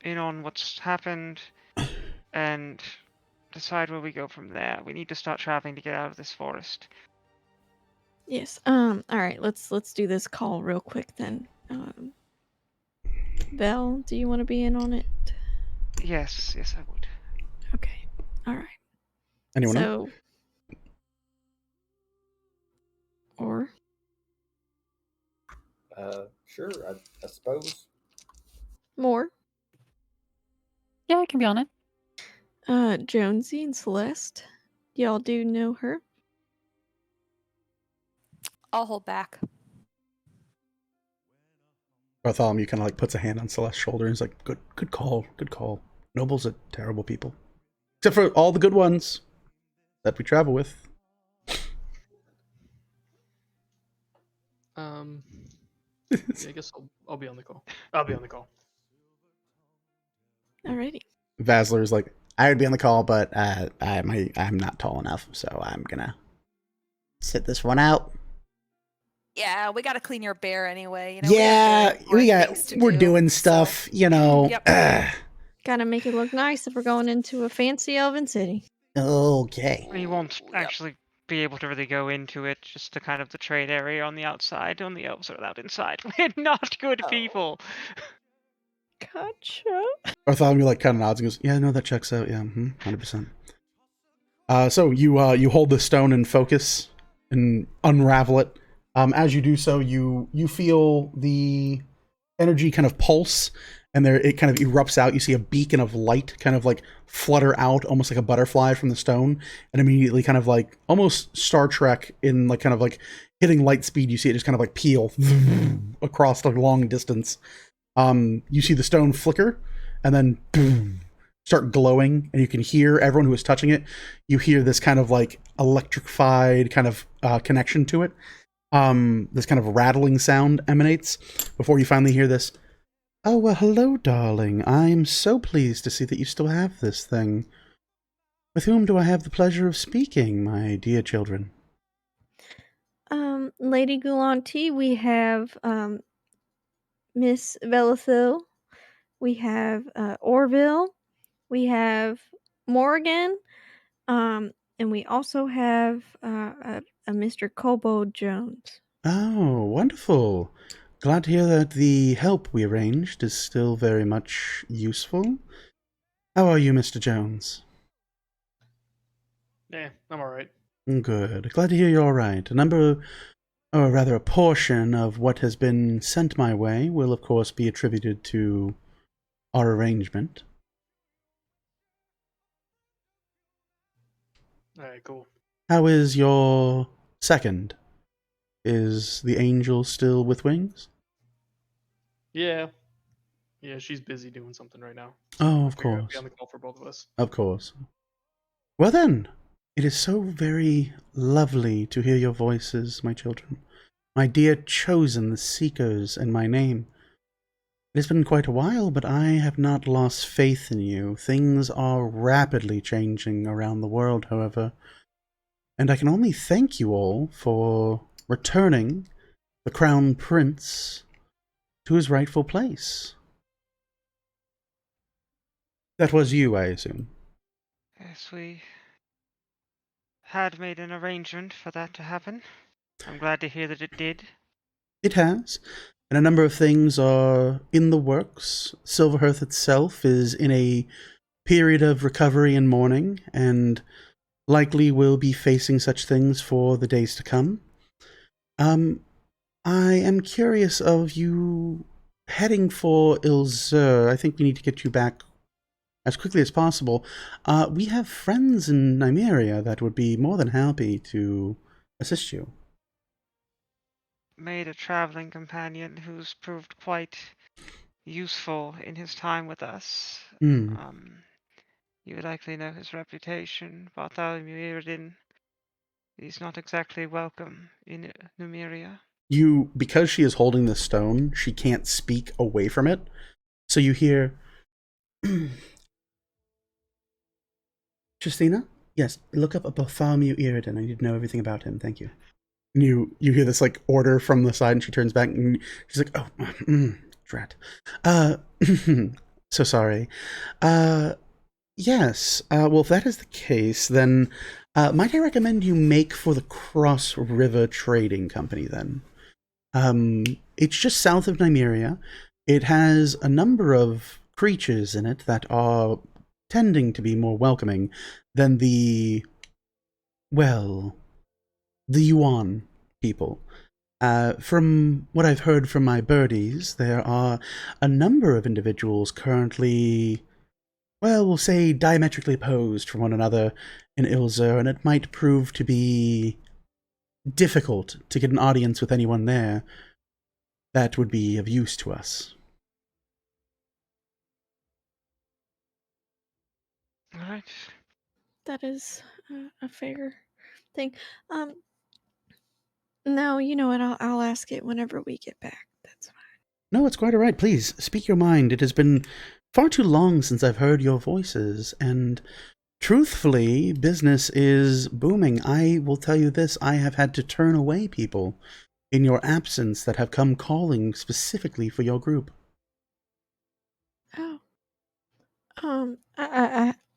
in on what's happened, and decide where we go from there. We need to start traveling to get out of this forest. Yes. All right. Let's do this call real quick then. Belle, do you want to be in on it? Yes, I would. Okay. All right. Anyone else? Or? Sure. I suppose. More? Yeah, I can be on it. Jonesy and Celeste, Y'all do know her? I'll hold back. Bartholomew kind of like puts a hand on Celeste's shoulder and is like, good call. Nobles are terrible people. Except for all the good ones that we travel with. Yeah, I guess I'll be on the call. I'll be on the call. Alrighty. Vasler's like, I would be on the call, but I'm not tall enough, so I'm gonna sit this one out. Yeah, we gotta clean your bear anyway. We're doing stuff, so. Yep. Gotta make it look nice if we're going into a fancy elven city. Okay. We won't actually be able to really go into it, just to kind of the trade area on the outside. Only elves are allowed inside. We're not good people. Gotcha. Bartholomew like kind of nods and goes, yeah, no, that checks out. Yeah, 100%. So you hold the stone in focus and unravel it. As you do so, you feel the energy kind of pulse, and it kind of erupts out. You see a beacon of light kind of like flutter out, almost like a butterfly from the stone, and immediately kind of like almost Star Trek in like kind of like hitting light speed. You see it just kind of like peel across a long distance. You see the stone flicker, and then boom, start glowing, and you can hear everyone who is touching it. You hear this kind of like electrified kind of connection to it. This kind of rattling sound emanates before you finally hear this. Oh, well, hello, darling. I'm so pleased to see that you still have this thing. With whom do I have the pleasure of speaking, my dear children? Lady Goulanti, we have, Miss Velithil, we have, Orville, we have Morgan, and we also have, a Mr. Kobold Jones. Oh, wonderful. Glad to hear that the help we arranged is still very much useful. How are you, Mr. Jones? Yeah, I'm alright. Good. Glad to hear you're alright. A portion of what has been sent my way will, of course, be attributed to our arrangement. Alright, cool. How is your second? Is the angel still with wings? Yeah, she's busy doing something right now. Oh, of course. Be on the call for both of us. Of course. Well then, it is so very lovely to hear your voices, my children. My dear chosen, the seekers, and my name. It has been quite a while, but I have not lost faith in you. Things are rapidly changing around the world, however. And I can only thank you all for returning the Crown Prince to his rightful place. That was you, I assume. Yes, we had made an arrangement for that to happen. I'm glad to hear that it did. It has, and a number of things are in the works. Silverhearth itself is in a period of recovery and mourning, and likely will be facing such things for the days to come. I am curious of you heading for Ilzer. I think we need to get you back as quickly as possible. We have friends in Nymeria that would be more than happy to assist you. Made a traveling companion who's proved quite useful in his time with us. You would likely know his reputation, Bartholomew Iridin. He's not exactly welcome in Nymeria. Because she is holding the stone, she can't speak away from it. So you hear, Justina? Yes, look up a Bartholomew Iridin. I need to know everything about him. Thank you. And you hear this like order from the side, and she turns back and she's like, oh, drat. So sorry. Yes. Well, if that is the case, then might I recommend you make for the Cross River Trading Company then? It's just south of Nymeria. It has a number of creatures in it that are tending to be more welcoming than the Yuan people. From what I've heard from my birdies, there are a number of individuals currently well, we'll say diametrically opposed from one another in Ilzer, and it might prove to be difficult to get an audience with anyone there that would be of use to us. All right. That is a fair thing. No, you know what? I'll ask it whenever we get back. That's fine. No, it's quite all right. Please, speak your mind. It has been far too long since I've heard your voices, and truthfully, business is booming. I will tell you this, I have had to turn away people in your absence that have come calling specifically for your group. Oh.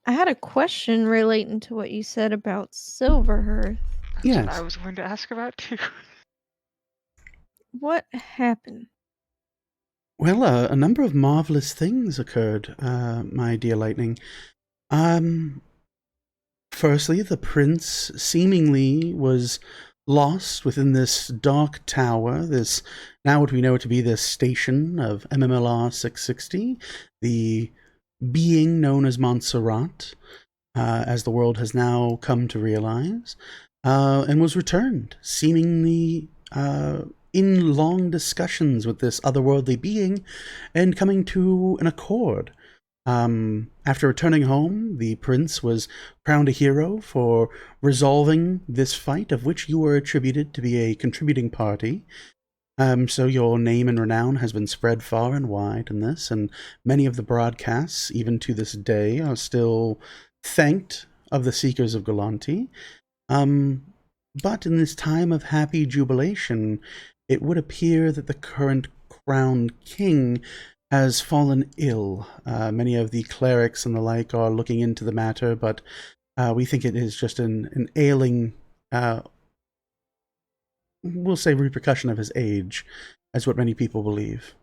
I had a question relating to what you said about Silverhearth. That's Yes. what I was going to ask about too. What happened? Well, a number of marvelous things occurred, my dear Lightning. Firstly, the prince seemingly was lost within this dark tower, this, now what we know to be this station of MMLR 660, the being known as Montserrat, as the world has now come to realize, and was returned, seemingly in long discussions with this otherworldly being, and coming to an accord. After returning home, the prince was crowned a hero for resolving this fight, of which you were attributed to be a contributing party. So your name and renown has been spread far and wide in this, and many of the broadcasts, even to this day, are still thanked of the Seekers of Galanti. But in this time of happy jubilation, it would appear that the current crowned king has fallen ill. Many of the clerics and the like are looking into the matter, but we think it is just an ailing, we'll say, repercussion of his age, as what many people believe.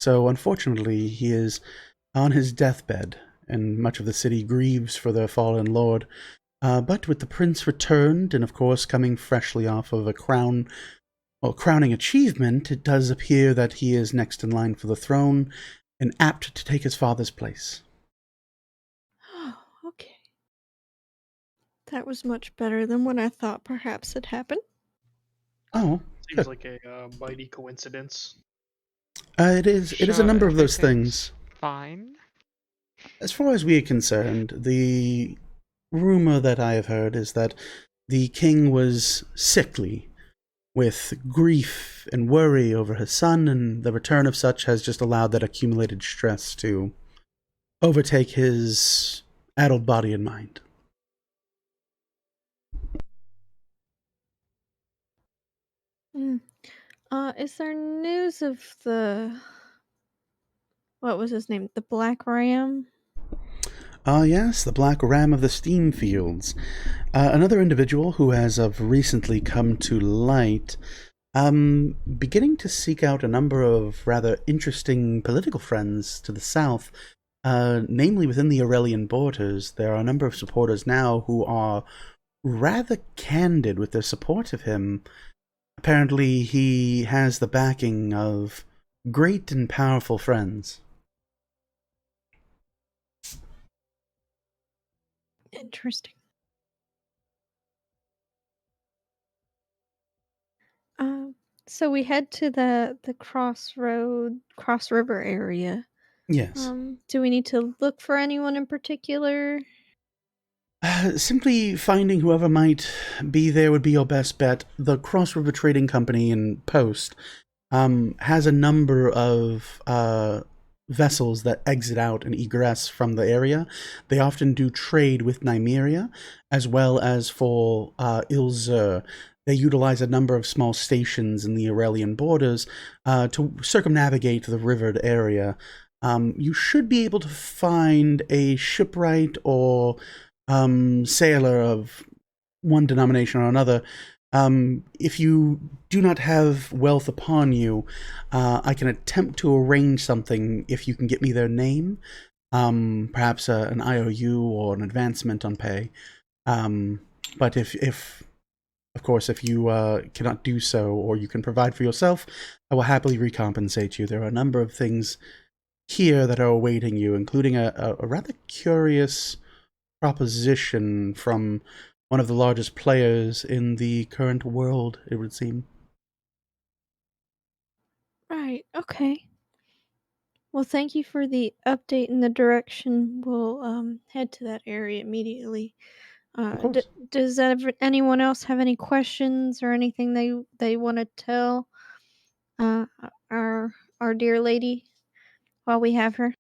So unfortunately, he is on his deathbed, and much of the city grieves for their fallen lord. But with the prince returned, and of course coming freshly off of a crowning achievement, it does appear that he is next in line for the throne and apt to take his father's place. Oh, okay. That was much better than what I thought perhaps had happened. Oh, seems good. like a mighty coincidence. It is a number of those things. Fine. As far as we are concerned, the rumor that I have heard is that the king was sickly, with grief and worry over his son, and the return of such has just allowed that accumulated stress to overtake his addled body and mind. Is there news of what was his name? The Black Ram? Yes, the Black Ram of the Steam Fields. Another individual who has of recently come to light, beginning to seek out a number of rather interesting political friends to the south, namely within the Aurelian borders. There are a number of supporters now who are rather candid with their support of him. Apparently, he has the backing of great and powerful friends. Interesting. So we head to the Cross River area. Yes. Do we need to look for anyone in particular? Simply finding whoever might be there would be your best bet. The Cross River Trading Company in Post has a number of vessels that exit out and egress from the area. They often do trade with Nymeria, as well as for Ilzer. They utilize a number of small stations in the Aurelian borders to circumnavigate the rivered area. You should be able to find a shipwright or sailor of one denomination or another. If you do not have wealth upon you, I can attempt to arrange something if you can get me their name, perhaps an IOU or an advancement on pay. But if of course, if you cannot do so, or you can provide for yourself, I will happily recompensate you. There are a number of things here that are awaiting you, including a rather curious proposition from one of the largest players in the current world, it would seem. Right, okay. Well, thank you for the update and the direction. We'll head to that area immediately. Of course. Does anyone else have any questions or anything they want to tell our dear lady while we have her?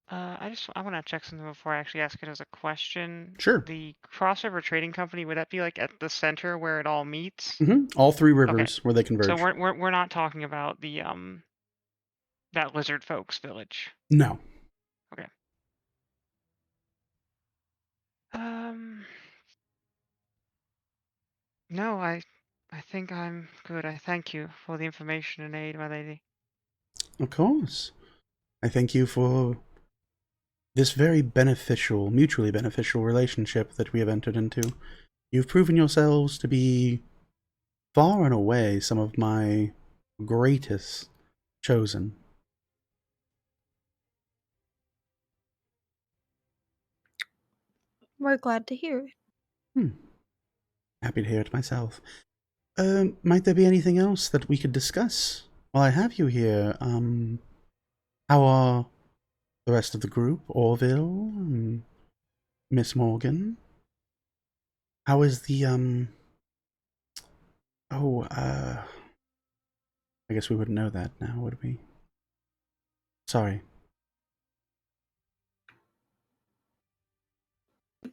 I want to check something before I actually ask it as a question. Sure. The Crossover Trading Company, would that be like at the center where it all meets? All three rivers where they converge. So we're not talking about the that lizard folks village. No. Okay. No, I think I'm good. I thank you for the information and aid, my lady. Of course. I thank you for this very beneficial, mutually beneficial relationship that we have entered into. You've proven yourselves to be far and away some of my greatest chosen. We're glad to hear it. Happy to hear it myself. Might there be anything else that we could discuss while I have you here? How are the rest of the group? Orville and Miss Morgan? How is the, I guess we wouldn't know that now, would we? Sorry.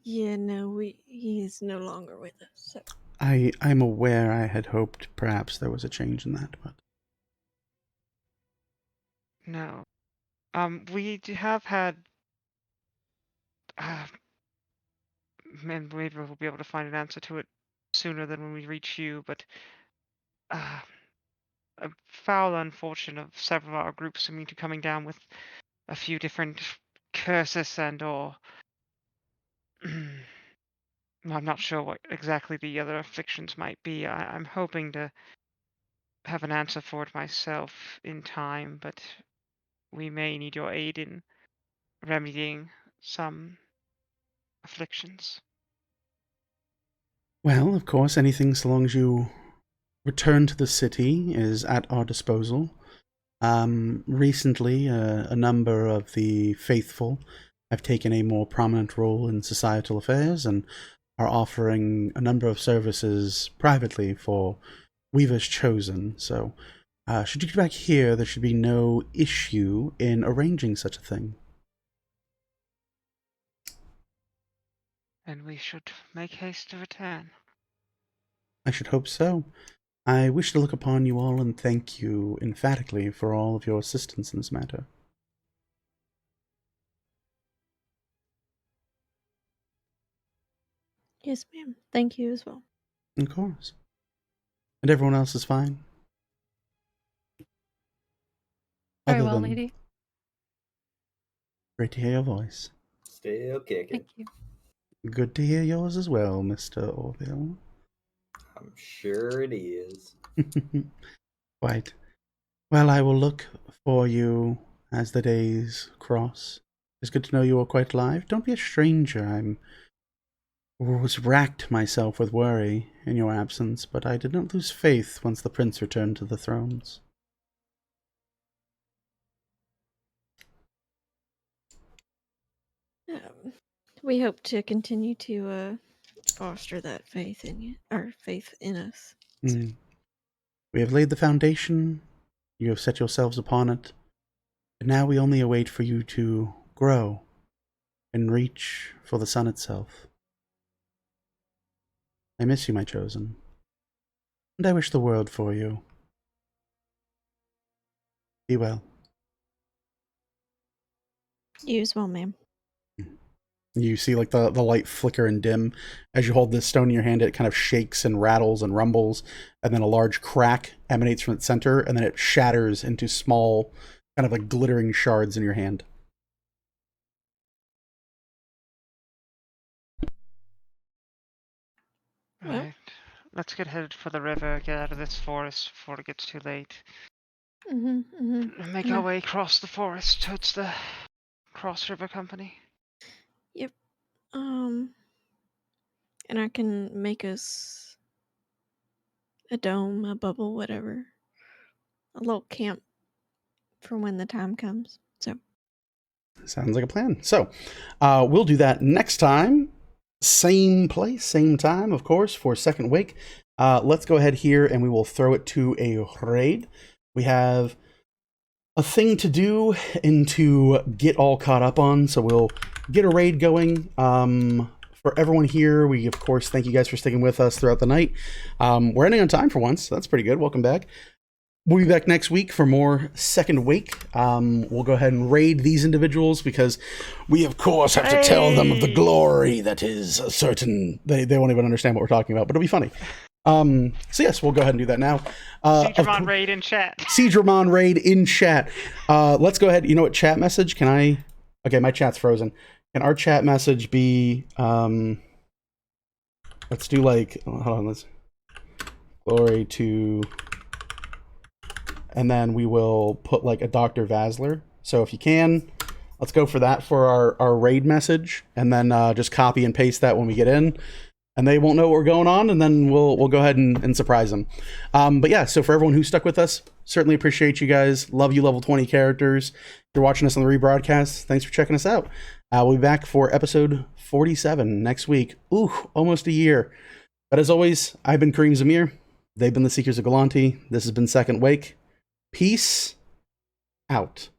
Yeah, no, he is no longer with us. So. I'm aware I had hoped perhaps there was a change in that, but... No. We have had... and maybe we'll be able to find an answer to it sooner than when we reach you, but... a foul unfortune of several of our groups seeming to coming down with a few different curses and/or... I'm not sure what exactly the other afflictions might be. I'm hoping to have an answer for it myself in time, but we may need your aid in remedying some afflictions. Well, of course, anything so long as you return to the city is at our disposal. Recently, a number of the faithful have taken a more prominent role in societal affairs and are offering a number of services privately for Weaver's Chosen. So, should you get back here, there should be no issue in arranging such a thing. And we should make haste to return. I should hope so. I wish to look upon you all and thank you emphatically for all of your assistance in this matter. Yes, ma'am. Thank you as well. Of course. And everyone else is fine? Very well, lady. Great to hear your voice. Still kicking. Thank you. Good to hear yours as well, Mr. Orville. I'm sure it is. Quite. Well, I will look for you as the days cross. It's good to know you are quite alive. Don't be a stranger. I was racked myself with worry in your absence, but I did not lose faith once the prince returned to the thrones. We hope to continue to foster that faith in you, or faith in us. We have laid the foundation. You have set yourselves upon it. And now we only await for you to grow and reach for the sun itself. I miss you, my chosen. And I wish the world for you. Be well. You as well, ma'am. You see like the light flicker and dim. As you hold this stone in your hand, it kind of shakes and rattles and rumbles, and then a large crack emanates from its center, and then it shatters into small, kind of like glittering shards in your hand. Alright. Let's get headed for the river, get out of this forest before it gets too late. Make our way across the forest towards the Cross River Company. Yep. And I can make us a dome, a bubble, whatever. A little camp for when the time comes. So. Sounds like a plan. So, we'll do that next time. Same place, same time, of course, for second wake. Let's go ahead here and we will throw it to a raid. We have a thing to do and to get all caught up on, so we'll get a raid going. For everyone here, we of course thank you guys for sticking with us throughout the night. We're ending on time for once, so that's pretty good. Welcome back. We'll be back next week for more second wake. We'll go ahead and raid these individuals because we of course have to tell them of the glory that is certain. They won't even understand what we're talking about, but it'll be funny. So yes, we'll go ahead and do that now. Seedramon raid in chat. Seedramon raid in chat. Let's go ahead. You know what? Chat message. Can I? Okay, my chat's frozen. Can our chat message be? Let's do like. Hold on. Let's glory to. And then we will put like a Dr. Vasler. So if you can, let's go for that for our raid message, and then just copy and paste that when we get in. And they won't know what we're going on, and then we'll go ahead and surprise them. But yeah, so for everyone who stuck with us, certainly appreciate you guys. Love you, level 20 characters. If you're watching us on the rebroadcast, thanks for checking us out. We'll be back for episode 47 next week. Ooh, almost a year. But as always, I've been Kareem Zamir. They've been the Seekers of Galanti. This has been Second Wake. Peace out.